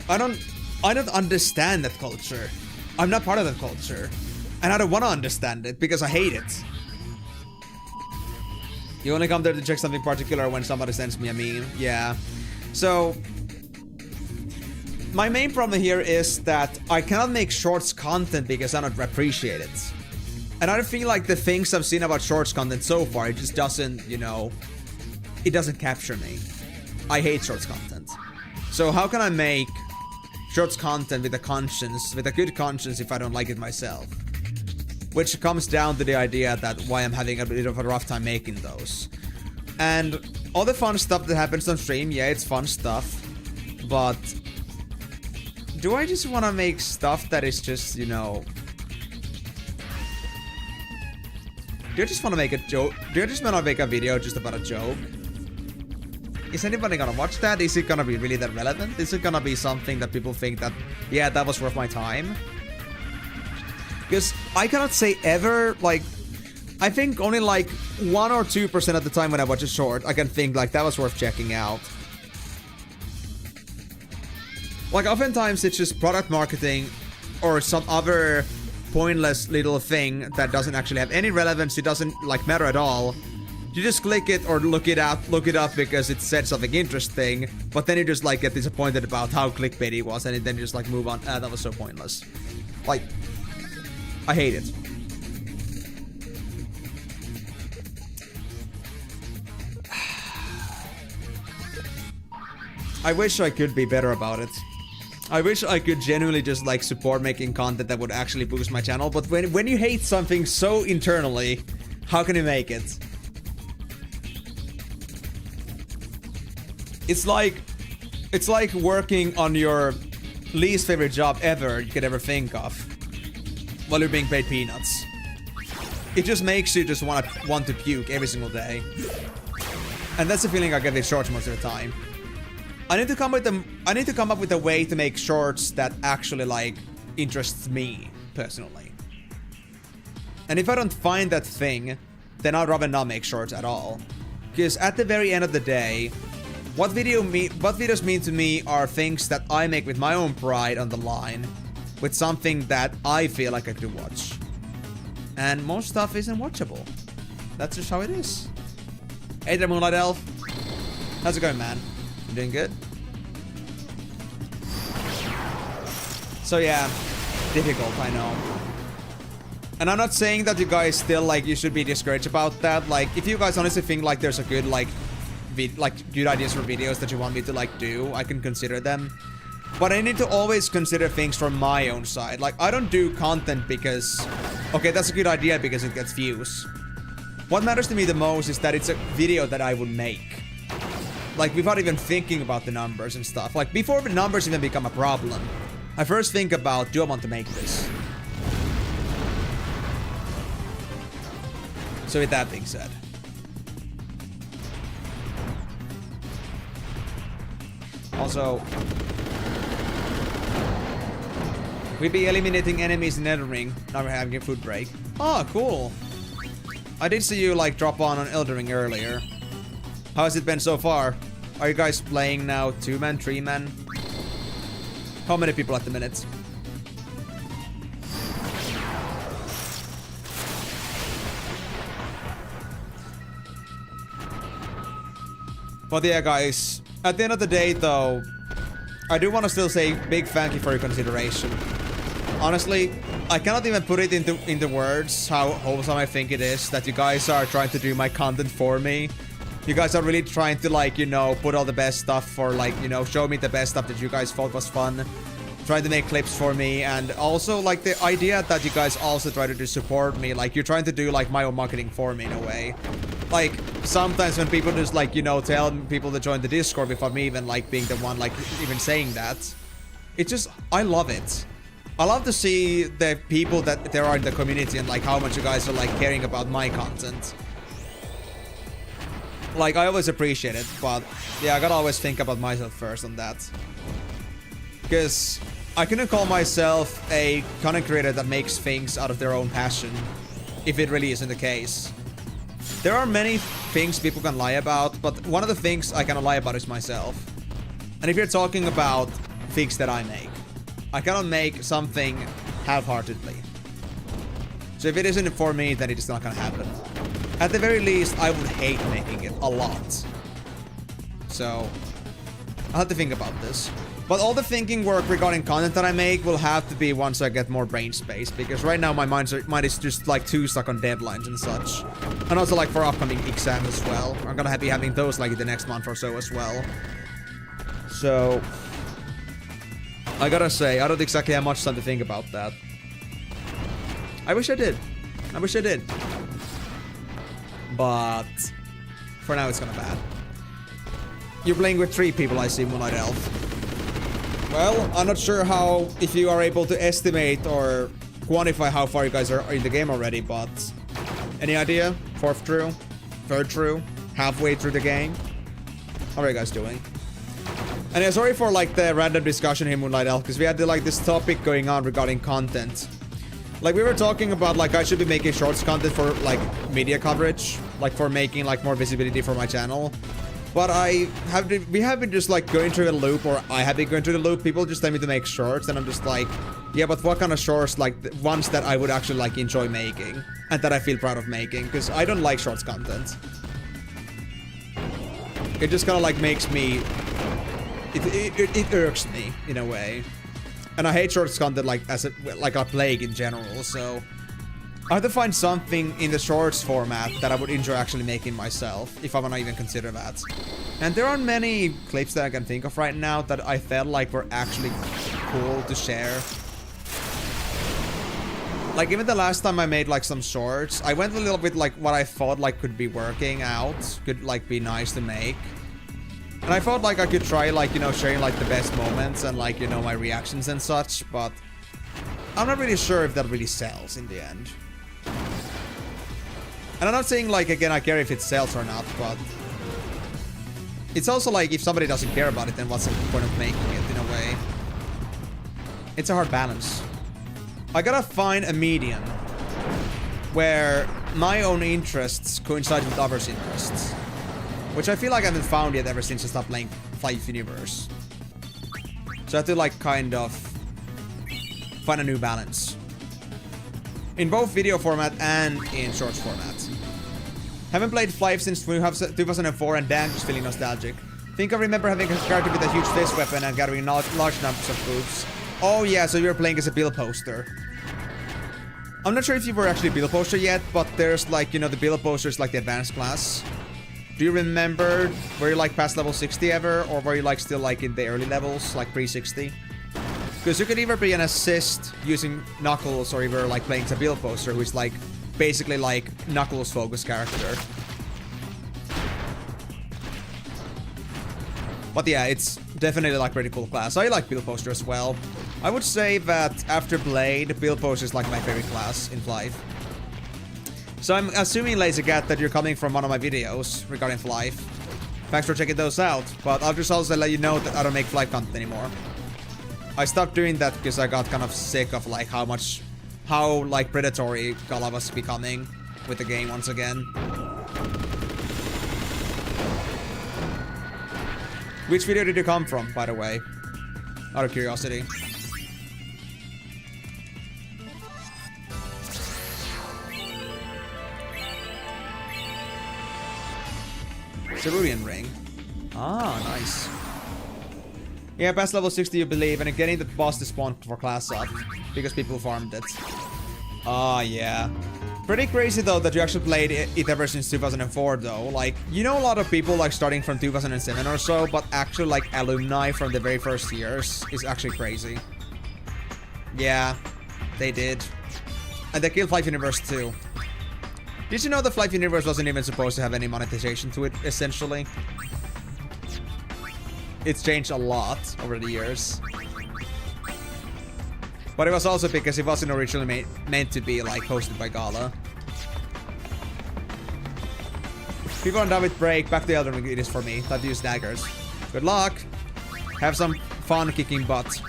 I don't understand that culture. I'm not part of that culture. And I don't want to understand it, because I hate it. You only come there to check something particular when somebody sends me a meme. Yeah. So... my main problem here is that I cannot make shorts content because I don't appreciate it. And I feel like the things I've seen about shorts content so far, it just doesn't, you know, it doesn't capture me. I hate shorts content. So how can I make shorts content with a conscience, with a good conscience, if I don't like it myself? Which comes down to the idea that why I'm having a bit of a rough time making those. And all the fun stuff that happens on stream, yeah, it's fun stuff. But do I just want to make stuff that is just, you know... Do I just want to make a joke? Do I just want to make a video just about a joke? Is anybody gonna watch that? Is it gonna be really that relevant? Is it gonna be something that people think that, yeah, that was worth my time? Because I cannot say ever, like, I think only like 1 or 2% of the time when I watch a short, I can think like that was worth checking out. Like, oftentimes it's just product marketing or some other pointless little thing that doesn't actually have any relevance. It doesn't like matter at all. You just click it or look it up because it said something interesting, but then you just like get disappointed about how clickbaity it was, and then you just like move on. That was so pointless. Like, I hate it. I wish I could be better about it. I wish I could genuinely just like support making content that would actually boost my channel, but when you hate something so internally, how can you make it? It's like working on your least favorite job ever you could ever think of while you're being paid peanuts. It just makes you just want to puke every single day. And that's the feeling I get with shorts most of the time. I need to come up with a way to make shorts that actually like interests me personally. And if I don't find that thing, then I'd rather not make shorts at all. Because at the very end of the day, what videos mean to me are things that I make with my own pride on the line, with something that I feel like I could watch. And most stuff isn't watchable. That's just how it is. Hey there, Moonlight Elf. How's it going, man? You doing good? So yeah, difficult, I know. And I'm not saying that you guys still like you should be discouraged about that. Like, if you guys honestly think like there's a good like good ideas for videos that you want me to like do, I can consider them. But I need to always consider things from my own side. Like, I don't do content because, okay, that's a good idea because it gets views. What matters to me the most is that it's a video that I would make. Like, without even thinking about the numbers and stuff. Like, before the numbers even become a problem, I first think about, do I want to make this? So with that being said. Also, we be eliminating enemies in Elden Ring. Now we're having a food break. Oh, cool. I did see you like drop on Elden Ring earlier. How has it been so far? Are you guys playing now 2-man, 3-man? How many people at the minute? But yeah, guys, at the end of the day, though, I do want to still say big thank you for your consideration. Honestly, I cannot even put it into words how wholesome I think it is that you guys are trying to do my content for me. You guys are really trying to, like, you know, put all the best stuff for, like, you know, show me the best stuff that you guys thought was fun. Trying to make clips for me, and also, like, the idea that you guys also try to do support me. Like, you're trying to do, like, my own marketing for me in a way. Like, sometimes when people just, like, you know, tell people to join the Discord without me even, like, being the one, like, even saying that. It's just, I love it. I love to see the people that there are in the community and, like, how much you guys are, like, caring about my content. Like, I always appreciate it, but, yeah, I gotta always think about myself first on that. Because I couldn't call myself a content creator that makes things out of their own passion, if it really isn't the case. There are many things people can lie about, but one of the things I cannot lie about is myself. And if you're talking about things that I make, I cannot make something half-heartedly. So if it isn't for me, then it is not gonna happen. At the very least, I would hate making it a lot. So, I'll have to think about this. But all the thinking work regarding content that I make will have to be once I get more brain space, because right now my mind is just like too stuck on deadlines and such. And also like for upcoming exams as well. I'm gonna be having those like in the next month or so as well. So I gotta say, I don't exactly have much time to think about that. I wish I did. I wish I did. But for now it's kinda bad. You're playing with 3 people, I see, Moonlight Elf. Well, I'm not sure if you are able to estimate or quantify how far you guys are in the game already, but any idea? 4th through? 3rd through? Halfway through the game? How are you guys doing? And yeah, sorry for like the random discussion here, Moonlight Elf, because we had like this topic going on regarding content. Like we were talking about like I should be making shorts content for like media coverage, like for making like more visibility for my channel. But we have been just like going through a loop, or I have been going through the loop. People just tell me to make shorts, and I'm just like, yeah, but what kind of shorts? Like ones that I would actually like enjoy making and that I feel proud of making, because I don't like shorts content. It just kind of like makes me, it irks me in a way, and I hate shorts content like as a plague in general. So I have to find something in the shorts format that I would enjoy actually making myself, if I want to even consider that. And there aren't many clips that I can think of right now that I felt like were actually cool to share. Like even the last time I made like some shorts, I went a little bit like what I thought like could be working out, could like be nice to make. And I thought like I could try like, you know, sharing like the best moments and like, you know, my reactions and such, but I'm not really sure if that really sells in the end. And I'm not saying, like, again, I care if it sells or not, but it's also like, if somebody doesn't care about it, then what's the point of making it, in a way? It's a hard balance. I gotta find a medium where my own interests coincide with others' interests, which I feel like I haven't found yet ever since I stopped playing Life Universe. So I have to, like, kind of find a new balance. In both video format and in shorts format. Haven't played Flife since 2004 and damn, just feeling nostalgic. Think I remember having a character with a huge fist weapon and gathering large numbers of boobs. Oh yeah, so you were playing as a build poster. I'm not sure if you were actually a build poster yet, but there's like, you know, the build poster is like the advanced class. Do you remember, were you like past level 60 ever, or were you like still like in the early levels, like pre-60? Because you could either be an assist using Knuckles, or either like playing as a build poster, who is like basically like Knuckles focused character. But yeah, it's definitely like pretty cool class. I like build poster as well. I would say that after Blade, build poster is like my favorite class in Flife. So I'm assuming, LazyCat, that you're coming from one of my videos regarding Flife. Thanks for checking those out. But I'll just also let you know that I don't make Flife content anymore. I stopped doing that because I got kind of sick of like how like predatory Gala was becoming with the game once again. Which video did you come from, by the way? Out of curiosity. Cerulean Ring. Ah, nice. Yeah, past level 60 you believe, and getting the boss to spawn for class up, because people farmed it. Ah, yeah. Pretty crazy though that you actually played it ever since 2004 though. Like, you know, a lot of people like starting from 2007 or so, but actually like alumni from the very first years is actually crazy. Yeah, they did. And they killed Life Universe too. Did you know the Life Universe wasn't even supposed to have any monetization to it, essentially? It's changed a lot over the years. But it was also because it wasn't originally meant to be like hosted by Gala. People are done with break, back to Elden Ring it is for me. Time to use daggers. Good luck! Have some fun kicking butt.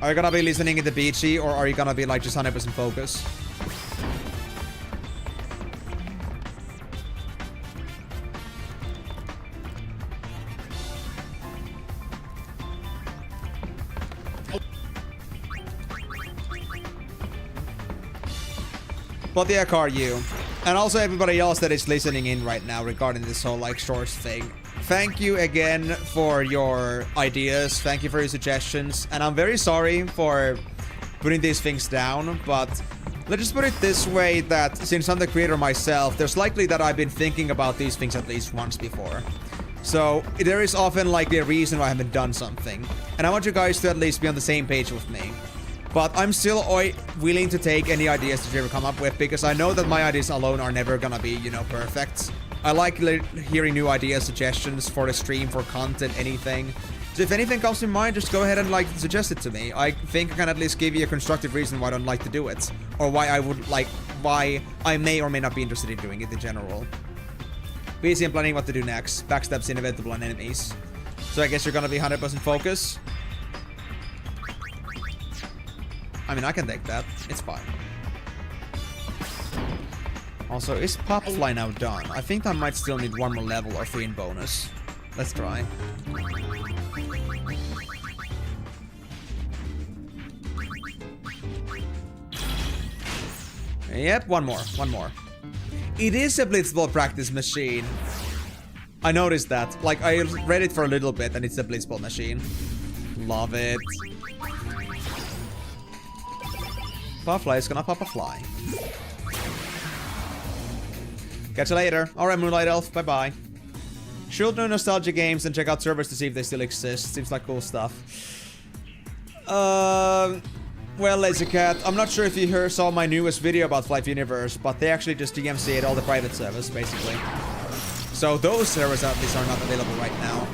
Are you gonna be listening in the beachy, or are you gonna be like just 100% focus? But yeah, Car, you. And also everybody else that is listening in right now regarding this whole like shorts thing. thank you again for your ideas. Thank you for your suggestions. And I'm very sorry for putting these things down, but let's just put it this way, that since I'm the creator myself, there's likely that I've been thinking about these things at least once before. So there is often likely a reason why I haven't done something. And I want you guys to at least be on the same page with me. But I'm still willing to take any ideas that you ever come up with, because I know that my ideas alone are never gonna be, you know, perfect. I like hearing new ideas, suggestions for the stream, for content, anything. So if anything comes to mind, just go ahead and like suggest it to me. I think I can at least give you a constructive reason why I don't like to do it, or why I may or may not be interested in doing it in general. Busy and planning what to do next. Backstabs inevitable on enemies. So I guess you're gonna be 100% focus. I mean, I can take that. It's fine. Also, is Popfly now done? I think I might still need one more level or 3 in bonus. Let's try. Yep, one more. It is a blitzball practice machine. I noticed that. Like, I read it for a little bit and it's a blitzball machine. Love it. Popfly is gonna pop a fly. Catch you later. Alright, Moonlight Elf, bye-bye. Should do nostalgia games and check out servers to see if they still exist. Seems like cool stuff. Well, Lazy Cat, I'm not sure if you saw my newest video about Flight Universe, but they actually just DMCA'd all the private servers, basically. So those servers at least are not available right now.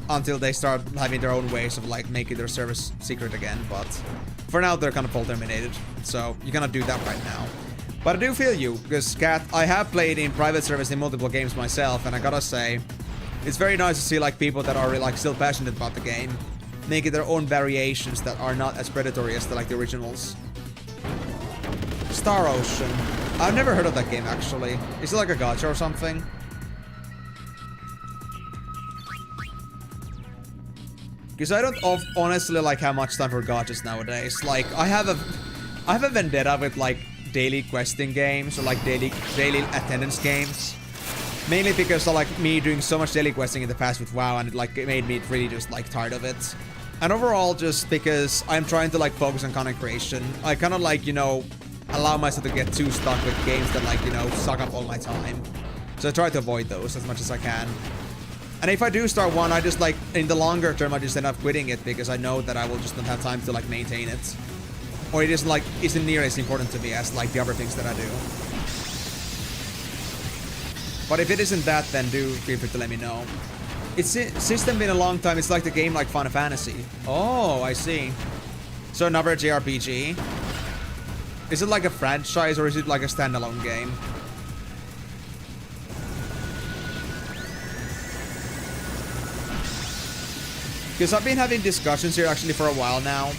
Until they start having their own ways of like making their service secret again, but for now they're kind of all terminated. So you cannot do that right now. But I do feel you, because Cat, I have played in private service in multiple games myself, and I gotta say, it's very nice to see like people that are like still passionate about the game, making their own variations that are not as predatory as the originals. Star Ocean. I've never heard of that game actually. Is it like a gacha or something? Because I don't honestly like how much time for gachas nowadays. Like, I have a vendetta with like daily questing games or like daily attendance games. Mainly because of like me doing so much daily questing in the past with WoW, and it made me really just like tired of it. And overall, just because I'm trying to like focus on content creation, I kind of like, you know, allow myself to get too stuck with games that like, you know, suck up all my time. So I try to avoid those as much as I can. And if I do start one, I just like, in the longer term, I just end up quitting it because I know that I will just not have time to like maintain it. Or it isn't like, isn't near as important to me as like the other things that I do. But if it isn't that, then do feel free to let me know. It's since been a long time, it's like the game like Final Fantasy. Oh, I see. So another JRPG. Is it like a franchise or is it like a standalone game? Because I've been having discussions here actually for a while now.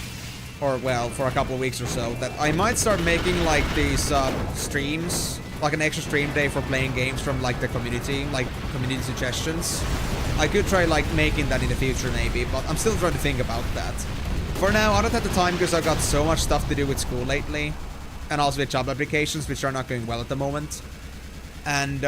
Or, well, for a couple of weeks or so. That I might start making like these streams. Like an extra stream day for playing games from like the community. Like community suggestions. I could try like making that in the future maybe. But I'm still trying to think about that. For now, I don't have the time because I've got so much stuff to do with school lately. And also with job applications, which are not going well at the moment. And,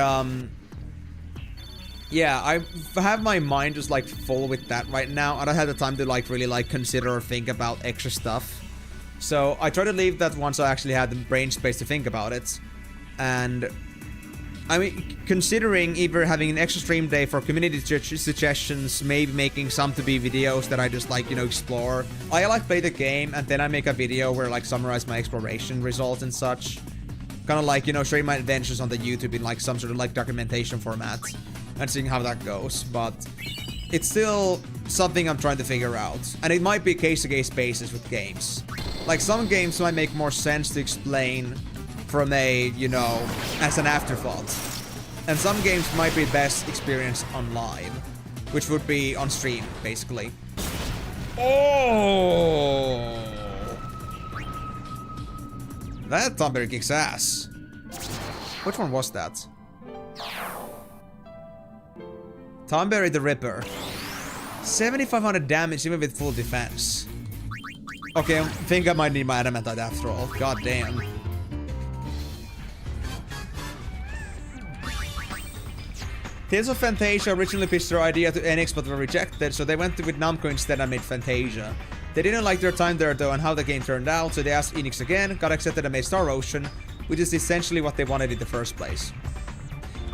yeah, I have my mind just like full with that right now. I don't have the time to like really like consider or think about extra stuff. So I try to leave that once I actually had the brain space to think about it. And I mean, considering either having an extra stream day for community suggestions, maybe making some to be videos that I just like, you know, explore. I like play the game and then I make a video where I like summarize my exploration results and such. Kind of like, you know, showing my adventures on the YouTube in like some sort of like documentation format. And seeing how that goes, but it's still something I'm trying to figure out. And it might be case-to-case basis with games. Like, some games might make more sense to explain from a, you know, as an afterthought. And some games might be best experienced on live, which would be on stream, basically. Oh! That Thunberry kicks ass. Which one was that? Thunberry the Ripper. 7,500 damage even with full defense. Okay, I think I might need my adamantite after all. God damn. Tales of Fantasia originally pitched their idea to Enix but were rejected, so they went with Namco instead and made Fantasia. They didn't like their time there though and how the game turned out, so they asked Enix again, got accepted and made Star Ocean, which is essentially what they wanted in the first place.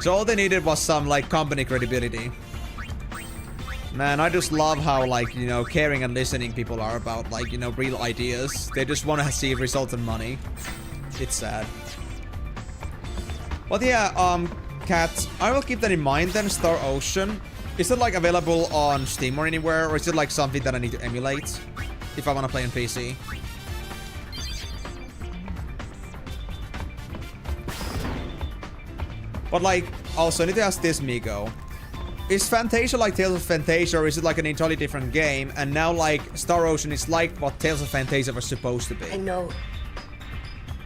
So all they needed was some, like, company credibility. Man, I just love how, like, you know, caring and listening people are about, like, you know, real ideas. They just want to see results and money. It's sad. But yeah, Kat, I will keep that in mind then, Star Ocean. Is it, like, available on Steam or anywhere, or is it, like, something that I need to emulate if I want to play on PC? But, like, also, I need to ask this, Migo. Is Fantasia like Tales of Fantasia, or is it like an entirely different game? And now, like, Star Ocean is like what Tales of Fantasia was supposed to be. I know.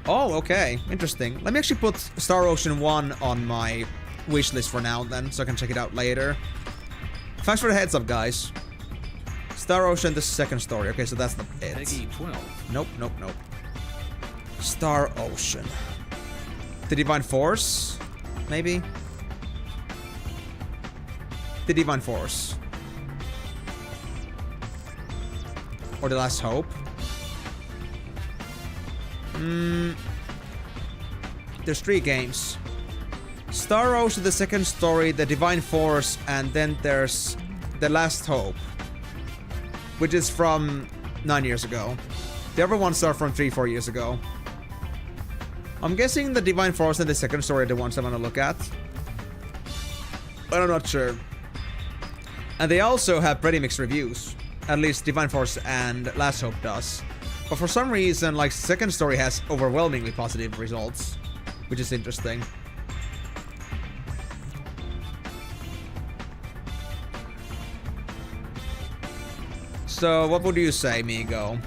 Oh, okay. Interesting. Let me actually put Star Ocean 1 on my wishlist for now, then, so I can check it out later. Thanks for the heads up, guys. Star Ocean, the second story. Okay, so that's not it. Peggy 12. Nope, nope, nope. Star Ocean. The Divine Force? Maybe? The Divine Force. Or The Last Hope. There's 3 games. Star Ocean, the second story, The Divine Force, and then there's The Last Hope, which is from 9 years ago. The other ones are from 3-4 years ago. I'm guessing the Divine Force and the second story are the ones I want to look at. But I'm not sure. And they also have pretty mixed reviews. At least Divine Force and Last Hope does. But for some reason, like, second story has overwhelmingly positive results, which is interesting. So, what would you say, Migo?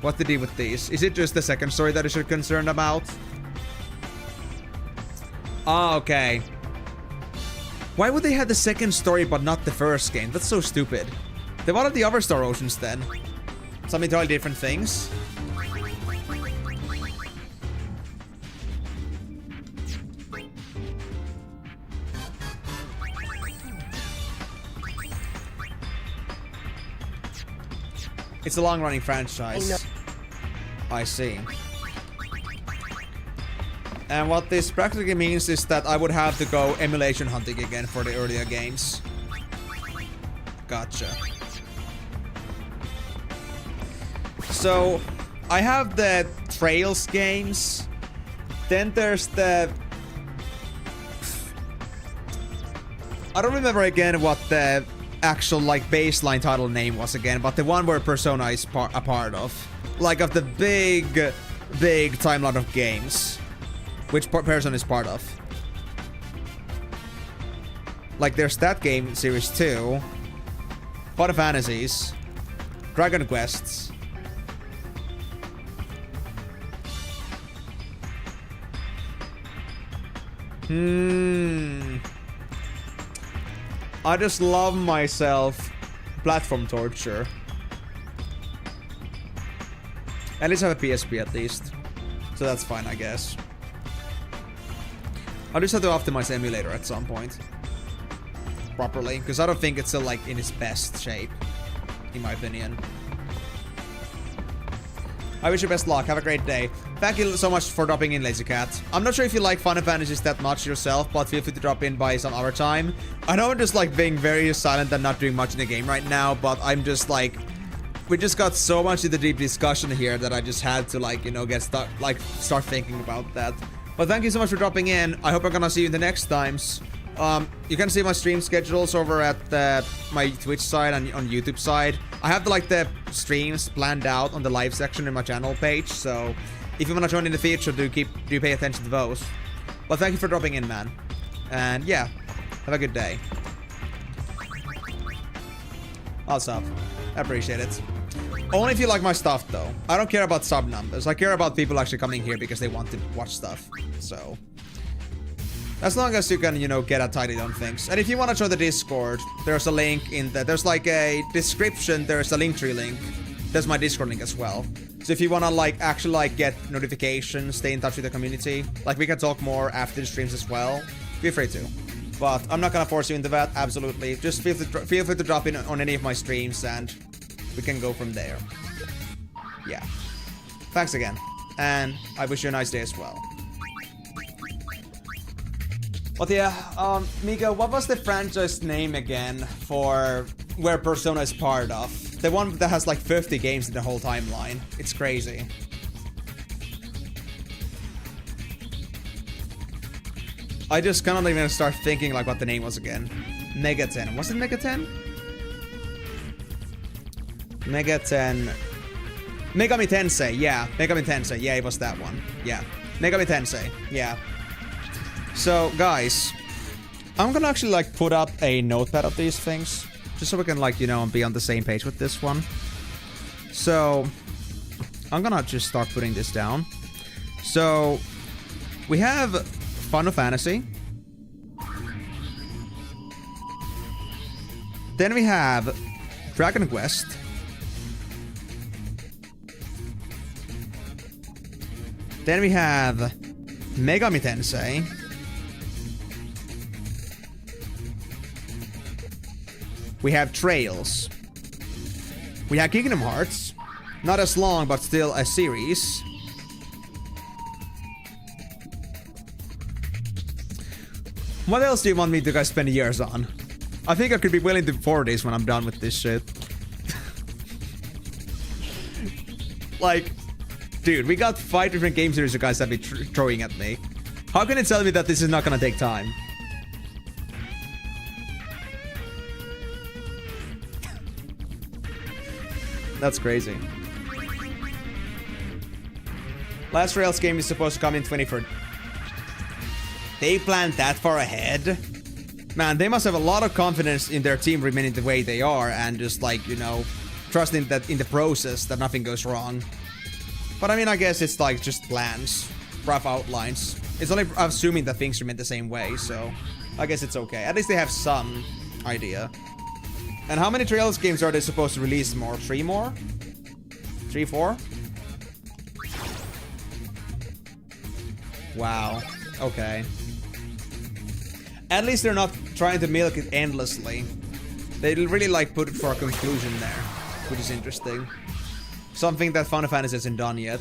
What to do with these? Is it just the second story that I should be concerned about? Ah, okay. Why would they have the second story but not the first game? That's so stupid. Then what are the other Star Oceans then? Some entirely different things? It's a long-running franchise. I see. And what this practically means is that I would have to go emulation hunting again for the earlier games. Gotcha. So, I have the Trails games. Then there's the... I don't remember again what the actual, like, baseline title name was again, but the one where Persona is a part of. Like, of the big timeline of games. Which Persona is part of. Like, there's that game, Series 2. Final Fantasies. Dragon Quests. I just love myself platform torture. At least I have a PSP at least. So that's fine, I guess. I'll just have to optimize the emulator at some point. Properly. Because I don't think it's still, like, in its best shape. In my opinion. I wish you best luck. Have a great day. Thank you so much for dropping in, Lazy Cat. I'm not sure if you like Final Fantasies that much yourself, but feel free to drop in by some other time. I know I'm just, like, being very silent and not doing much in the game right now, but I'm just, like... We just got so much into deep discussion here that I just had to, like, you know, get stuck, like, start thinking about that. But thank you so much for dropping in. I hope I'm gonna see you in the next times. You can see my stream schedules over at my Twitch side and on YouTube side. I have the streams planned out on the live section in my channel page, so if you wanna join in the future, do pay attention to those. But thank you for dropping in, man. And yeah, have a good day. Awesome. I appreciate it. Only if you like my stuff, though. I don't care about sub numbers. I care about people actually coming here because they want to watch stuff. So, as long as you can, you know, get a tidy on things. And if you want to join the Discord, there's a link in the... There's like a description. There's a Linktree link. There's my Discord link as well. So if you want to, like, actually, like, get notifications, stay in touch with the community, like, we can talk more after the streams as well, feel free to. But I'm not gonna force you into that, absolutely. Just feel free to drop in on any of my streams and we can go from there. Yeah. Thanks again. And I wish you a nice day as well. But yeah, Mika, what was the franchise name again for where Persona is part of? The one that has like 50 games in the whole timeline. It's crazy. I just cannot even start thinking like what the name was again. Megaten. Was it Megaten? Megaten. Megami Tensei. Yeah. Megami Tensei. Yeah, it was that one. Yeah. Megami Tensei. Yeah. So, guys, I'm gonna actually like put up a notepad of these things. Just so we can like, you know, be on the same page with this one. So, I'm gonna just start putting this down. So, we have Final Fantasy. Then we have Dragon Quest. Then we have Megami Tensei. We have Trails. We have Kingdom Hearts. Not as long, but still a series. What else do you want me to guys spend years on? I think I could be willing to 40s when I'm done with this shit. Like, dude, we got 5 different game series you guys have been throwing at me. How can you tell me that this is not gonna take time? That's crazy. Last Rails game is supposed to come in 2024. They planned that far ahead? Man, they must have a lot of confidence in their team remaining the way they are and just like, you know, trusting that in the process that nothing goes wrong. But I mean, I guess it's like just plans, rough outlines. It's only assuming that things remain the same way, so I guess it's okay. At least they have some idea. And how many Trails games are they supposed to release more? 3 more? 3, 4? Wow. Okay. At least they're not trying to milk it endlessly. They really like put it for a conclusion there, which is interesting. Something that Final Fantasy hasn't done yet.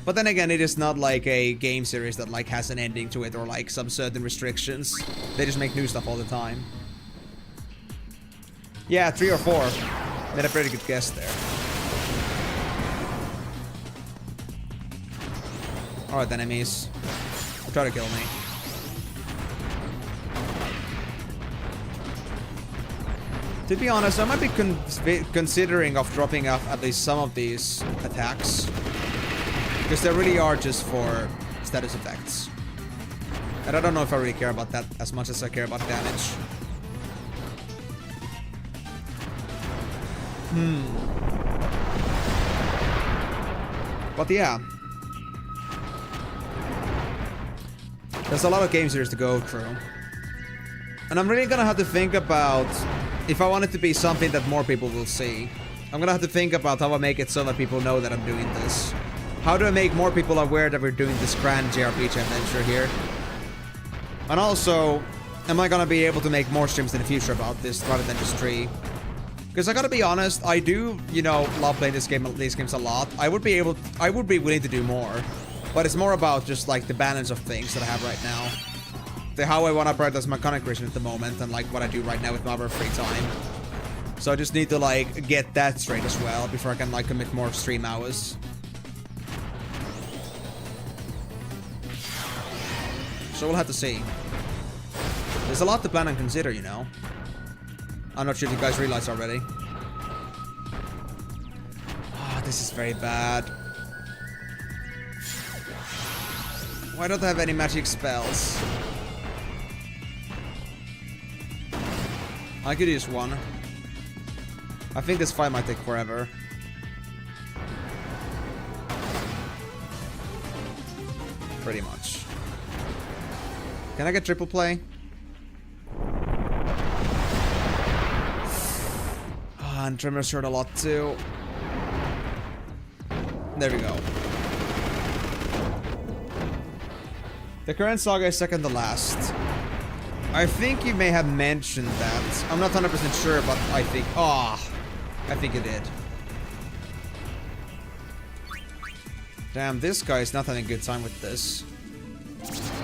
But then again, it is not like a game series that like has an ending to it or like some certain restrictions. They just make new stuff all the time. Yeah, 3 or 4. Made a pretty good guess there. Alright, enemies. Try to kill me. To be honest, I might be considering of dropping off at least some of these attacks. Because they really are just for status effects. And I don't know if I really care about that as much as I care about damage. But yeah. There's a lot of game series to go through. And I'm really gonna have to think about if I want it to be something that more people will see. I'm gonna have to think about how I make it so that people know that I'm doing this. How do I make more people aware that we're doing this grand JRPG adventure here? And also, am I gonna be able to make more streams in the future about this rather than just 3? Because I gotta be honest, I do, you know, love playing these games a lot. I would be willing to do more. But it's more about just like the balance of things that I have right now. How I want to prioritize my content creation at the moment and like what I do right now with my other free time. So I just need to like get that straight as well before I can like commit more stream hours. So we'll have to see. There's a lot to plan and consider, you know. I'm not sure if you guys realize already. Oh, this is very bad. Why don't I have any magic spells? I could use one. I think this fight might take forever. Pretty much. Can I get triple play? And Tremors hurt a lot too. There we go. The current saga is second to last. I think you may have mentioned that. I'm not 100% sure, but I think... I think you did. Damn, this guy is not having a good time with this.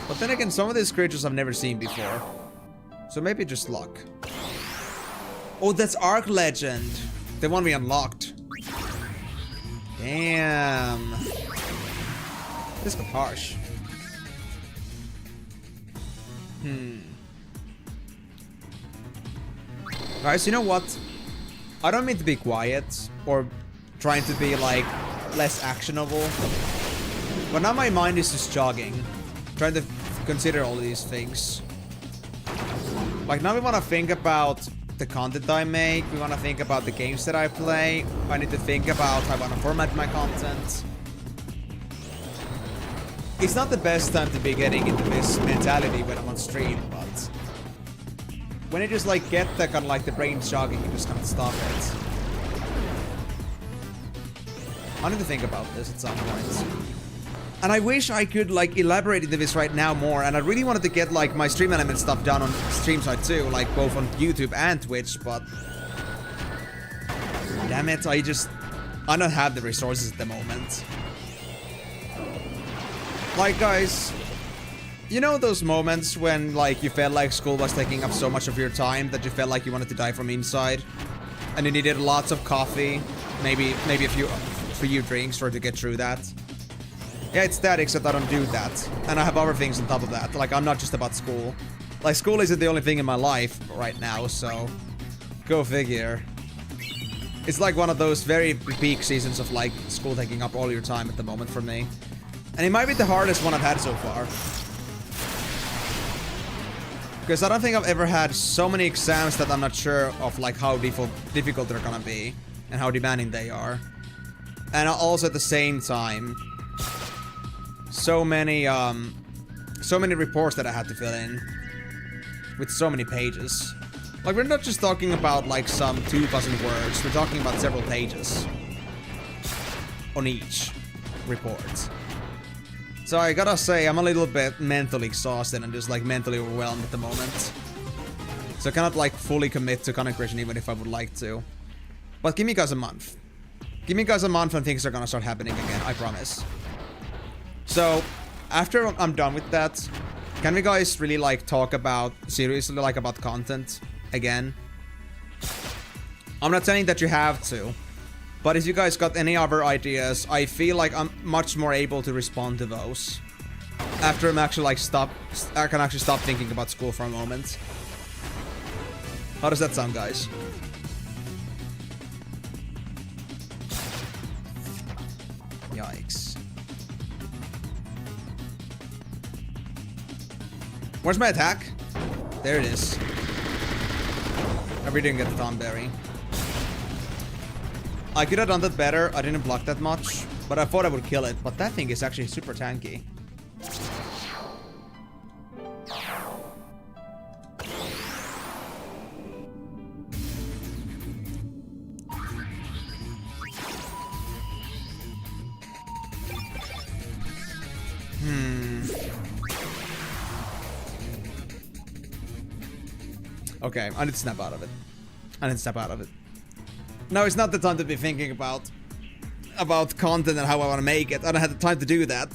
But then again, some of these creatures I've never seen before. So maybe just luck. Oh, that's Arc Legend. The one we unlocked. Damn. This got harsh. Guys, you know what? I don't mean to be quiet or trying to be like less actionable. But now my mind is just jogging. Trying to consider all these things. Like now we want to think about the content I make. We want to think about the games that I play. I need to think about how I want to format my content. It's not the best time to be getting into this mentality when I'm on stream, but when you just like get the kind of like the brain jogging, you just kind of stop it. I need to think about this at some point. And I wish I could like elaborate into this right now more, and I really wanted to get like my stream element stuff done on stream side too, like both on YouTube and Twitch, but damn it, I don't have the resources at the moment. Like guys, you know those moments when like you felt like school was taking up so much of your time that you felt like you wanted to die from inside, and you needed lots of coffee, maybe a few drinks for to get through that? Yeah, it's that, except I don't do that. And I have other things on top of that. Like, I'm not just about school. Like, school isn't the only thing in my life right now, so... Go figure. It's like one of those very peak seasons of, like, school taking up all your time at the moment for me. And it might be the hardest one I've had so far. Because I don't think I've ever had so many exams that I'm not sure of, like, how difficult they're gonna be. And how demanding they are. And also at the same time... So many reports that I had to fill in. With so many pages. Like, we're not just talking about, like, some 2,000 words. We're talking about several pages. On each report. So I gotta say, I'm a little bit mentally exhausted and just, like, mentally overwhelmed at the moment. So I cannot, like, fully commit to content creation even if I would like to. But give me guys a month. Give me guys a month and things are gonna start happening again, I promise. So, after I'm done with that, can we guys really, like, talk about, seriously, like, about content again? I'm not saying that you have to, but if you guys got any other ideas, I feel like I'm much more able to respond to those. After I'm actually, like, I can actually stop thinking about school for a moment. How does that sound, guys? Yikes. Where's my attack? There it is. I really didn't get the Thornberry. I could have done that better. I didn't block that much, but I thought I would kill it. But that thing is actually super tanky. Okay, I need to snap out of it. I need to snap out of it. No, it's not the time to be thinking about content and how I want to make it. I don't have the time to do that.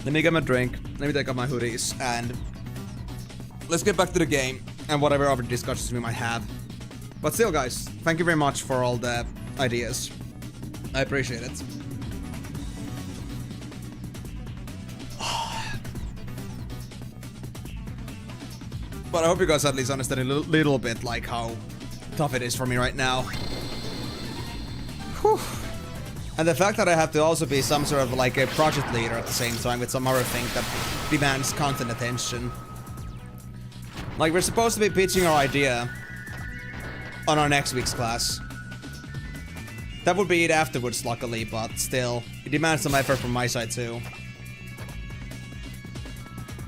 Let me get my drink. Let me take off my hoodies and let's get back to the game and whatever other discussions we might have. But still, guys, thank you very much for all the ideas. I appreciate it. But I hope you guys at least understand a little bit like how tough it is for me right now. Whew. And the fact that I have to also be some sort of like a project leader at the same time with some other thing that demands constant attention. Like, we're supposed to be pitching our idea on our next week's class. That would be it afterwards, luckily, but still, it demands some effort from my side too.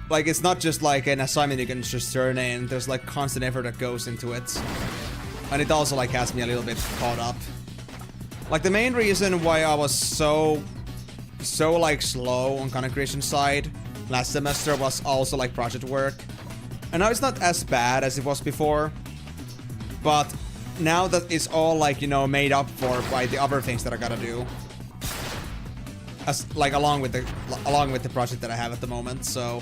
Like, it's not just like an assignment you can just turn in, there's like constant effort that goes into it. And it also like has me a little bit caught up. Like, the main reason why I was so so like slow on content creation side. Last semester was also like project work. And now it's not as bad as it was before. But now that it's all like, you know, made up for by the other things that I gotta do. As like along with the project that I have at the moment, so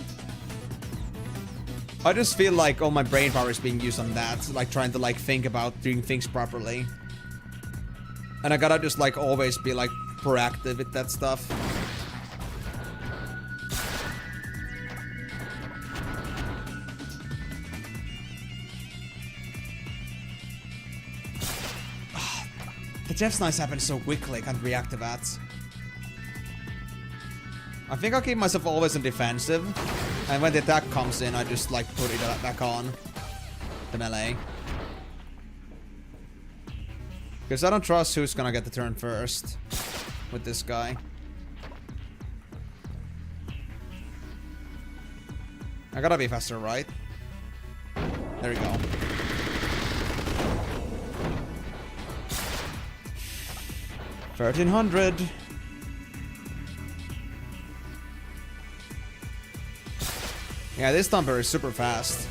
I just feel like all my brain power is being used on that, like trying to like think about doing things properly. And I gotta just like always be like proactive with that stuff. The Jeff's Nice happened so quickly, I can't react to that. I think I'll keep myself always on defensive. And when the attack comes in, I just like put it back on. The melee. Because I don't trust who's gonna get the turn first. With this guy. I gotta be faster, right? There we go. $1,300. Yeah, this thumper is super fast.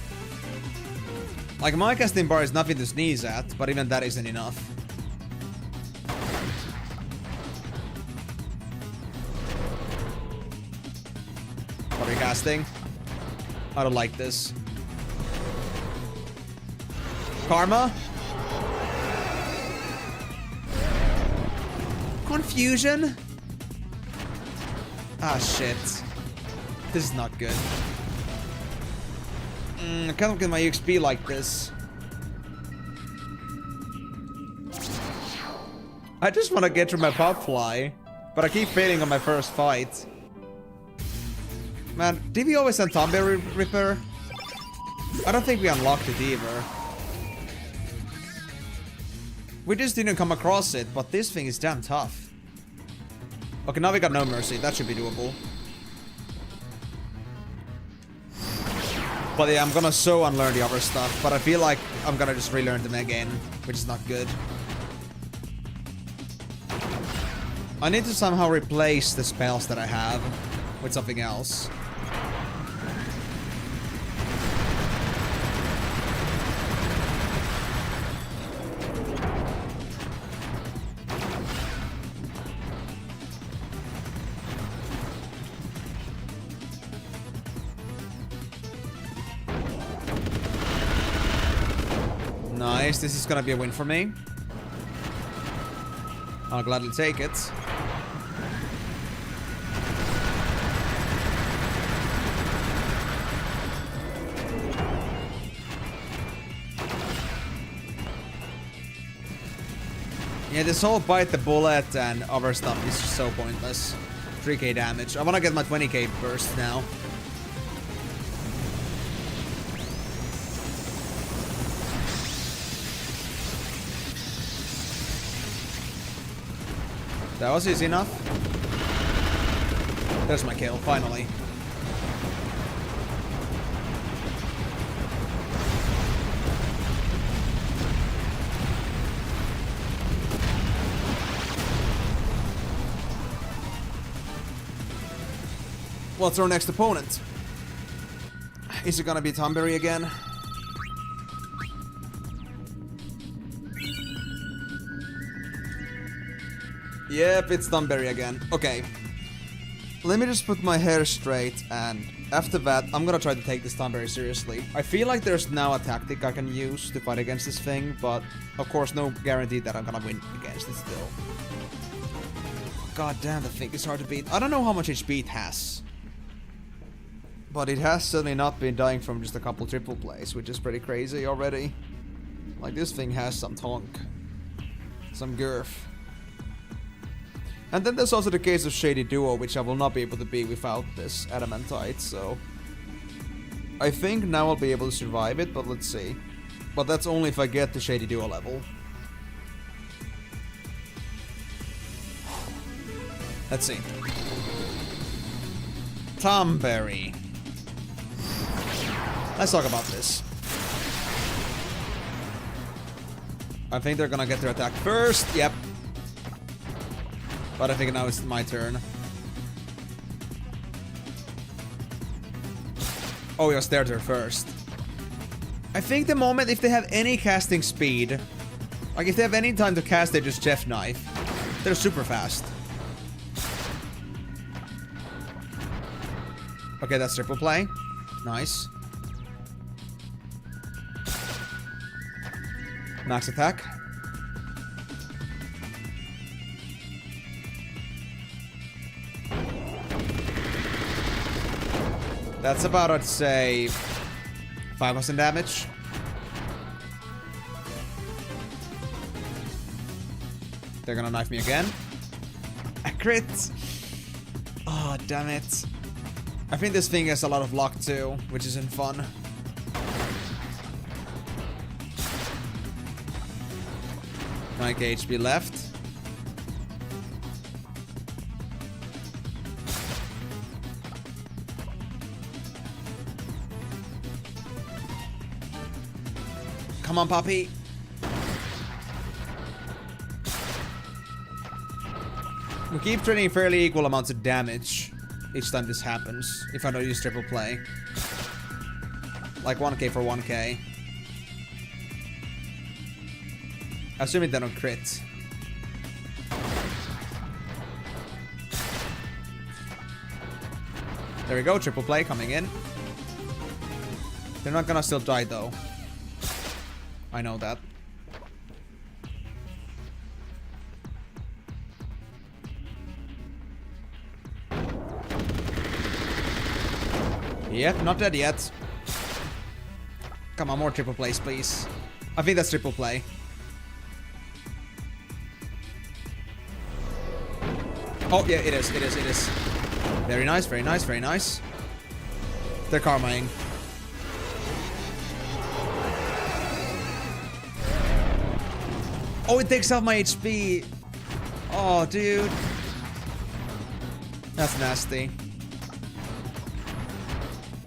Like, my casting bar is nothing to sneeze at, but even that isn't enough. What are you casting? I don't like this. Karma? Confusion? Ah, shit. This is not good. I can't get my XP like this. I just want to get through my pop fly, but I keep failing on my first fight. Man, did we always send Tomberry Ripper? I don't think we unlocked it either. We just didn't come across it, but this thing is damn tough. Okay, now we got No Mercy. That should be doable. But yeah, I'm gonna so unlearn the other stuff, but I feel like I'm gonna just relearn them again, which is not good. I need to somehow replace the spells that I have with something else. Nice, this is gonna be a win for me. I'll gladly take it. Yeah, this whole bite the bullet and other stuff is just so pointless. 3k damage. I wanna get my 20k burst now. That was easy enough. There's my kill, finally. What's our next opponent? Is it gonna be Tomberry again? Yep, it's Tomberry again. Okay. Let me just put my hair straight, and after that, I'm gonna try to take this Tomberry seriously. I feel like there's now a tactic I can use to fight against this thing, but of course no guarantee that I'm gonna win against it still. God damn, the thing is hard to beat. I don't know how much HP it has. But it has certainly not been dying from just a couple triple plays, which is pretty crazy already. Like, this thing has some tonk. Some girth. And then there's also the case of Shady Duo, which I will not be able to beat without this Adamantite, so... I think now I'll be able to survive it, but let's see. But that's only if I get to Shady Duo level. Let's see. Tomberry. Let's talk about this. I think they're gonna get their attack first. Yep. But I think now it's my turn. Oh, he was there first. I think the moment if they have any casting speed, like if they have any time to cast, they just Jeff Knife. They're super fast. Okay, that's triple play. Nice. Max attack. That's about, I'd say, 5,000 damage. They're gonna knife me again. A crit! Oh, damn it. I think this thing has a lot of luck too, which isn't fun. Nine HP left. Come on, puppy. We keep trading fairly equal amounts of damage each time this happens, if I don't use triple play. Like 1k for 1k. Assuming they don't crit. There we go, triple play coming in. They're not gonna still die though. I know that. Yep, not dead yet. Come on, more triple plays, please. I think that's triple play. Oh, yeah, it is, it is, it is. Very nice, very nice, very nice. They're karmaing. Oh, it takes off my HP. Oh, dude. That's nasty.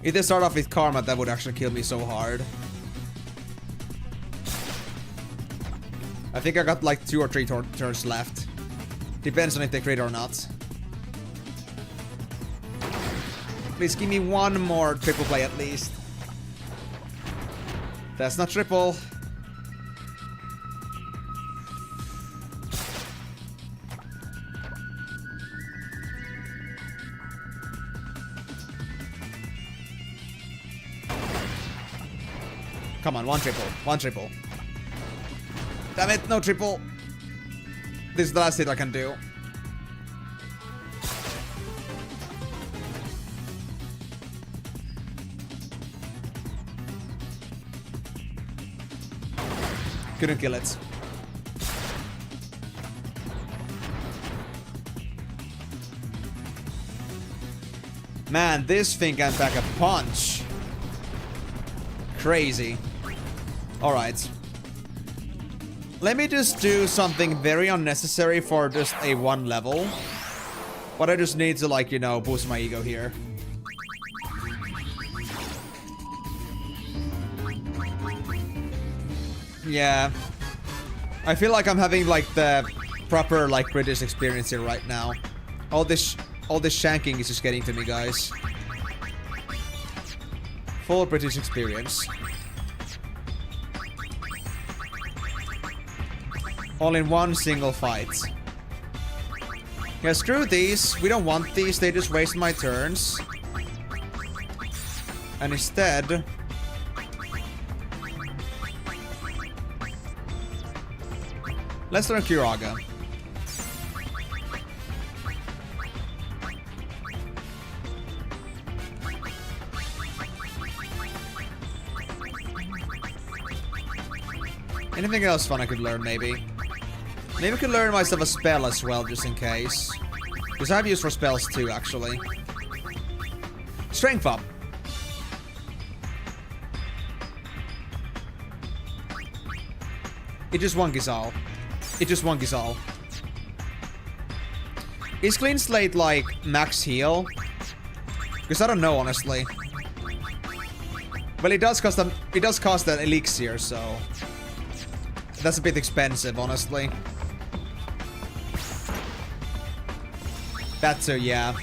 If they start off with karma, that would actually kill me so hard. I think I got like 2 or 3 turns left. Depends on if they crit or not. Please give me one more triple play at least. That's not triple. Come on, one triple. One triple. Damn it, no triple. This is the last hit I can do. Couldn't kill it. Man, this thing can pack a punch. Crazy. Alright. Let me just do something very unnecessary for just a 1 level. But I just need to, like, you know, boost my ego here. Yeah. I feel like I'm having, like, the proper, like, British experience here right now. All this shanking is just getting to me, guys. Full British experience. All in one single fight. Yeah, screw these. We don't want these. They just waste my turns. And instead... let's learn Kiraga. Anything else fun I could learn, maybe? Maybe I could learn myself a spell as well, just in case. Because I have used for spells too, actually. Strength up. It just one Gizal. It just one Gizal. Is Clean Slate like max heal? Because I don't know, honestly. Well, it does cost an elixir, so that's a bit expensive, honestly. That too, yeah.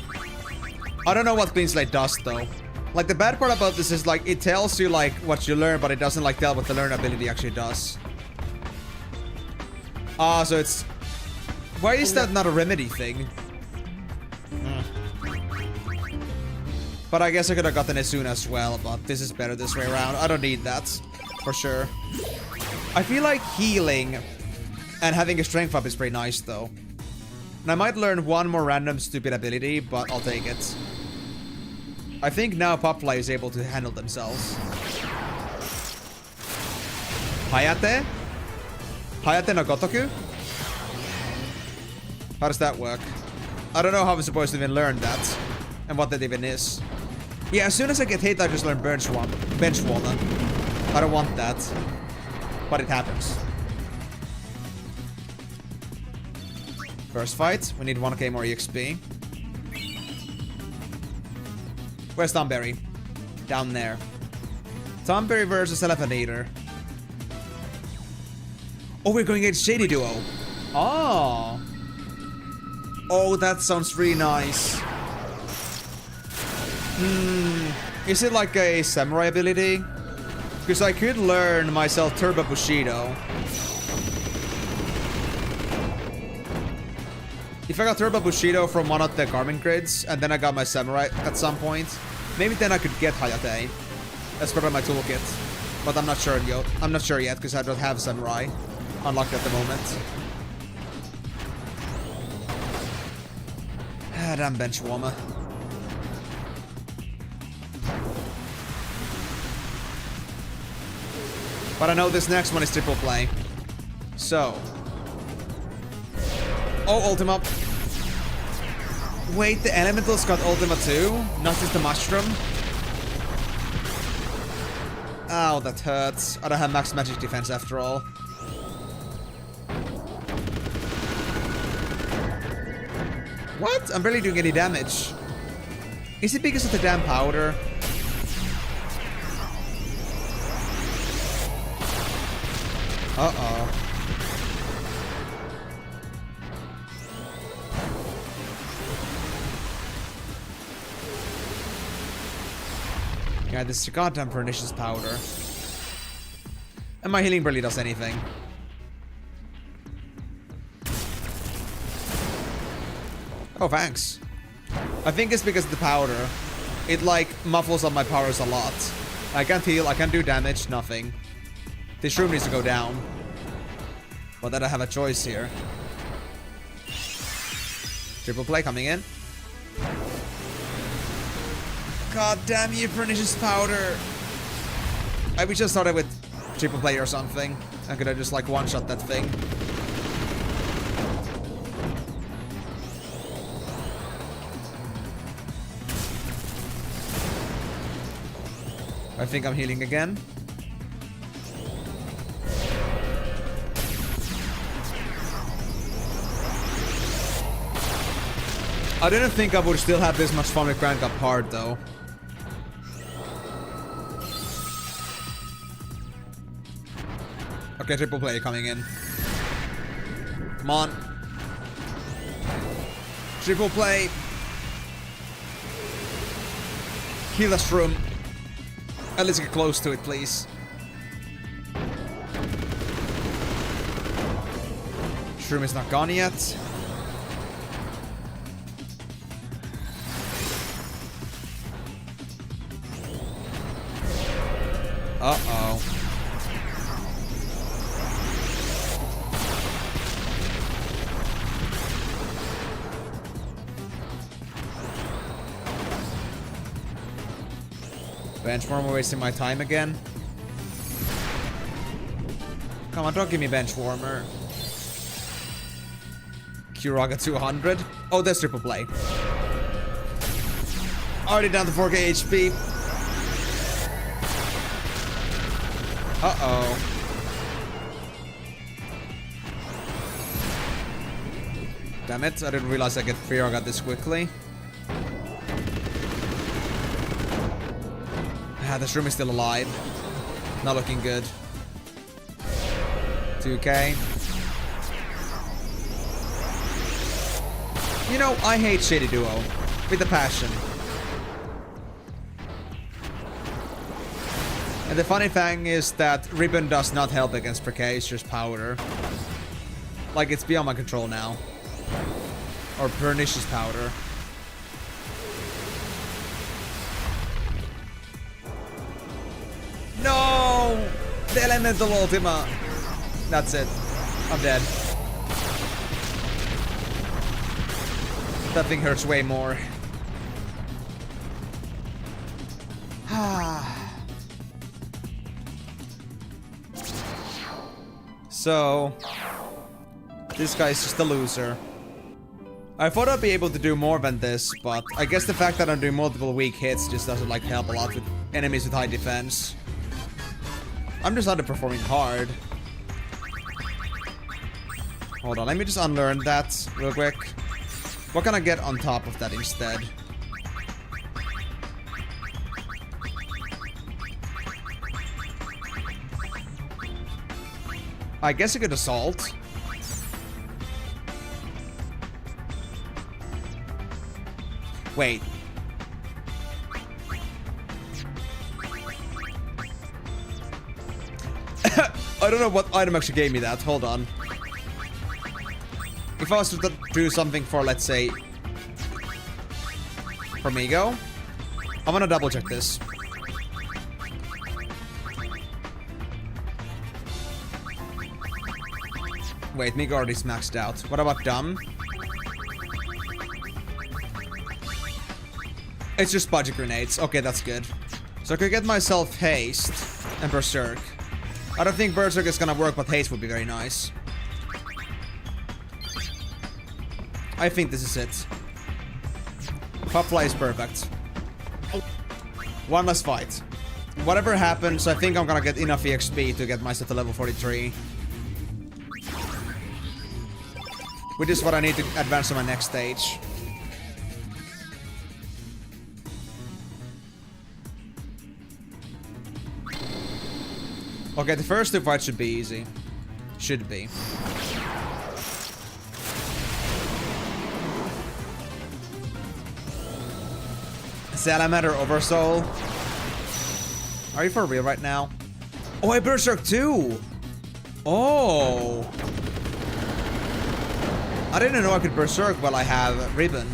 I don't know what Clean Slate does, though. Like, the bad part about this is, like, it tells you, like, what you learn, but it doesn't, like, tell what the learn ability actually does. Ah, so it's... Why is that not a remedy thing? But I guess I could have gotten it soon as well, but this is better this way around. I don't need that, for sure. I feel like healing and having a strength up is pretty nice, though. And I might learn one more random stupid ability, but I'll take it. I think now Popfly is able to handle themselves. Hayate? Hayate no Gotoku? How does that work? I don't know how I'm supposed to even learn that. And what that even is. Yeah, as soon as I get hit, I just learn Bench Walnut. I don't want that. But it happens. First fight. We need 1k more EXP. Where's Thornberry? Down there. Thornberry versus Elephant Eater. Oh, we're going against Shady Duo. Oh. Oh, that sounds really nice. Is it like a samurai ability? Because I could learn myself Turbo Bushido. If I got Turbo Bushido from one of the Garmin grids, and then I got my samurai at some point, maybe then I could get Hayate. That's part of my toolkit. But I'm not sure yet. I'm not sure yet because I don't have samurai unlocked at the moment. Ah, damn bench warmer. But I know this next one is triple play. So. Oh, Ultima. Wait, the Elemental's got Ultima too? Not just the Mushroom? Ow, that hurts. I don't have max magic defense after all. What? I'm barely doing any damage. Is it because of the damn powder? Uh-oh. Yeah, this goddamn pernicious powder. And my healing barely does anything. Oh, thanks. I think it's because of the powder. It, like, muffles up my powers a lot. I can't heal, I can't do damage, nothing. This room needs to go down. But then I have a choice here. Triple play coming in. God damn you, pernicious powder. I wish I started with triple play or something. I could have just like one-shot that thing. I think I'm healing again. I didn't think I would still have this much fun with Crank Up Hard though. Okay, triple play coming in. Come on. Triple play. Heal the shroom. At least get close to it, please. Shroom is not gone yet. Uh-oh. Benchwarmer wasting my time again. Come on, don't give me Benchwarmer. Kuraga 200. Oh, that's triple play. Already down to 4k HP. Uh-oh. Damn it, I didn't realize I could Kuraga this quickly. Ah, this room is still alive. Not looking good. 2k. You know, I hate Shady Duo. With a passion. And the funny thing is that Ribbon does not help against Precocious Powder. Like, it's beyond my control now. Or Pernicious Powder. No! The Elemental Ultima! That's it. I'm dead. That thing hurts way more. So, this guy's just a loser. I thought I'd be able to do more than this, but I guess the fact that I'm doing multiple weak hits just doesn't like help a lot with enemies with high defense. I'm just underperforming hard. Hold on, let me just unlearn that real quick. What can I get on top of that instead? I guess I could assault. Wait. I don't know what item actually gave me that. Hold on. If I was to do something for, let's say, for Migo, I'm gonna double check this. Wait, Migo already is maxed out. What about Dumb? It's just budget grenades. Okay, that's good. So I could get myself Haste and Berserk. I don't think Berserk is gonna work, but Haste would be very nice. I think this is it. Popfly is perfect. One less fight. Whatever happens, I think I'm gonna get enough EXP to get myself to level 43. Which is what I need to advance to my next stage. Okay, the first two fights should be easy. Should be. Salamander Oversoul. Are you for real right now? Oh, I Berserk too! Oh! I didn't know I could Berserk while I have Ribbon.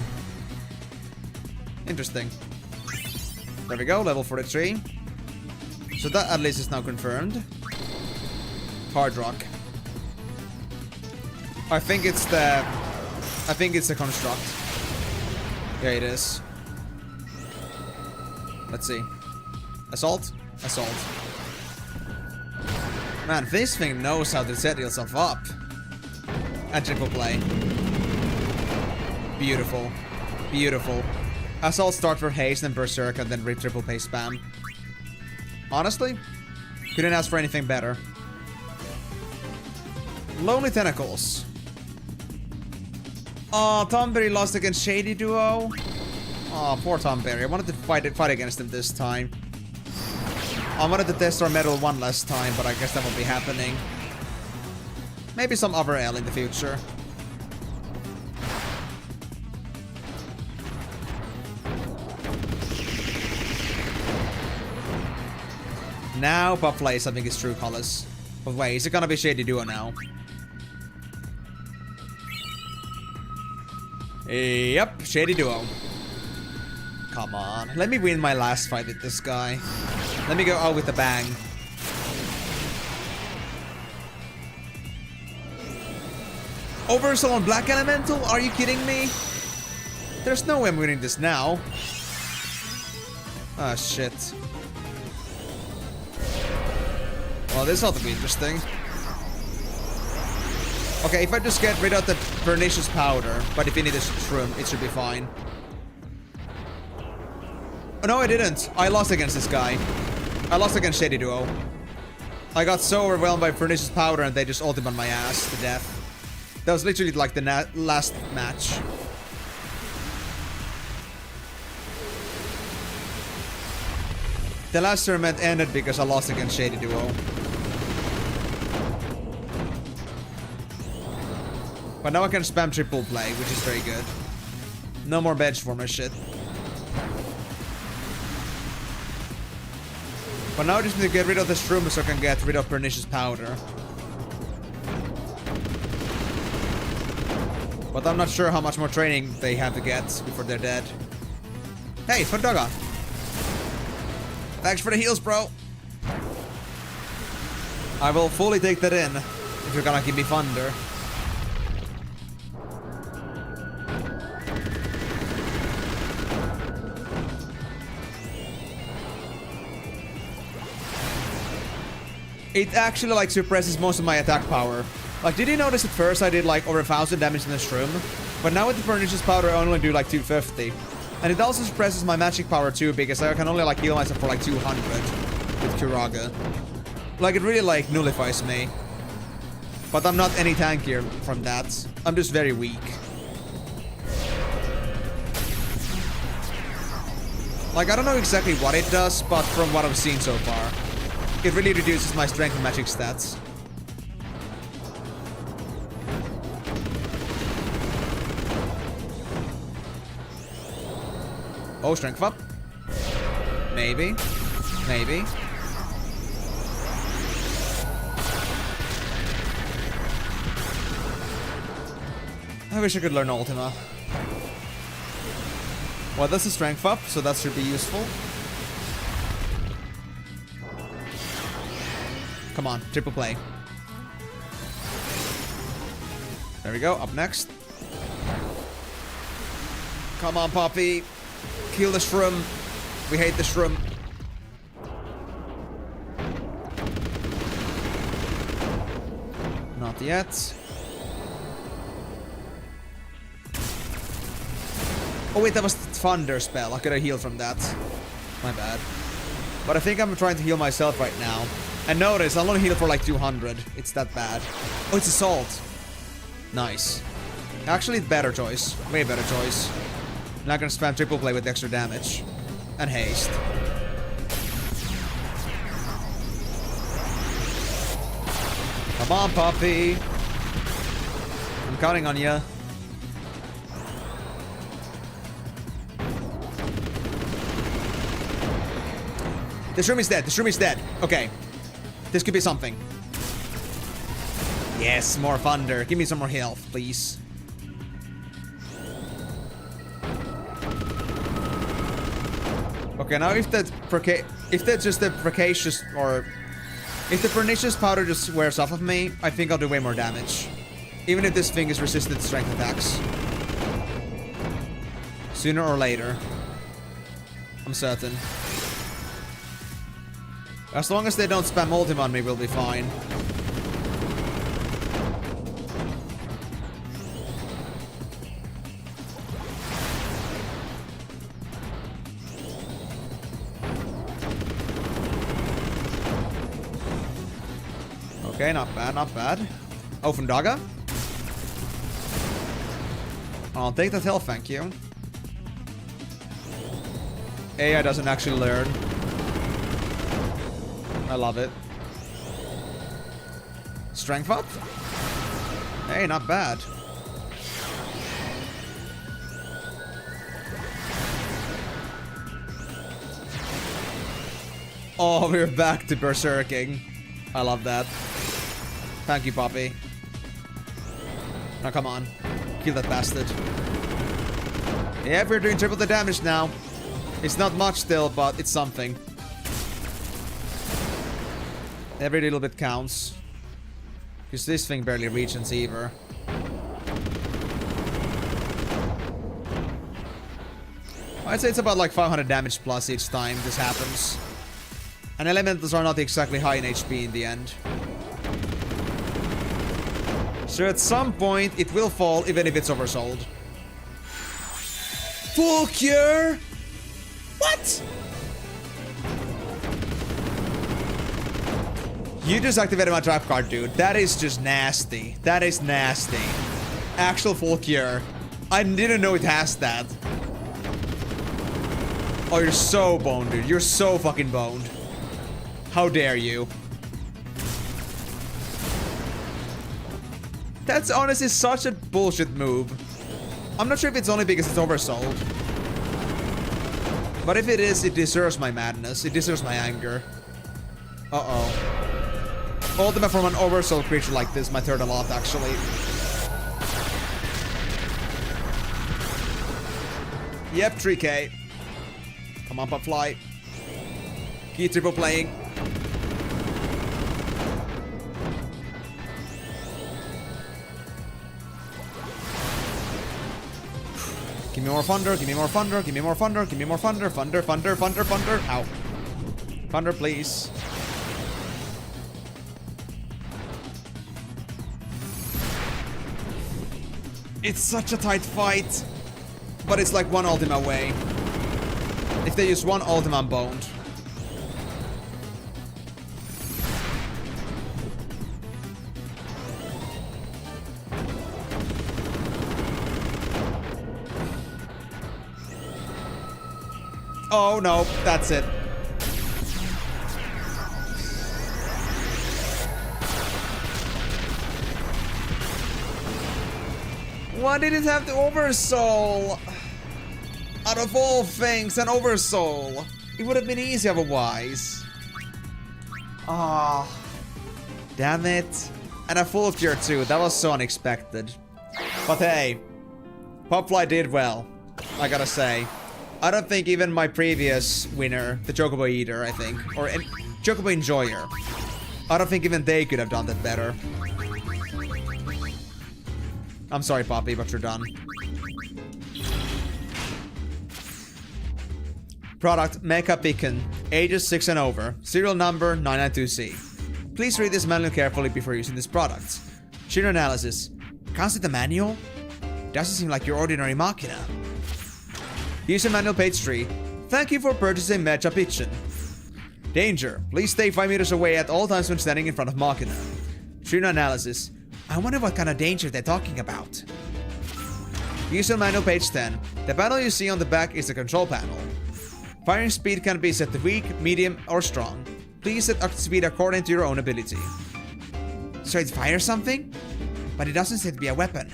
Interesting. There we go, level 43. So that at least is now confirmed. Hard Rock. I think it's the construct. Yeah, it is. Let's see. Assault? Assault. Man, this thing knows how to set itself up. And triple play. Beautiful. Beautiful. Assault start for haste, then Berserk, and then triple play spam. Honestly, couldn't ask for anything better. Lonely Tentacles. Oh, Tomberry lost against Shady Duo. Oh, poor Tomberry. I wanted to fight against him this time. I wanted to test our metal one last time, but I guess that won't be happening. Maybe some other L in the future. Now Popfly is something his true colors. But wait, is it gonna be Shady Duo now? Yep, Shady Duo. Come on, let me win my last fight with this guy. Let me go out with a bang. Oversoul on Black Elemental? Are you kidding me? There's no way I'm winning this now. Ah, shit. Well, this ought to be interesting. Okay, if I just get rid of the pernicious powder, but if you need a shroom, it should be fine. Oh, no, I didn't. I lost against this guy. I lost against Shady Duo. I got so overwhelmed by pernicious powder and they just ulted on my ass to death. That was literally like the last match. The last tournament ended because I lost against Shady Duo. But now I can spam triple play, which is very good. No more bench for my shit. But now I just need to get rid of the shroom so I can get rid of pernicious powder. But I'm not sure how much more training they have to get before they're dead. Hey, Fandaga! Thanks for the heals, bro! I will fully take that in if you're gonna give me thunder. It actually like suppresses most of my attack power. Like, did you notice at first I did like over 1,000 damage in the shroom? But now with the pernicious powder I only do like 250. And it also suppresses my magic power too, because I can only like heal myself for like 200 with Kuraga. Like, it really like nullifies me. But I'm not any tankier from that. I'm just very weak. Like, I don't know exactly what it does, but from what I've seen so far, it really reduces my strength and magic stats. Oh, strength up. Maybe. Maybe. I wish I could learn Ultima. Well, that's a strength up, so that should be useful. Come on, triple play. There we go, up next. Come on, Poppy. Kill the shroom. We hate the shroom. Not yet. Oh wait, that was the thunder spell. I could have healed from that. My bad. But I think I'm trying to heal myself right now. And notice, I'll only heal for like 200. It's that bad. Oh, it's assault. Nice. Actually, better choice. Way better choice. I'm not gonna spam triple play with extra damage. And haste. Come on, Poppy. I'm counting on ya. The shroom is dead. The shroom is dead. Okay. This could be something. Yes, more thunder. Give me some more health, please. Okay, now if that's just the precacious or if the pernicious powder just wears off of me, I think I'll do way more damage. Even if this thing is resistant to strength attacks. Sooner or later. I'm certain. As long as they don't spam ultim on me, we'll be fine. Okay, not bad, not bad. Oh, Fundaga? I'll take that health, thank you. AI doesn't actually learn. I love it. Strength up? Hey, not bad. Oh, we're back to berserking. I love that. Thank you, Poppy. Now, come on. Kill that bastard. Yeah, we're doing triple the damage now. It's not much still, but it's something. Every little bit counts. Because this thing barely reaches either. I'd say it's about like 500 damage plus each time this happens. And elementals are not exactly high in HP in the end. So at some point it will fall even if it's oversold. Full cure? What? You just activated my trap card, dude. That is just nasty. That is nasty. Actual full cure. I didn't know it has that. Oh, you're so boned, dude. You're so fucking boned. How dare you? That's honestly such a bullshit move. I'm not sure if it's only because it's oversold. But if it is, it deserves my madness. It deserves my anger. Uh-oh. Ultimate from an oversoul creature like this might hurt a lot, actually. Yep, 3k. Come on, Popfly. Key triple playing. Give me more thunder, give me more thunder, give me more thunder, give me more thunder, thunder, thunder, thunder, thunder. Ow. Thunder, please. It's such a tight fight. But it's like one ultimate away. If they use one ultimate, I'm boned. Oh no, that's it. Why did it have the oversoul? Out of all things, an oversoul. It would have been easy otherwise. Ah, damn it. And a full tier 2, that was so unexpected. But hey, Popfly did well, I gotta say. I don't think even my previous winner, the Chocobo Eater, I think, or Chocobo Enjoyer, I don't think even they could have done that better. I'm sorry, Poppy, but you're done. Product, Mecha Beacon, ages 6 and over, serial number 992C. Please read this manual carefully before using this product. Sheer analysis. Can't see the manual? Doesn't seem like your ordinary Machina. User manual page 3. Thank you for purchasing Mecha Beacon. Danger. Please stay 5 meters away at all times when standing in front of Machina. Sheer analysis. I wonder what kind of danger they're talking about. User manual page 10. The panel you see on the back is the control panel. Firing speed can be set to weak, medium, or strong. Please set up speed according to your own ability. So it fires something? But it doesn't seem to be a weapon.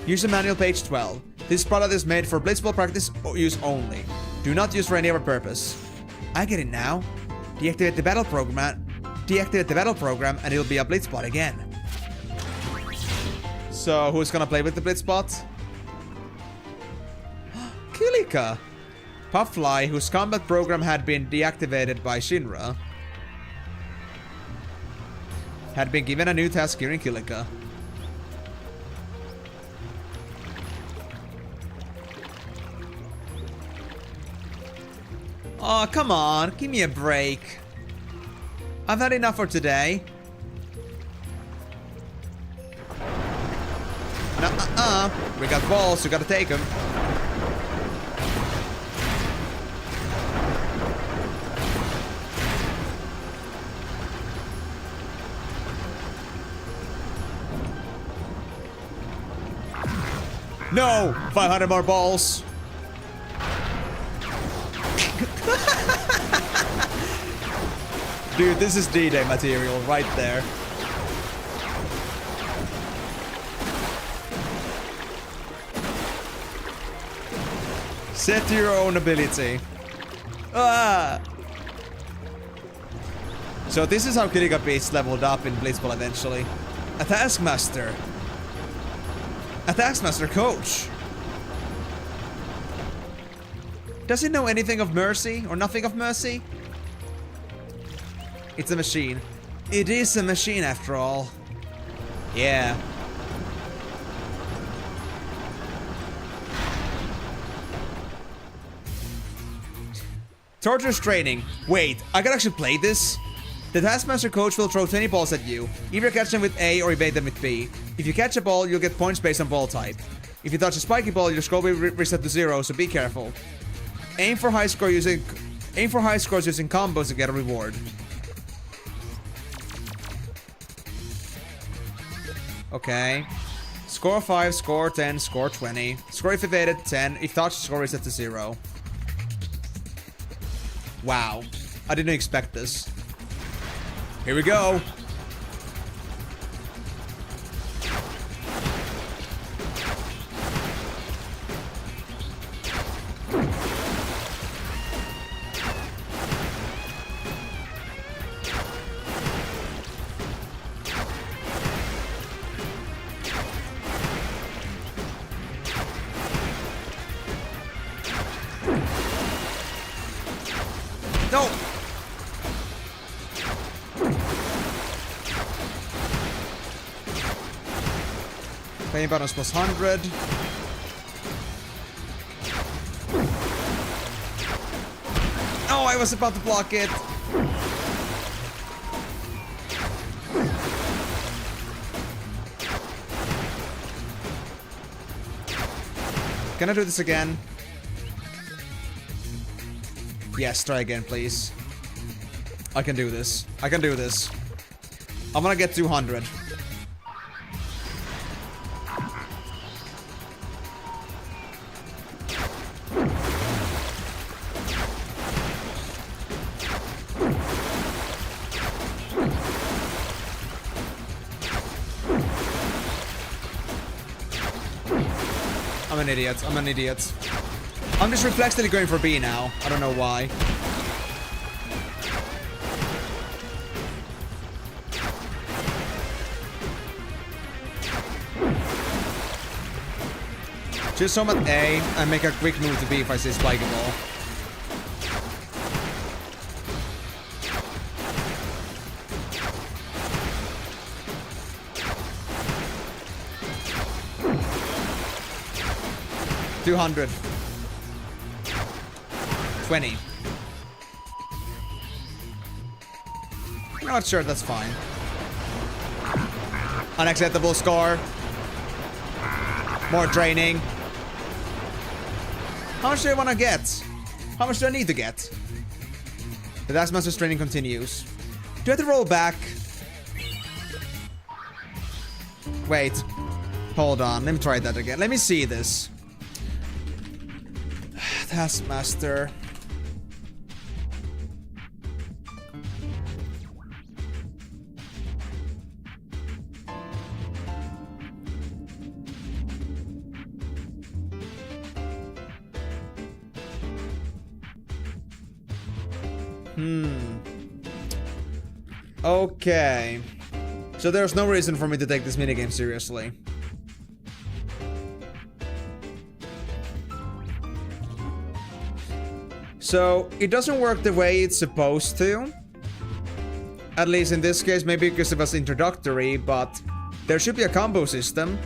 User manual page 12. This product is made for blitzball practice use only. Do not use for any other purpose. I get it now. Deactivate the battle program and it'll be a blitzbot again. So who's gonna play with the blitzbot? Kilika. Puffly, whose combat program had been deactivated by Shinra, had been given a new task here in Kilika. Oh, come on, give me a break. I've had enough for today. We got balls, we gotta take them. No! 500 more balls! Dude, this is D-Day material right there. Set to your own ability. Ah! So this is how Kirika Beast leveled up in Blitzball eventually. A Taskmaster. A Taskmaster coach. Does he know anything of mercy or nothing of mercy? It's a machine. It is a machine after all. Yeah. Torture's training. Wait, I can actually play this? The Taskmaster coach will throw 20 balls at you. Either catch them with A or evade them with B. If you catch a ball, you'll get points based on ball type. If you touch a spiky ball, your score will be reset to 0, so be careful. Aim for high scores using combos to get a reward. Okay. Score 5, score 10, score 20. Score if evaded, 10. If touched, score reset to 0. Wow. I didn't expect this. Here we go. Payne buttons plus 100. Oh, I was about to block it. Can I do this again? Yes, try again, please. I can do this. I can do this. I'm gonna get 200. I'm an idiot. I'm an idiot. I'm just reflexively going for B now. I don't know why. Just home at A and make a quick move to B if I see spiky ball. $200. 20. I'm not sure, that's fine. Unacceptable score. More training. How much do I want to get? How much do I need to get? The Dash Master's training continues. Do I have to roll back? Wait. Hold on, let me try that again. Let me see this. Taskmaster. Okay. So there's no reason for me to take this minigame seriously. So, it doesn't work the way it's supposed to. At least in this case, maybe because it was introductory, but there should be a combo system.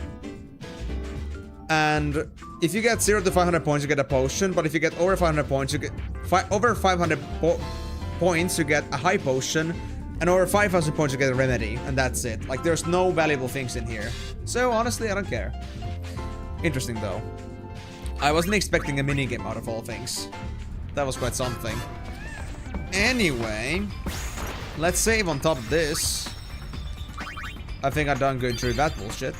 And if you get 0 to 500 points, you get a potion, but if you get over 500 points, you get over 500 points, you get a high potion, and over 5,000 points, you get a remedy, and that's it. Like, there's no valuable things in here. So, honestly, I don't care. Interesting, though. I wasn't expecting a minigame out of all things. That was quite something. Anyway, let's save on top of this. I think I've done good through that bullshit.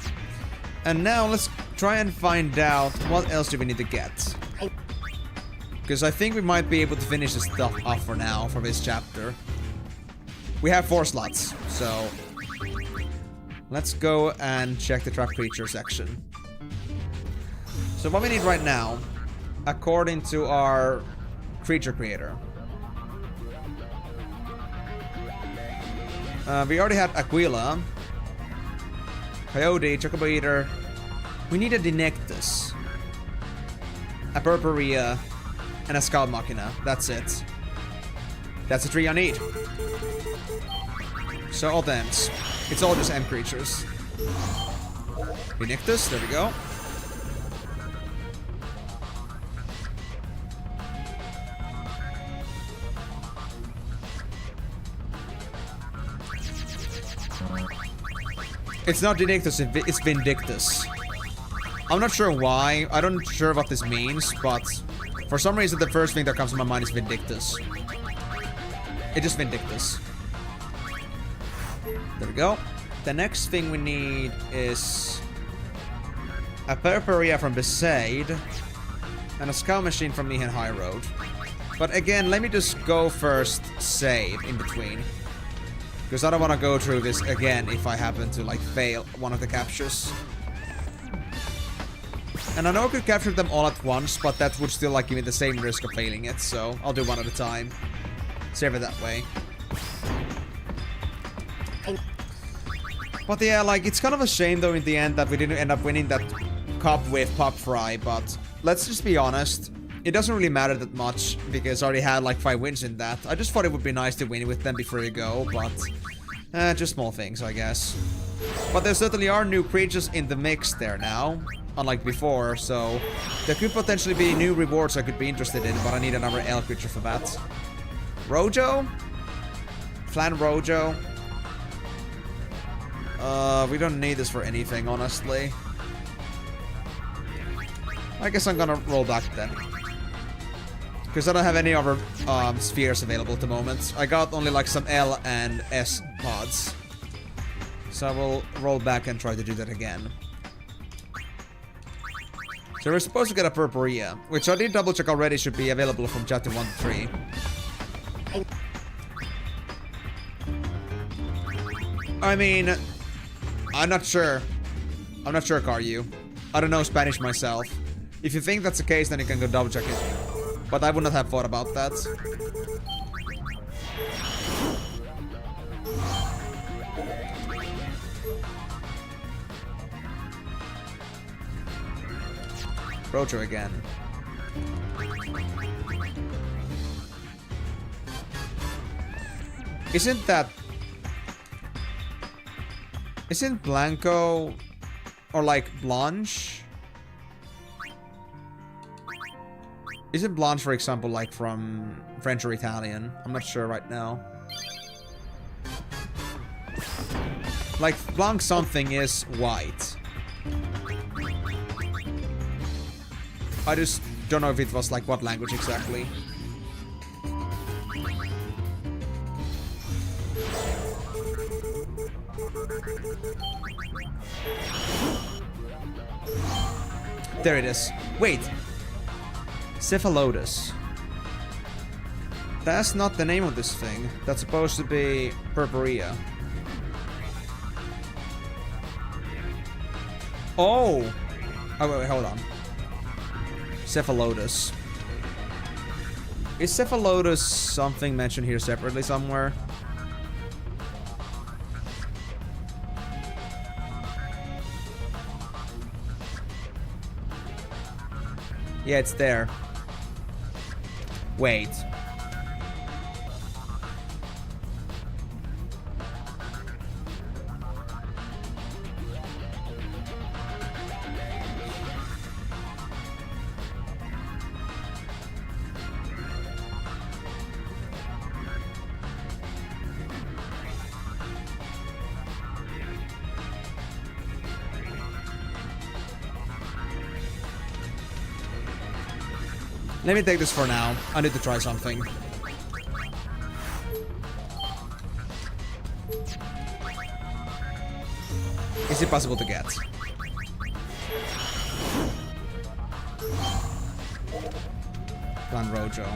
And now let's try and find out what else do we need to get. Because I think we might be able to finish this stuff off for now, for this chapter. We have 4 slots, so let's go and check the trap creature section. So what we need right now, according to our creature creator. We already had Aquila, Coyote, Chocobo Eater. We need a Dinectus, a Purpurea, and a Scout Machina. That's it. That's the 3 I need. So all M's. It's all just M creatures. Dinectus, there we go. It's not Dinectus, it's Vindictus. I'm not sure why. I don't sure what this means, but for some reason the first thing that comes to my mind is Vindictus. It's just Vindictus. There we go. The next thing we need is a Purpurea from Besaid and a Scout Machine from Nihan High Road. But again, let me just go first save in between. Because I don't want to go through this again if I happen to, like, fail one of the captures. And I know I could capture them all at once, but that would still, like, give me the same risk of failing it, so I'll do one at a time. Save it that way. But yeah, like, it's kind of a shame, though, in the end that we didn't end up winning that cup with Pop Fry, but let's just be honest. It doesn't really matter that much, because I already had like 5 wins in that. I just thought it would be nice to win with them before you go, but just small things, I guess. But there certainly are new creatures in the mix there now, unlike before, so there could potentially be new rewards I could be interested in, but I need another L creature for that. Rojo? Flan Rojo? We don't need this for anything, honestly. I guess I'm gonna roll back then. Because I don't have any other spheres available at the moment. I got only like some L and S pods. So I will roll back and try to do that again. So we're supposed to get a Purpurea, which I did double check already should be available from chapter 1 to 3. I mean, I'm not sure. I'm not sure, Karyu. I don't know Spanish myself. If you think that's the case, then you can go double check it. But I would not have thought about that. Rojo again. Isn't Blanco or like Blanche? Isn't Blanche, for example, like from French or Italian? I'm not sure right now. Like Blanc something is white. I just don't know if it was like what language exactly. There it is. Wait. Cephalotus. That's not the name of this thing. That's supposed to be Purpurea. Oh! Oh, wait, hold on. Cephalotus. Is Cephalotus something mentioned here separately somewhere? Yeah, it's there. Wait. Let me take this for now. I need to try something. Is it possible to get? Plan Rojo.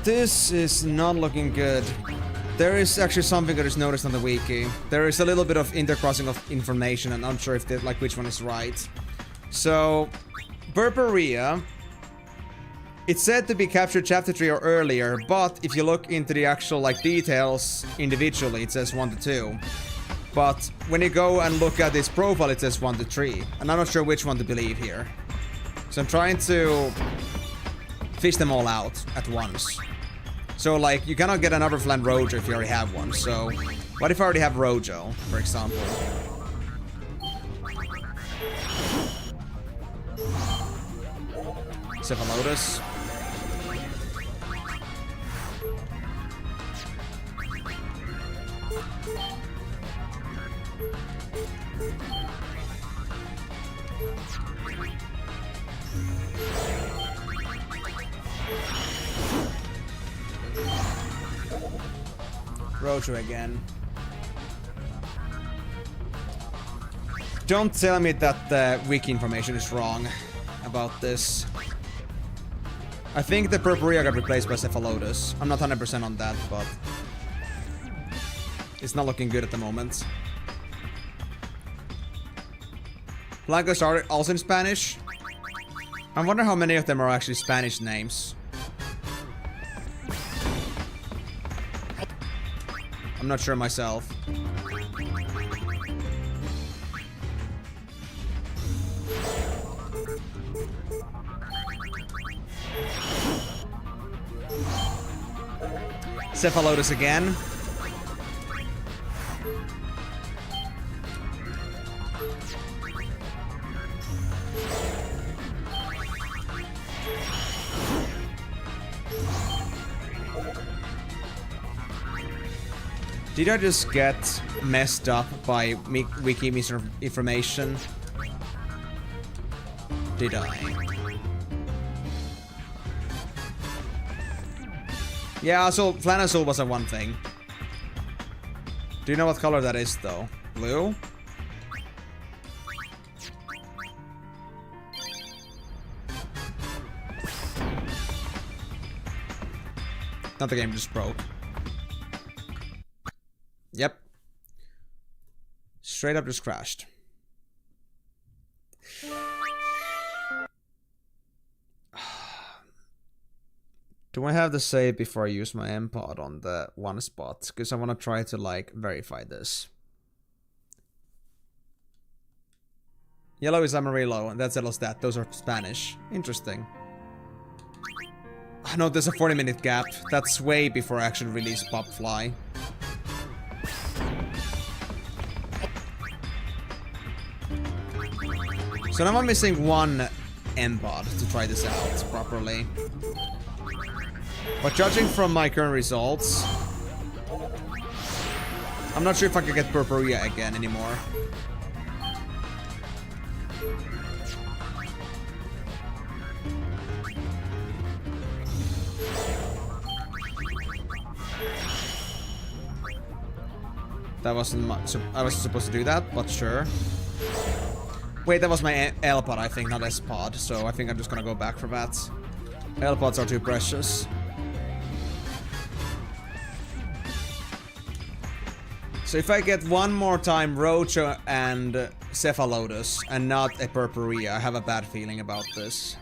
This is not looking good. There is actually something that is noticed on the wiki. There is a little bit of intercrossing of information, and I'm not sure if like which one is right. So, Purpurea, it's said to be captured chapter 3 or earlier, but if you look into the actual like details individually, it says 1 to 2. But when you go and look at this profile, it says 1 to 3, and I'm not sure which one to believe here. So I'm trying to fish them all out at once. So, like, you cannot get another Flan Rojo if you already have one. So, what if I already have Rojo, for example? Cephalotus. Rojo again. Don't tell me that the wiki information is wrong about this. I think the Purpurea got replaced by Cephalotus. I'm not 100% on that, but it's not looking good at the moment. Blancos are also in Spanish. I wonder how many of them are actually Spanish names. I'm not sure myself. Cephalodus again. Did I just get messed up by wiki misinformation? Did I? Yeah, so Flanasoul was a one thing. Do you know what color that is though? Blue? Not the game just broke. Yep. Straight up just crashed. Do I have to save before I use my MPod on the one spot? Because I want to try to like verify this. Yellow is Amarillo, and that's Yellow Stat. Those are Spanish. Interesting. I know there's a 40-minute gap. That's way before I actually release Pop Fly. So now I'm missing one MPod to try this out properly. But judging from my current results, I'm not sure if I can get Purpurea again anymore. That wasn't much. I wasn't supposed to do that, but sure. Wait, that was my L-pod, I think, not S-pod. So I think I'm just gonna go back for that. L-pods are too precious. So if I get one more time Roach and Cephalodus and not a Purpurea, I have a bad feeling about this.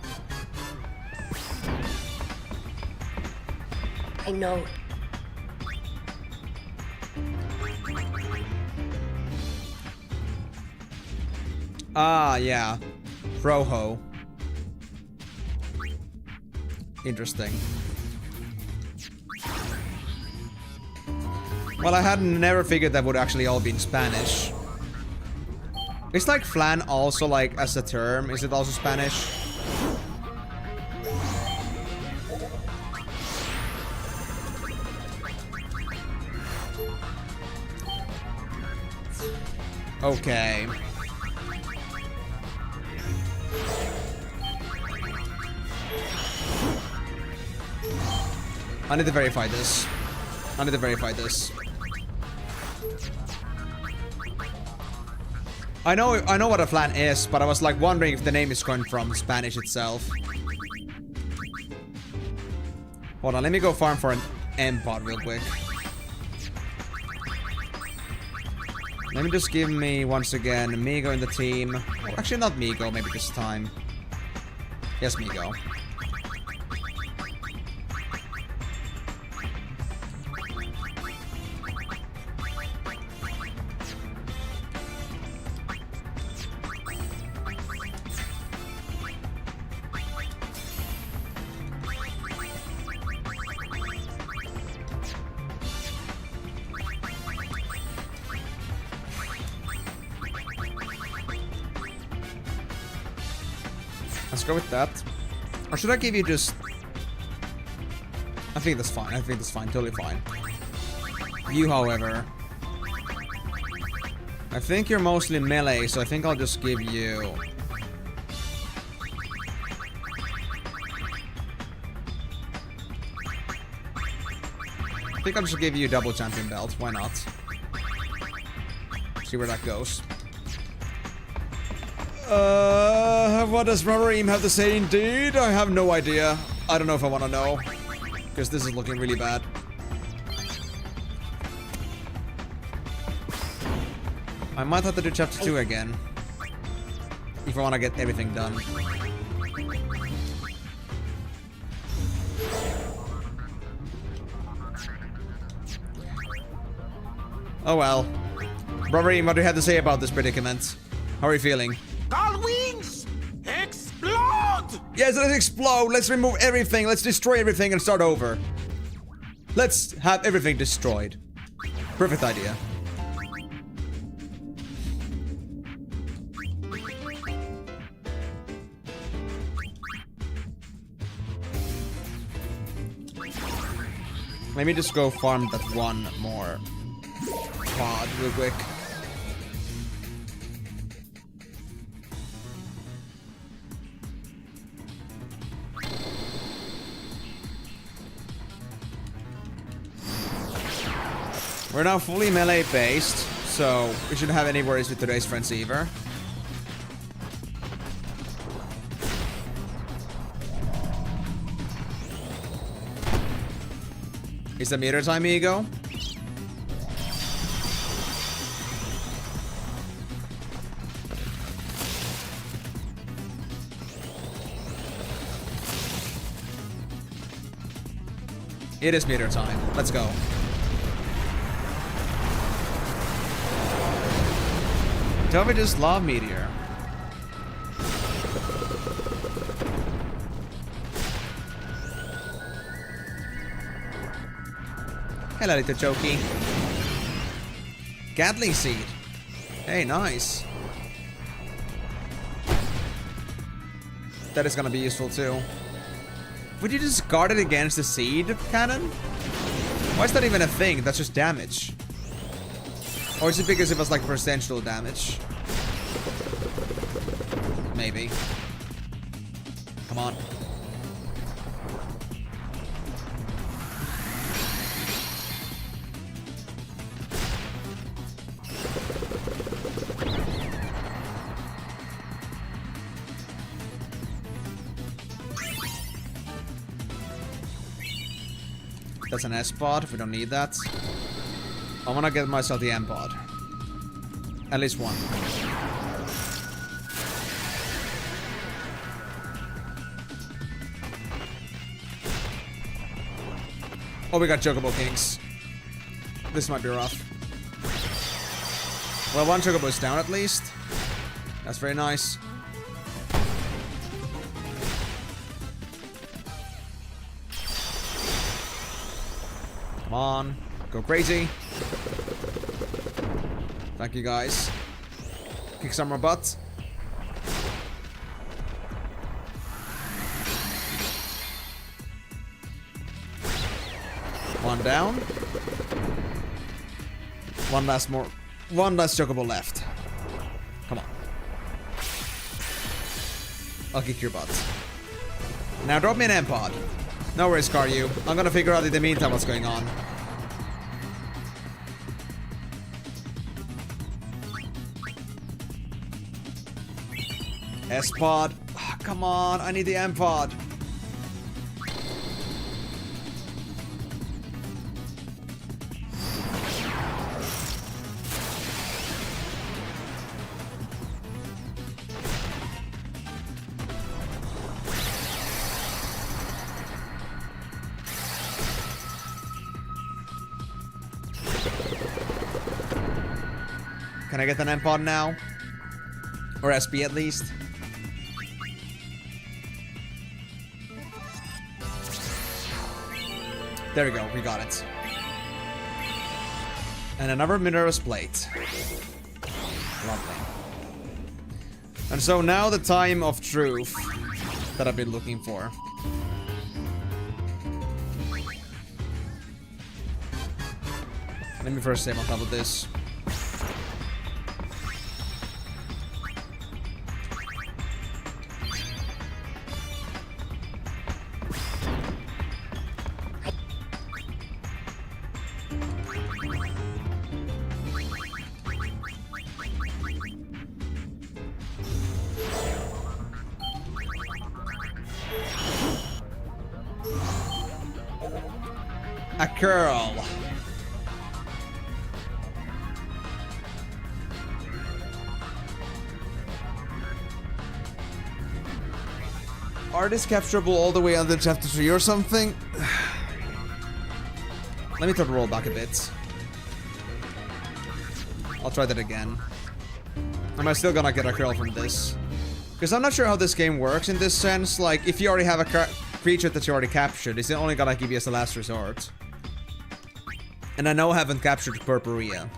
I know. Ah, yeah. Froho. Interesting. Well, I had never figured that would actually all be in Spanish. Is like flan also like as a term? Is it also Spanish? Okay. I need to verify this. I need to verify this. I know what a flan is, but I was like wondering if the name is coming from Spanish itself. Hold on, let me go farm for an M-pod real quick. Let me just give me once again Migo in the team. Oh, actually not Migo, maybe this time. Yes, Migo. Let's go with that. Or should I give you just... I think that's fine. I think that's fine. Totally fine. You, however... I think you're mostly melee, so I think I'll just give you... I think I'll just give you a double champion belt. Why not? See where that goes. What does Rubbereem have to say indeed? I have no idea. I don't know if I want to know. Because this is looking really bad. I might have to do chapter 2 again. If I want to get everything done. Oh well. Rubbereem, what do you have to say about this predicament? How are you feeling? All wings! Explode! Yes, let's explode. Let's remove everything. Let's destroy everything and start over. Let's have everything destroyed. Perfect idea. Let me just go farm that one more pod real quick. We're now fully melee based, so we shouldn't have any worries with today's friends either. Is the meter time, ego? It is meter time. Let's go. Don't we just love meteor? Hello, little jokey. Gatling seed. Hey, nice. That is gonna be useful too. Would you just guard it against the seed cannon? Why is that even a thing? That's just damage. Or is it because it was like percentual damage? Maybe. Come on. That's an S pod, if we don't need that. I wanna get myself the M pod. At least one. Oh, we got Chocobo Kings. This might be rough. Well, one Chocobo is down at least. That's very nice. Come on. Go crazy. Thank you, guys. Kick some more butt. One down. One last Chocobo left. Come on. I'll kick your butt. Now drop me an M pod. No worries, Karyu. I'm gonna figure out in the meantime what's going on. S pod. Oh, come on, I need the M pod. Can I get an M pod now? Or SP at least? There we go, we got it. And another Minerva's plate. Lovely. And so now the time of truth that I've been looking for. Let me first save on top of this. A curl. Artist capturable all the way under chapter 3 or something? Let me turn the roll back a bit. I'll try that again. Am I still gonna get a curl from this? Because I'm not sure how this game works in this sense. Like, if you already have a creature that you already captured, is it only gonna give you as a last resort? And I know I haven't captured Purpurea.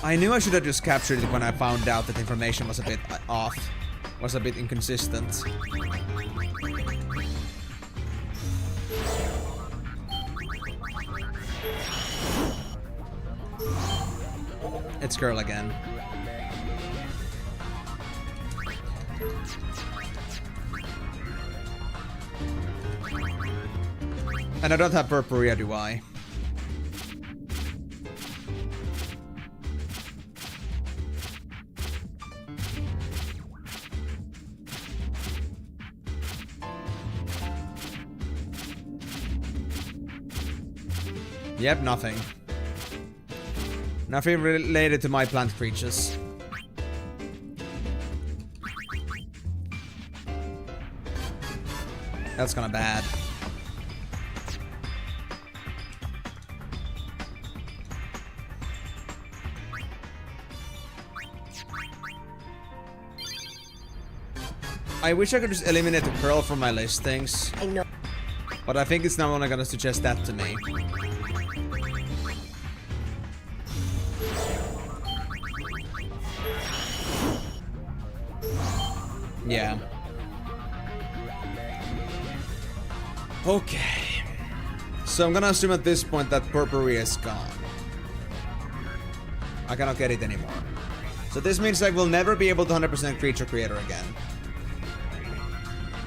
I knew I should have just captured it when I found out that the information was a bit off. Was a bit inconsistent. It's girl again. And I don't have Purpurea, do I? Yep, nothing. Nothing related to my plant creatures. That's kinda bad. I wish I could just eliminate the Pearl from my listings. I know. But I think it's now only gonna suggest that to me. Yeah. Okay. So I'm gonna assume at this point that Purpurea is gone. I cannot get it anymore. So this means I will never be able to 100% Creature Creator again.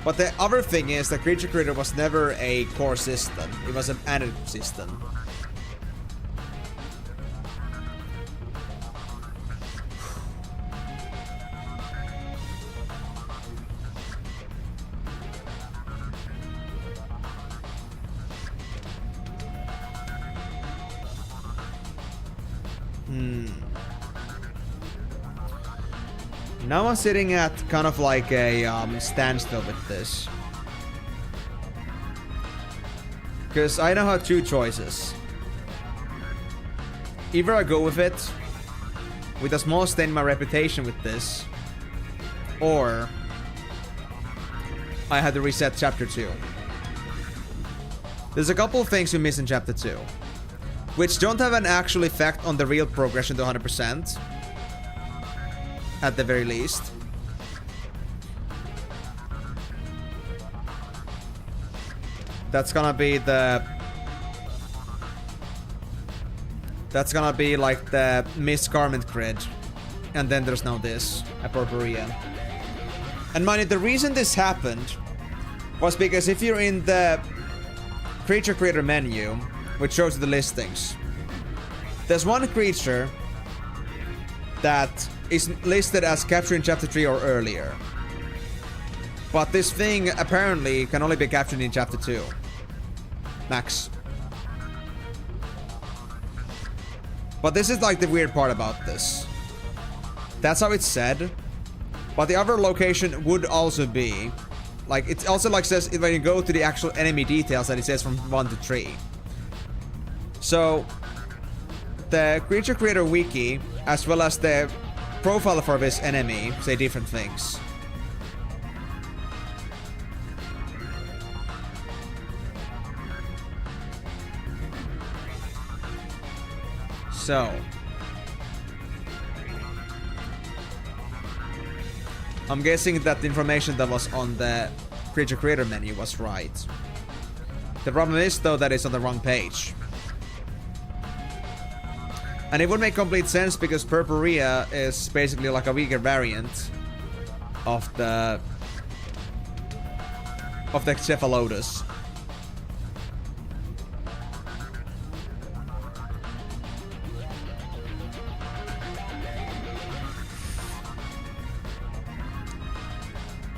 But the other thing is that Creature Creator was never a core system. It was an added system. Now I'm sitting at kind of like a standstill with this. Because I now have two choices. Either I go with it, with a small stain in my reputation with this, or I had to reset Chapter 2. There's a couple of things we miss in Chapter 2, which don't have an actual effect on the real progression to 100%. At the very least. That's gonna be the... That's gonna be like the Miss Garment grid. And then there's now this, a Purpurea. And mind you, the reason this happened was because if you're in the Creature Creator menu, which shows you the listings, there's one creature that is listed as captured in Chapter 3 or earlier. But this thing apparently can only be captured in Chapter 2. Max. But this is like the weird part about this. That's how it's said. But the other location would also be... Like, it also like says, when you go to the actual enemy details, that it says from 1 to 3. So, the Creature Creator Wiki, as well as the profile for this enemy, say different things. So, I'm guessing that the information that was on the Creature Creator menu was right. The problem is, though, that it's on the wrong page. And it would make complete sense because Purpurea is basically like a weaker variant of the Cephalodus.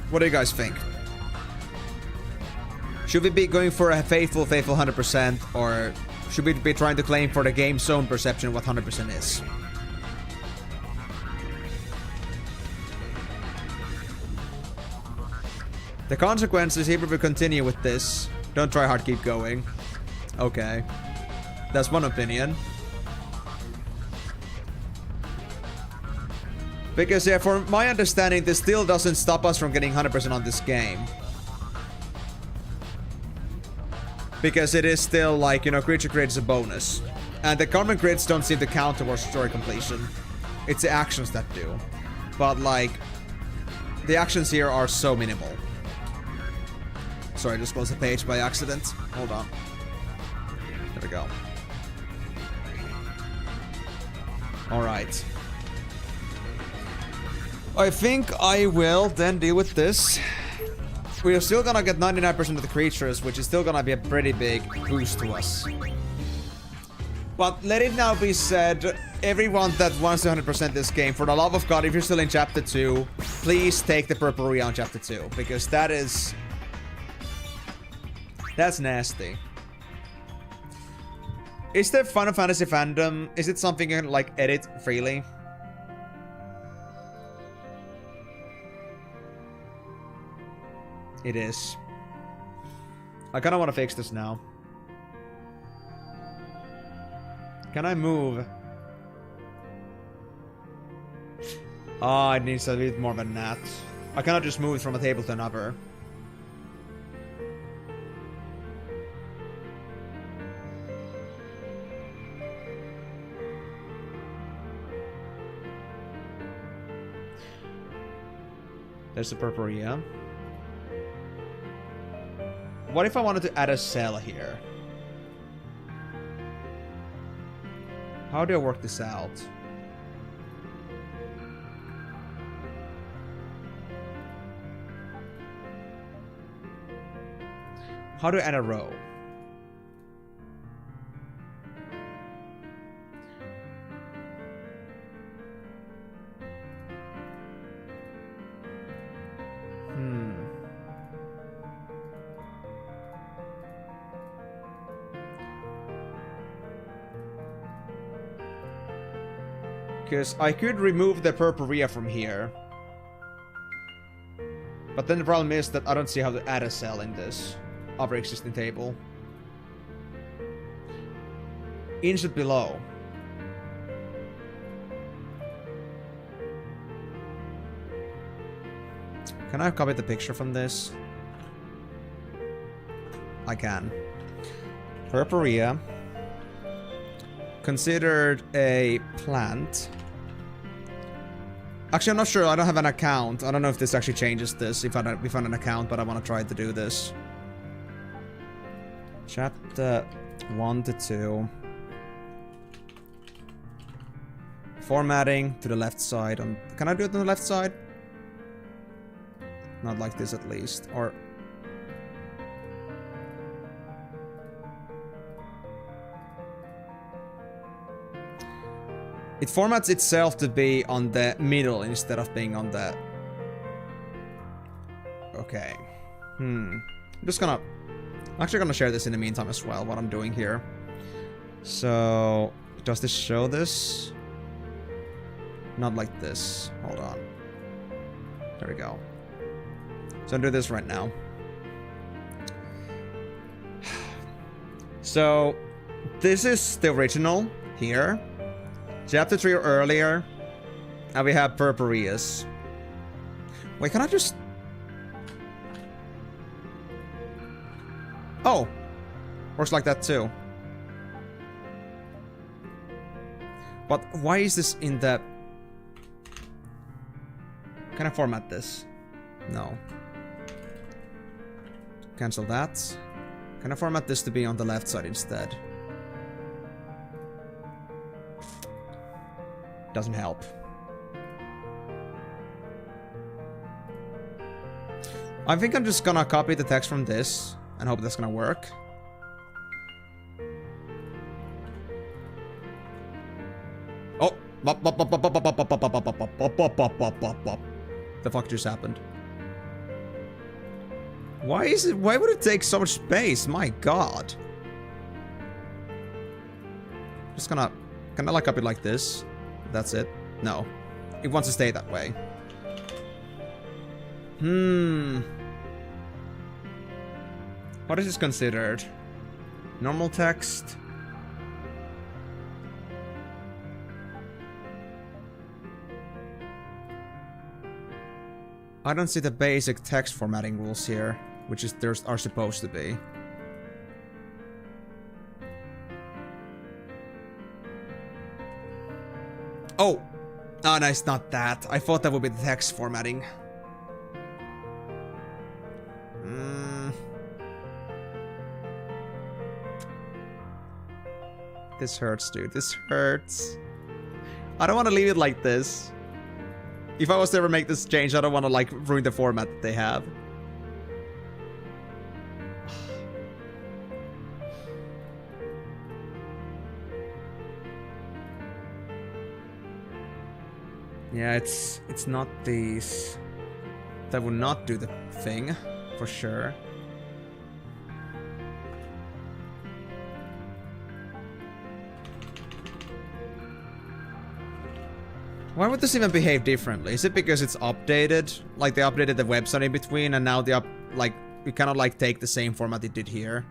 What do you guys think? Should we be going for a faithful 100%, or should we be trying to claim for the game's own perception what 100% is? The consequences, if we continue with this, don't try hard, keep going. Okay. That's one opinion. Because yeah, for my understanding, this still doesn't stop us from getting 100% on this game. Because it is still like, you know, creature create is a bonus. And the common crits don't seem to count towards story completion. It's the actions that do. But like, the actions here are so minimal. Sorry, I just closed the page by accident. Hold on. There we go. Alright. I think I will then deal with this. We're still gonna get 99% of the creatures, which is still gonna be a pretty big boost to us. But let it now be said, everyone that wants to 100% this game, for the love of God, if you're still in Chapter 2, please take the Purple Rhea on Chapter 2. Because that is... that's nasty. Is the Final Fantasy fandom, is it something you can, like, edit freely? It is. I kinda wanna fix this now. Can I move? Oh, it needs a bit more than that. I cannot just move from a table to another. There's the Purple Rhea. What if I wanted to add a cell here? How do I work this out? How do I add a row? Because I could remove the Purple Rhea from here. But then the problem is that I don't see how to add a cell in this other existing table. Insert below. Can I copy the picture from this? I can. Purple Rhea. Considered a plant. Actually, I'm not sure. I don't have an account. I don't know if this actually changes this. If I found an account, but I want to try to do this. Chapter 1 to 2. Formatting to the left side. Can I do it on the left side? Not like this, at least. Or... it formats itself to be on the middle instead of being on the... okay. I'm just gonna... I'm actually gonna share this in the meantime as well, what I'm doing here. So... does this show this? Not like this. Hold on. There we go. So I'll do this right now. So... this is the original here. Chapter 3 or earlier. And we have Purple Rheas. Wait, can I just... oh! Works like that too. But why is this in the... can I format this? No. Cancel that. Can I format this to be on the left side instead? Doesn't help. I think I'm just gonna copy the text from this and hope that's gonna work. Oh! The fuck just happened? Why is it? Why would it take so much space? My god. Just gonna... can I like copy it like this? That's it? No. It wants to stay that way. What is this considered? Normal text? I don't see the basic text formatting rules here, which is there are supposed to be. Oh! Oh, no, it's not that. I thought that would be the text formatting. This hurts, dude. This hurts. I don't want to leave it like this. If I was to ever make this change, I don't want to, like, ruin the format that they have. Yeah, it's not these. That would not do the thing, for sure. Why would this even behave differently? Is it because it's updated? Like they updated the website in between and now we cannot like take the same format it did here?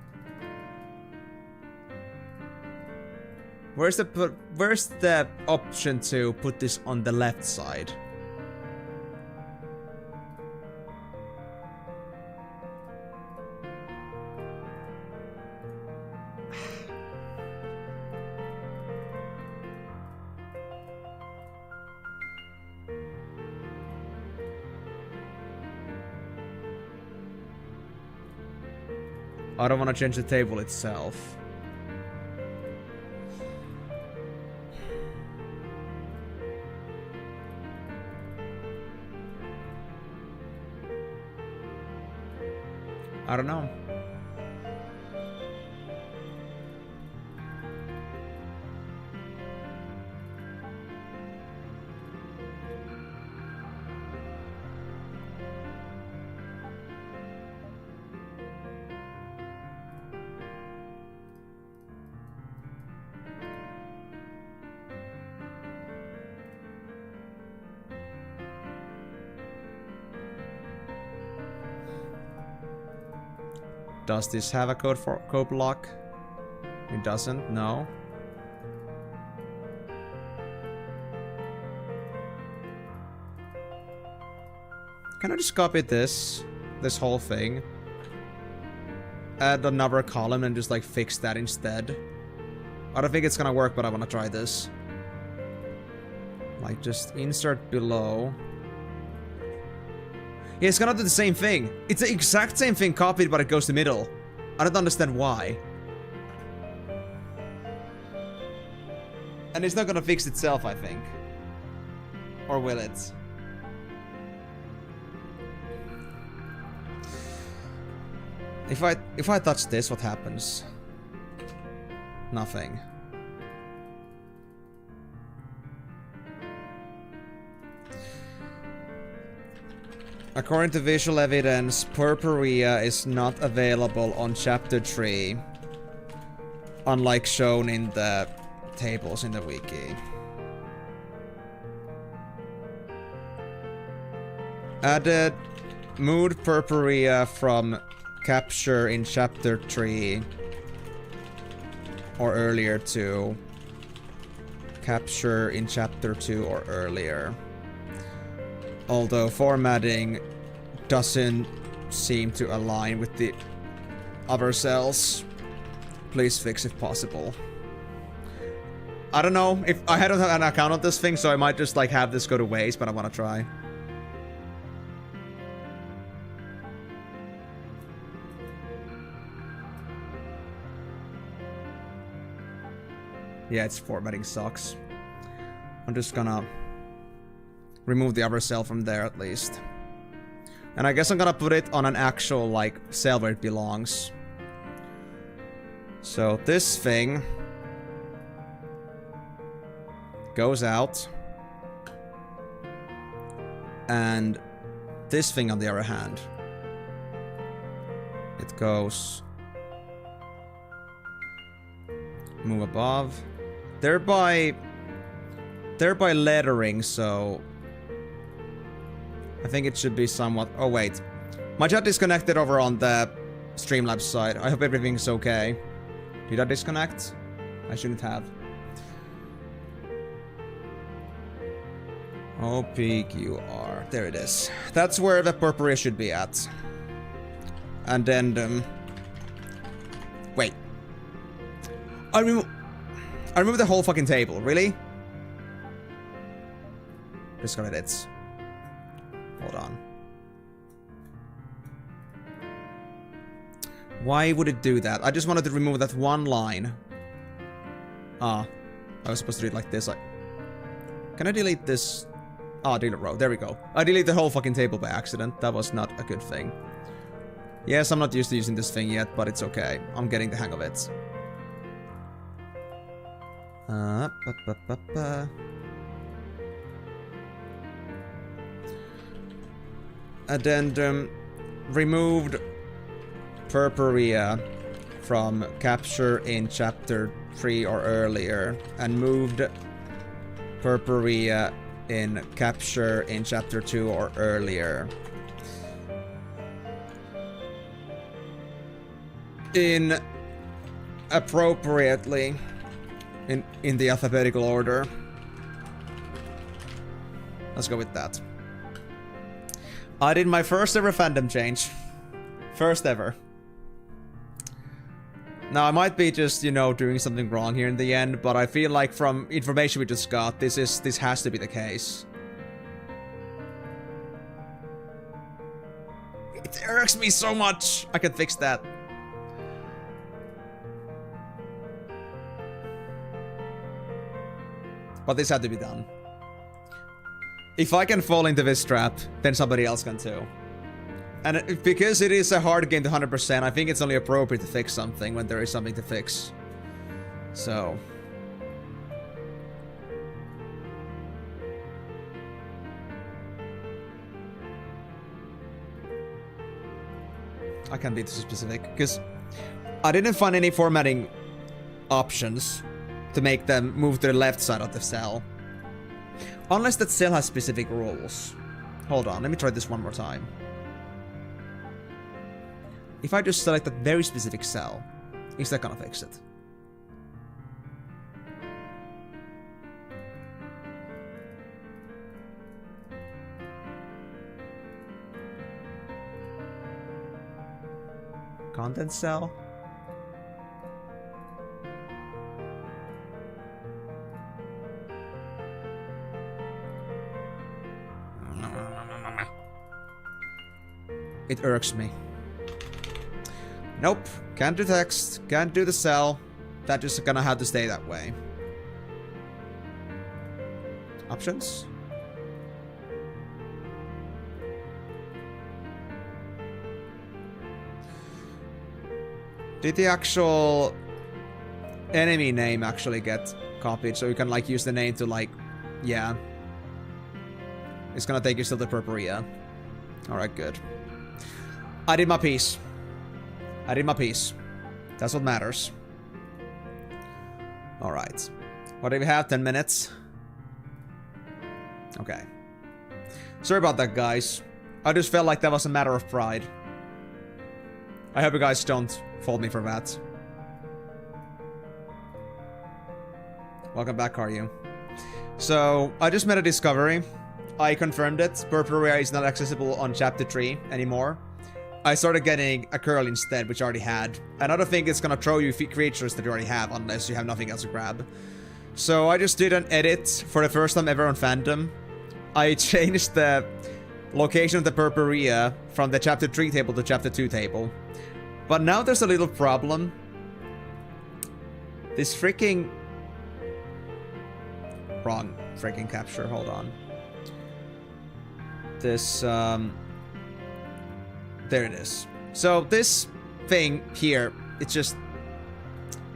Where's the option to put this on the left side? I don't want to change the table itself. I don't know. Does this have a code block? It doesn't, no. Can I just copy this whole thing? Add another column and just like fix that instead. I don't think it's gonna work, but I wanna try this. Like just insert below. Yeah, it's gonna do the same thing. It's the exact same thing copied, but it goes to middle. I don't understand why. And it's not gonna fix itself, I think. Or will it? If I touch this, what happens? Nothing. According to visual evidence, Purpurea is not available on chapter 3. Unlike shown in the tables in the wiki. Added mood Purpurea from capture in chapter 3 or earlier to capture in chapter 2 or earlier. Although formatting doesn't seem to align with the other cells. Please fix if possible. I don't know if I don't have an account on this thing, so I might just like have this go to waste, but I want to try. Yeah, its formatting sucks. I'm just gonna remove the other cell from there at least. And I guess I'm gonna put it on an actual like cell where it belongs. So this thing goes out. And this thing on the other hand, it goes move above. Thereby lettering, so I think it should be somewhat... Oh, wait. My chat disconnected over on the Streamlabs side. I hope everything's okay. Did I disconnect? I shouldn't have. OPQR. There it is. That's where the Purpurea should be at. Addendum. Wait. I removed the whole fucking table. Really? discard edits. Hold on. Why would it do that? I just wanted to remove that one line. Ah, I was supposed to do it like this. Can I delete this? Ah, delete row. There we go. I deleted the whole fucking table by accident. That was not a good thing. Yes, I'm not used to using this thing yet, but it's okay. I'm getting the hang of it. Addendum. Removed Purpurea from capture in chapter 3 or earlier, and moved Purpurea in capture in chapter 2 or earlier. In appropriately in the alphabetical order. Let's go with that. I did my first ever fandom change. First ever. Now, I might be just, you know, doing something wrong here in the end, but I feel like from information we just got, this has to be the case. It irks me so much! I can fix that. But this had to be done. If I can fall into this trap, then somebody else can too. And because it is a hard game to 100%, I think it's only appropriate to fix something when there is something to fix. So. I can't be too specific, because I didn't find any formatting options to make them move to the left side of the cell. Unless that cell has specific rules. Hold on, let me try this one more time. If I just select a very specific cell, is that gonna fix it? Content cell? It irks me. Nope, can't do text, can't do the cell. That just gonna have to stay that way. Options? Did the actual enemy name actually get copied? So you can like use the name to like, yeah. It's gonna take you still to Purpurea. Alright, good. I did my piece. I did my piece. That's what matters. Alright. What do we have? 10 minutes? Okay. Sorry about that, guys. I just felt like that was a matter of pride. I hope you guys don't fault me for that. Welcome back, are you? So, I just made a discovery. I confirmed it. Purpurea is not accessible on Chapter 3 anymore. I started getting a curl instead, which I already had. And I don't think it's gonna throw you creatures that you already have unless you have nothing else to grab. So I just did an edit for the first time ever on Fandom. I changed the location of the Purpurea from the Chapter 3 table to Chapter 2 table. But now there's a little problem. This freaking... Wrong freaking capture, hold on. This, there it is. So this thing here, it's just...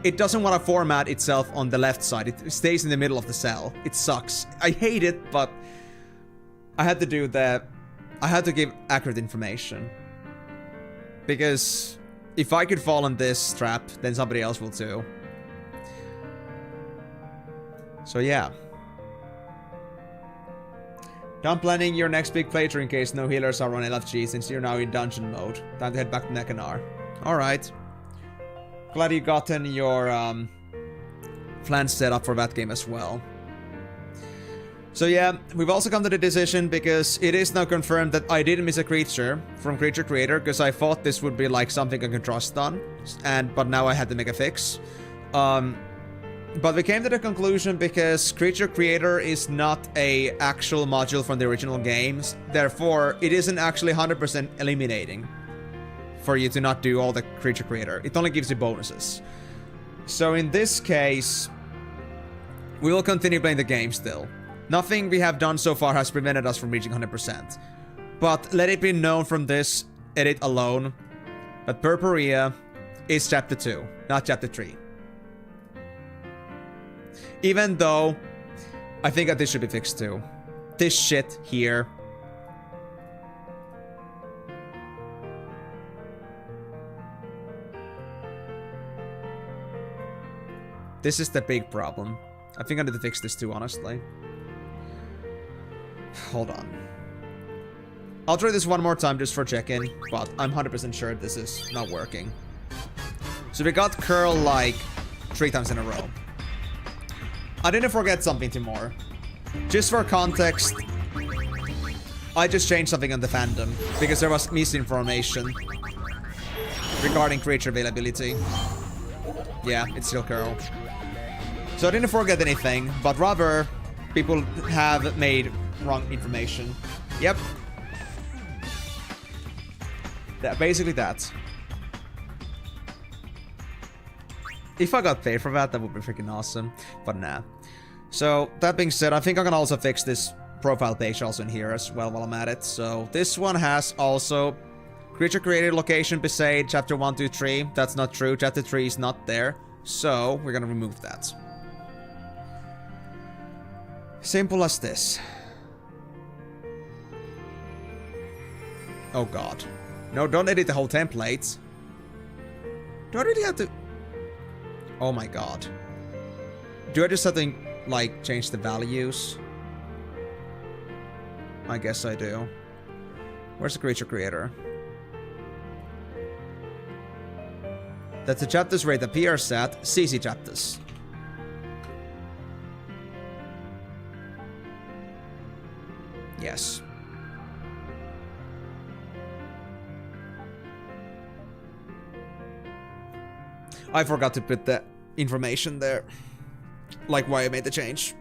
It doesn't want to format itself on the left side. It stays in the middle of the cell. It sucks. I hate it, but... I had to do that. I had to give accurate information. Because... if I could fall in this trap, then somebody else will too. So yeah. Done planning your next big playthrough in case no healers are on LFG since you're now in dungeon mode. Time to head back to Nekanar. Alright. Glad you gotten your plans set up for that game as well. So yeah, we've also come to the decision because it is now confirmed that I did miss a creature from Creature Creator because I thought this would be like something I can trust on, but now I had to make a fix. But we came to the conclusion because Creature Creator is not a actual module from the original games. Therefore, it isn't actually 100% eliminating for you to not do all the Creature Creator. It only gives you bonuses. So in this case, we will continue playing the game still. Nothing we have done so far has prevented us from reaching 100%. But let it be known from this edit alone that Purpurea is Chapter 2, not Chapter 3. Even though I think that this should be fixed too. This shit here. This is the big problem. I think I need to fix this too, honestly. Hold on. I'll try this one more time just for check-in, but I'm 100% sure this is not working. So we got curl like 3 times in a row. I didn't forget something, Timor. Just for context, I just changed something on the fandom because there was misinformation regarding creature availability. Yeah, it's still curl. So I didn't forget anything, but rather people have made wrong information. Yep. Basically that. If I got paid for that, that would be freaking awesome. But nah. So, that being said, I think I'm gonna also fix this profile page also in here as well while I'm at it. So, this one has also creature created location beside chapter 1, 2, 3. That's not true. Chapter 3 is not there. So, we're gonna remove that. Simple as this. Oh god. No, don't edit the whole template. Do I really have to... Oh my god. Do I just have to, like, change the values? I guess I do. Where's the creature creator? That's the chapters where it appears at CC chapters. Yes. I forgot to put the information there. Like why I made the change.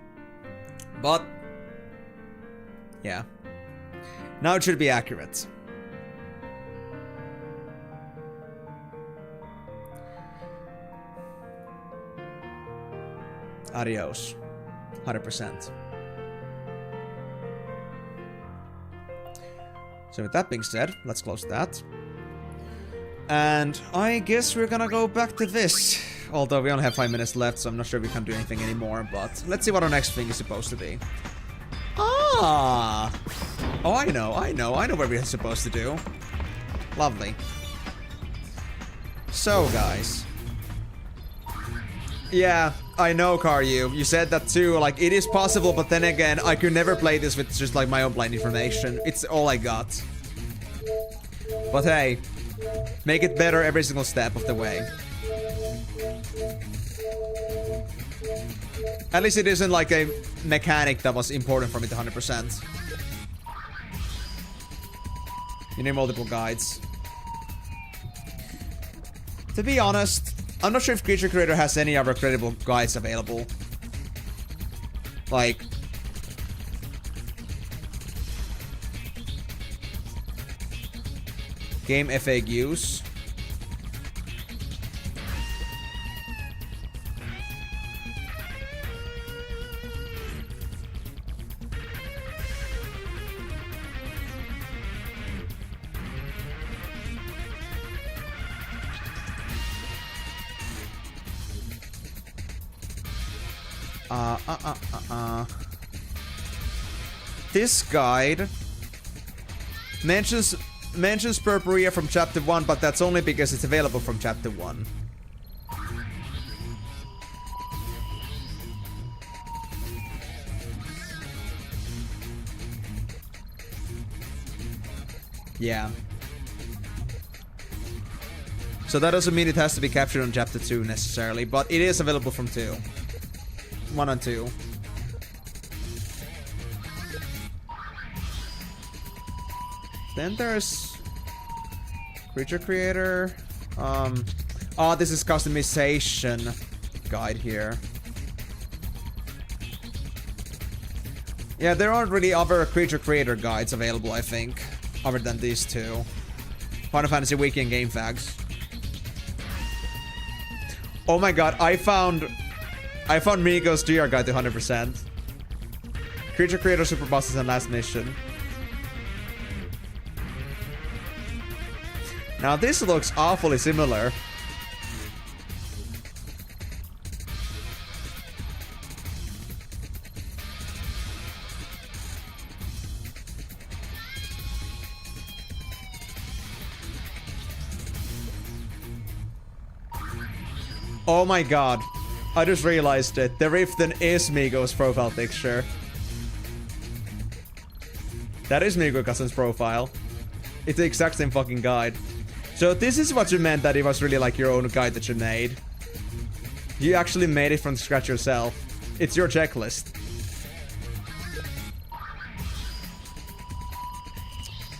But yeah. Now it should be accurate. Adios. 100%. So with that being said, let's close that. And I guess we're gonna go back to this. Although we only have 5 minutes left, so I'm not sure we can do anything anymore. But let's see what our next thing is supposed to be. Ah! Oh, I know what we're supposed to do. Lovely. So, guys. Yeah, I know, Karyu. You said that too. Like, it is possible, but then again, I could never play this with just, like, my own blind information. It's all I got. But hey, make it better every single step of the way. At least it isn't like a mechanic that was important for me to 100%. You need multiple guides. To be honest, I'm not sure if Creature Creator has any other credible guides available. Like... game FAQs. This guide mentions Purpurea from chapter 1, but that's only because it's available from chapter 1. Yeah. So that doesn't mean it has to be captured on chapter 2 necessarily, but it is available from 2. 1 and 2. Then there's Creature Creator. Oh, this is customization guide here. Yeah, there aren't really other creature creator guides available, I think, other than these two. Final Fantasy Wiki and Game Facts. Oh my god, I found Migo's 3R guide to 100%. Creature creator, super bosses, and last mission. Now this looks awfully similar. Oh my god. I just realized it. The Riften is Migo's profile picture. That is Migo Cousin's profile. It's the exact same fucking guide. So this is what you meant that it was really like your own guide that you made. You actually made it from scratch yourself. It's your checklist.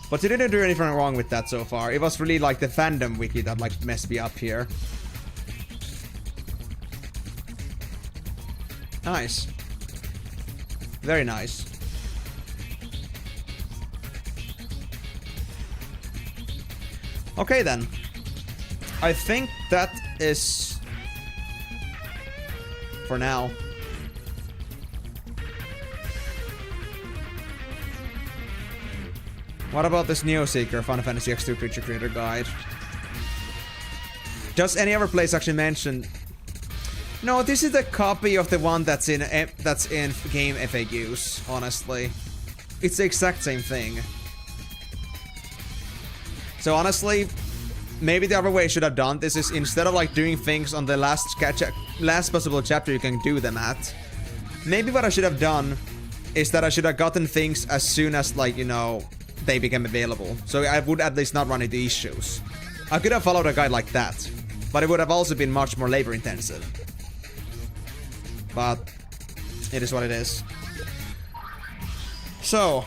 But you didn't do anything wrong with that so far. It was really like the fandom wiki that like messed me up here. Nice. Very nice. Okay then. I think that is for now. What about this Neo Seeker Final Fantasy X2 Creature Creator Guide? Does any other place actually mention? No, this is a copy of the one that's in game FAQs, honestly. It's the exact same thing. So honestly, maybe the other way I should have done this is instead of like doing things on the last possible chapter you can do them at. Maybe what I should have done is that I should have gotten things as soon as like, you know, they became available. So I would at least not run into issues. I could have followed a guide like that, but it would have also been much more labor intensive. But it is what it is. So,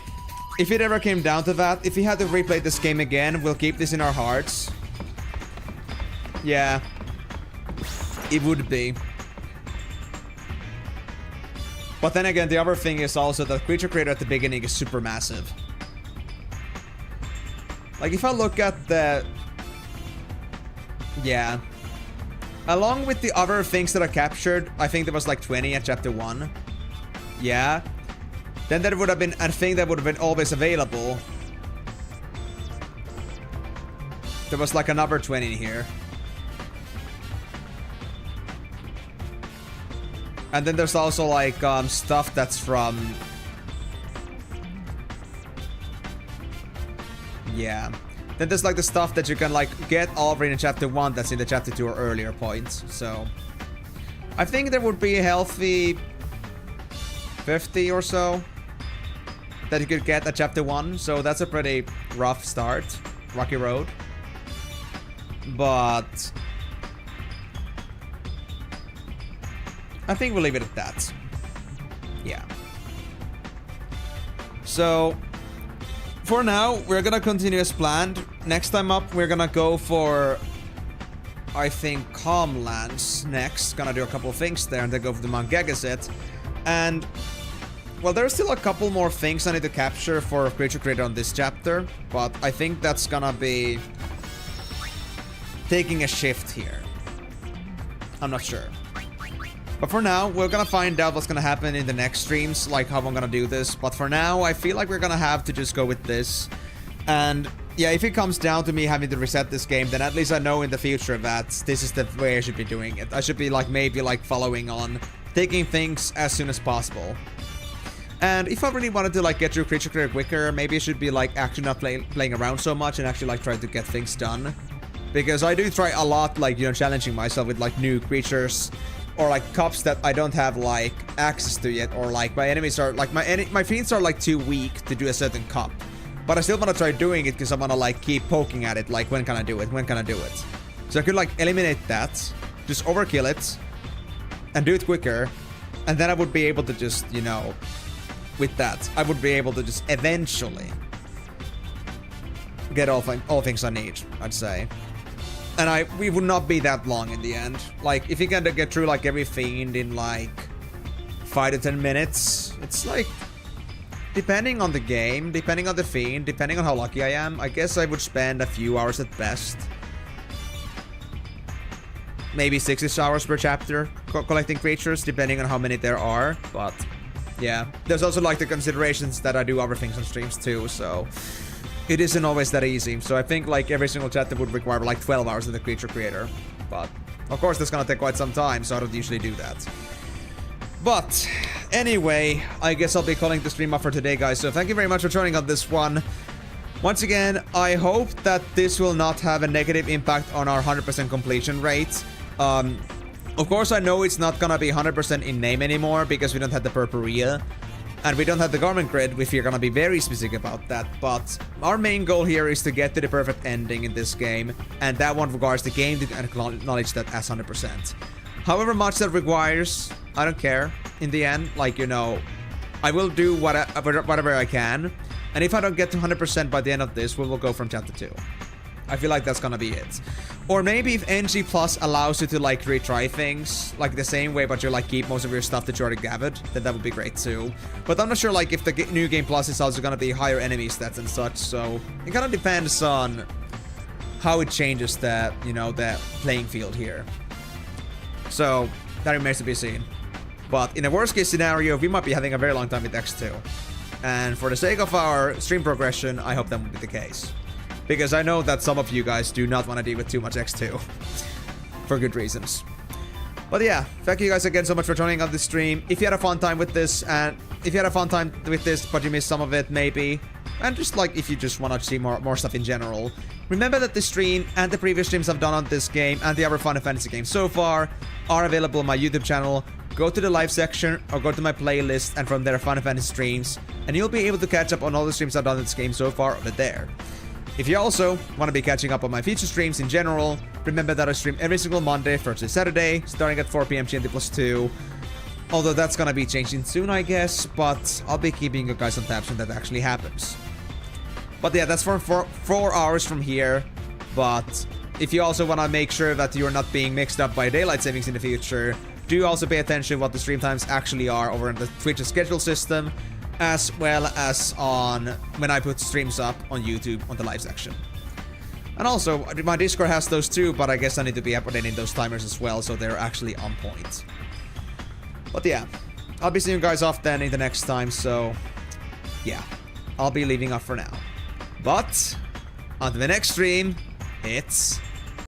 if it ever came down to that, if we had to replay this game again, we'll keep this in our hearts. Yeah. It would be. But then again, the other thing is also that Creature Creator at the beginning is super massive. Like, if I look at the... Yeah. Along with the other things that I captured, I think there was like 20 at chapter 1. Yeah. Then there would have been a thing that would have been always available. There was like another 20 here. And then there's also like stuff that's from... Yeah. Then there's like the stuff that you can like get already in chapter 1 that's in the chapter 2 or earlier points. So I think there would be a healthy 50 or so that you could get at chapter 1. So that's a pretty rough start. Rocky road. But I think we'll leave it at that. Yeah. So for now, we're gonna continue as planned. Next time up, we're gonna go for, I think, Calmlands next. Gonna do a couple of things there and then go for the Mount Gagaset. And, well, there's still a couple more things I need to capture for Creature Creator on this chapter. But I think that's gonna be taking a shift here. I'm not sure. But for now, we're gonna find out what's gonna happen in the next streams, like how I'm gonna do this. But for now, I feel like we're gonna have to just go with this. And yeah, if it comes down to me having to reset this game, then at least I know in the future that this is the way I should be doing it. I should be like maybe like following on, taking things as soon as possible. And if I really wanted to like get through Creature Creator quicker, maybe I should be like actually not playing around so much and actually like try to get things done. Because I do try a lot, like, you know, challenging myself with like new creatures. Or like cups that I don't have like access to yet, or like my enemies are like my fiends are like too weak to do a certain cup, but I still want to try doing it because I want to like keep poking at it, like when can I do it, when can I do it. So I could like eliminate that, just overkill it and do it quicker, and then I would be able to just, you know, with that I would be able to just eventually get all things I need, I'd say. And we would not be that long in the end. Like, if you can get through, like, every fiend in, like, 5 to 10 minutes, it's, like, depending on the game, depending on the fiend, depending on how lucky I am, I guess I would spend a few hours at best. Maybe 6-ish hours per chapter collecting creatures, depending on how many there are. But yeah, there's also like the considerations that I do other things on streams too, so it isn't always that easy. So I think like every single chapter would require like 12 hours of the creature creator. But of course that's gonna take quite some time, so I don't usually do that. But anyway, I guess I'll be calling the stream off for today, guys. So thank you very much for joining on this one. Once again, I hope that this will not have a negative impact on our 100% completion rate. Of course, I know it's not gonna be 100% in name anymore because we don't have the Purpurea. And we don't have the Garment Grid, if you're gonna be very specific about that. But our main goal here is to get to the perfect ending in this game. And that one requires the game to acknowledge that as 100%. However much that requires, I don't care. In the end, like, you know, I will do whatever I can. And if I don't get to 100% by the end of this, we will go from chapter 2. I feel like that's gonna be it. Or maybe if NG Plus allows you to like retry things like the same way, but you like keep most of your stuff that you already gathered, then that would be great too. But I'm not sure like if the new game plus is also gonna be higher enemy stats and such, so it kind of depends on how it changes the, you know, the playing field here. So that remains to be seen. But in a worst case scenario, we might be having a very long time with X2. And for the sake of our stream progression, I hope that would be the case. Because I know that some of you guys do not want to deal with too much X2. For good reasons. But yeah, thank you guys again so much for joining on this stream. If you had a fun time with this, and if you had a fun time with this, but you missed some of it, maybe. And just like, if you just want to see more stuff in general. Remember that this stream and the previous streams I've done on this game and the other Final Fantasy games so far are available on my YouTube channel. Go to the live section or go to my playlist and from there Final Fantasy streams. And you'll be able to catch up on all the streams I've done in this game so far over there. If you also want to be catching up on my feature streams in general, remember that I stream every single Monday, Thursday, Saturday, starting at 4 PM GMT+2. Although that's gonna be changing soon, I guess, but I'll be keeping you guys on tabs when that actually happens. But yeah, that's for 4 hours from here. But if you also want to make sure that you're not being mixed up by daylight savings in the future, do also pay attention what the stream times actually are over in the Twitch schedule system, as well as on when I put streams up on YouTube on the live section. And also, my Discord has those too, but I guess I need to be updating those timers as well, so they're actually on point. But yeah, I'll be seeing you guys off then in the next time, so yeah, I'll be leaving off for now. But, on to the next stream, it's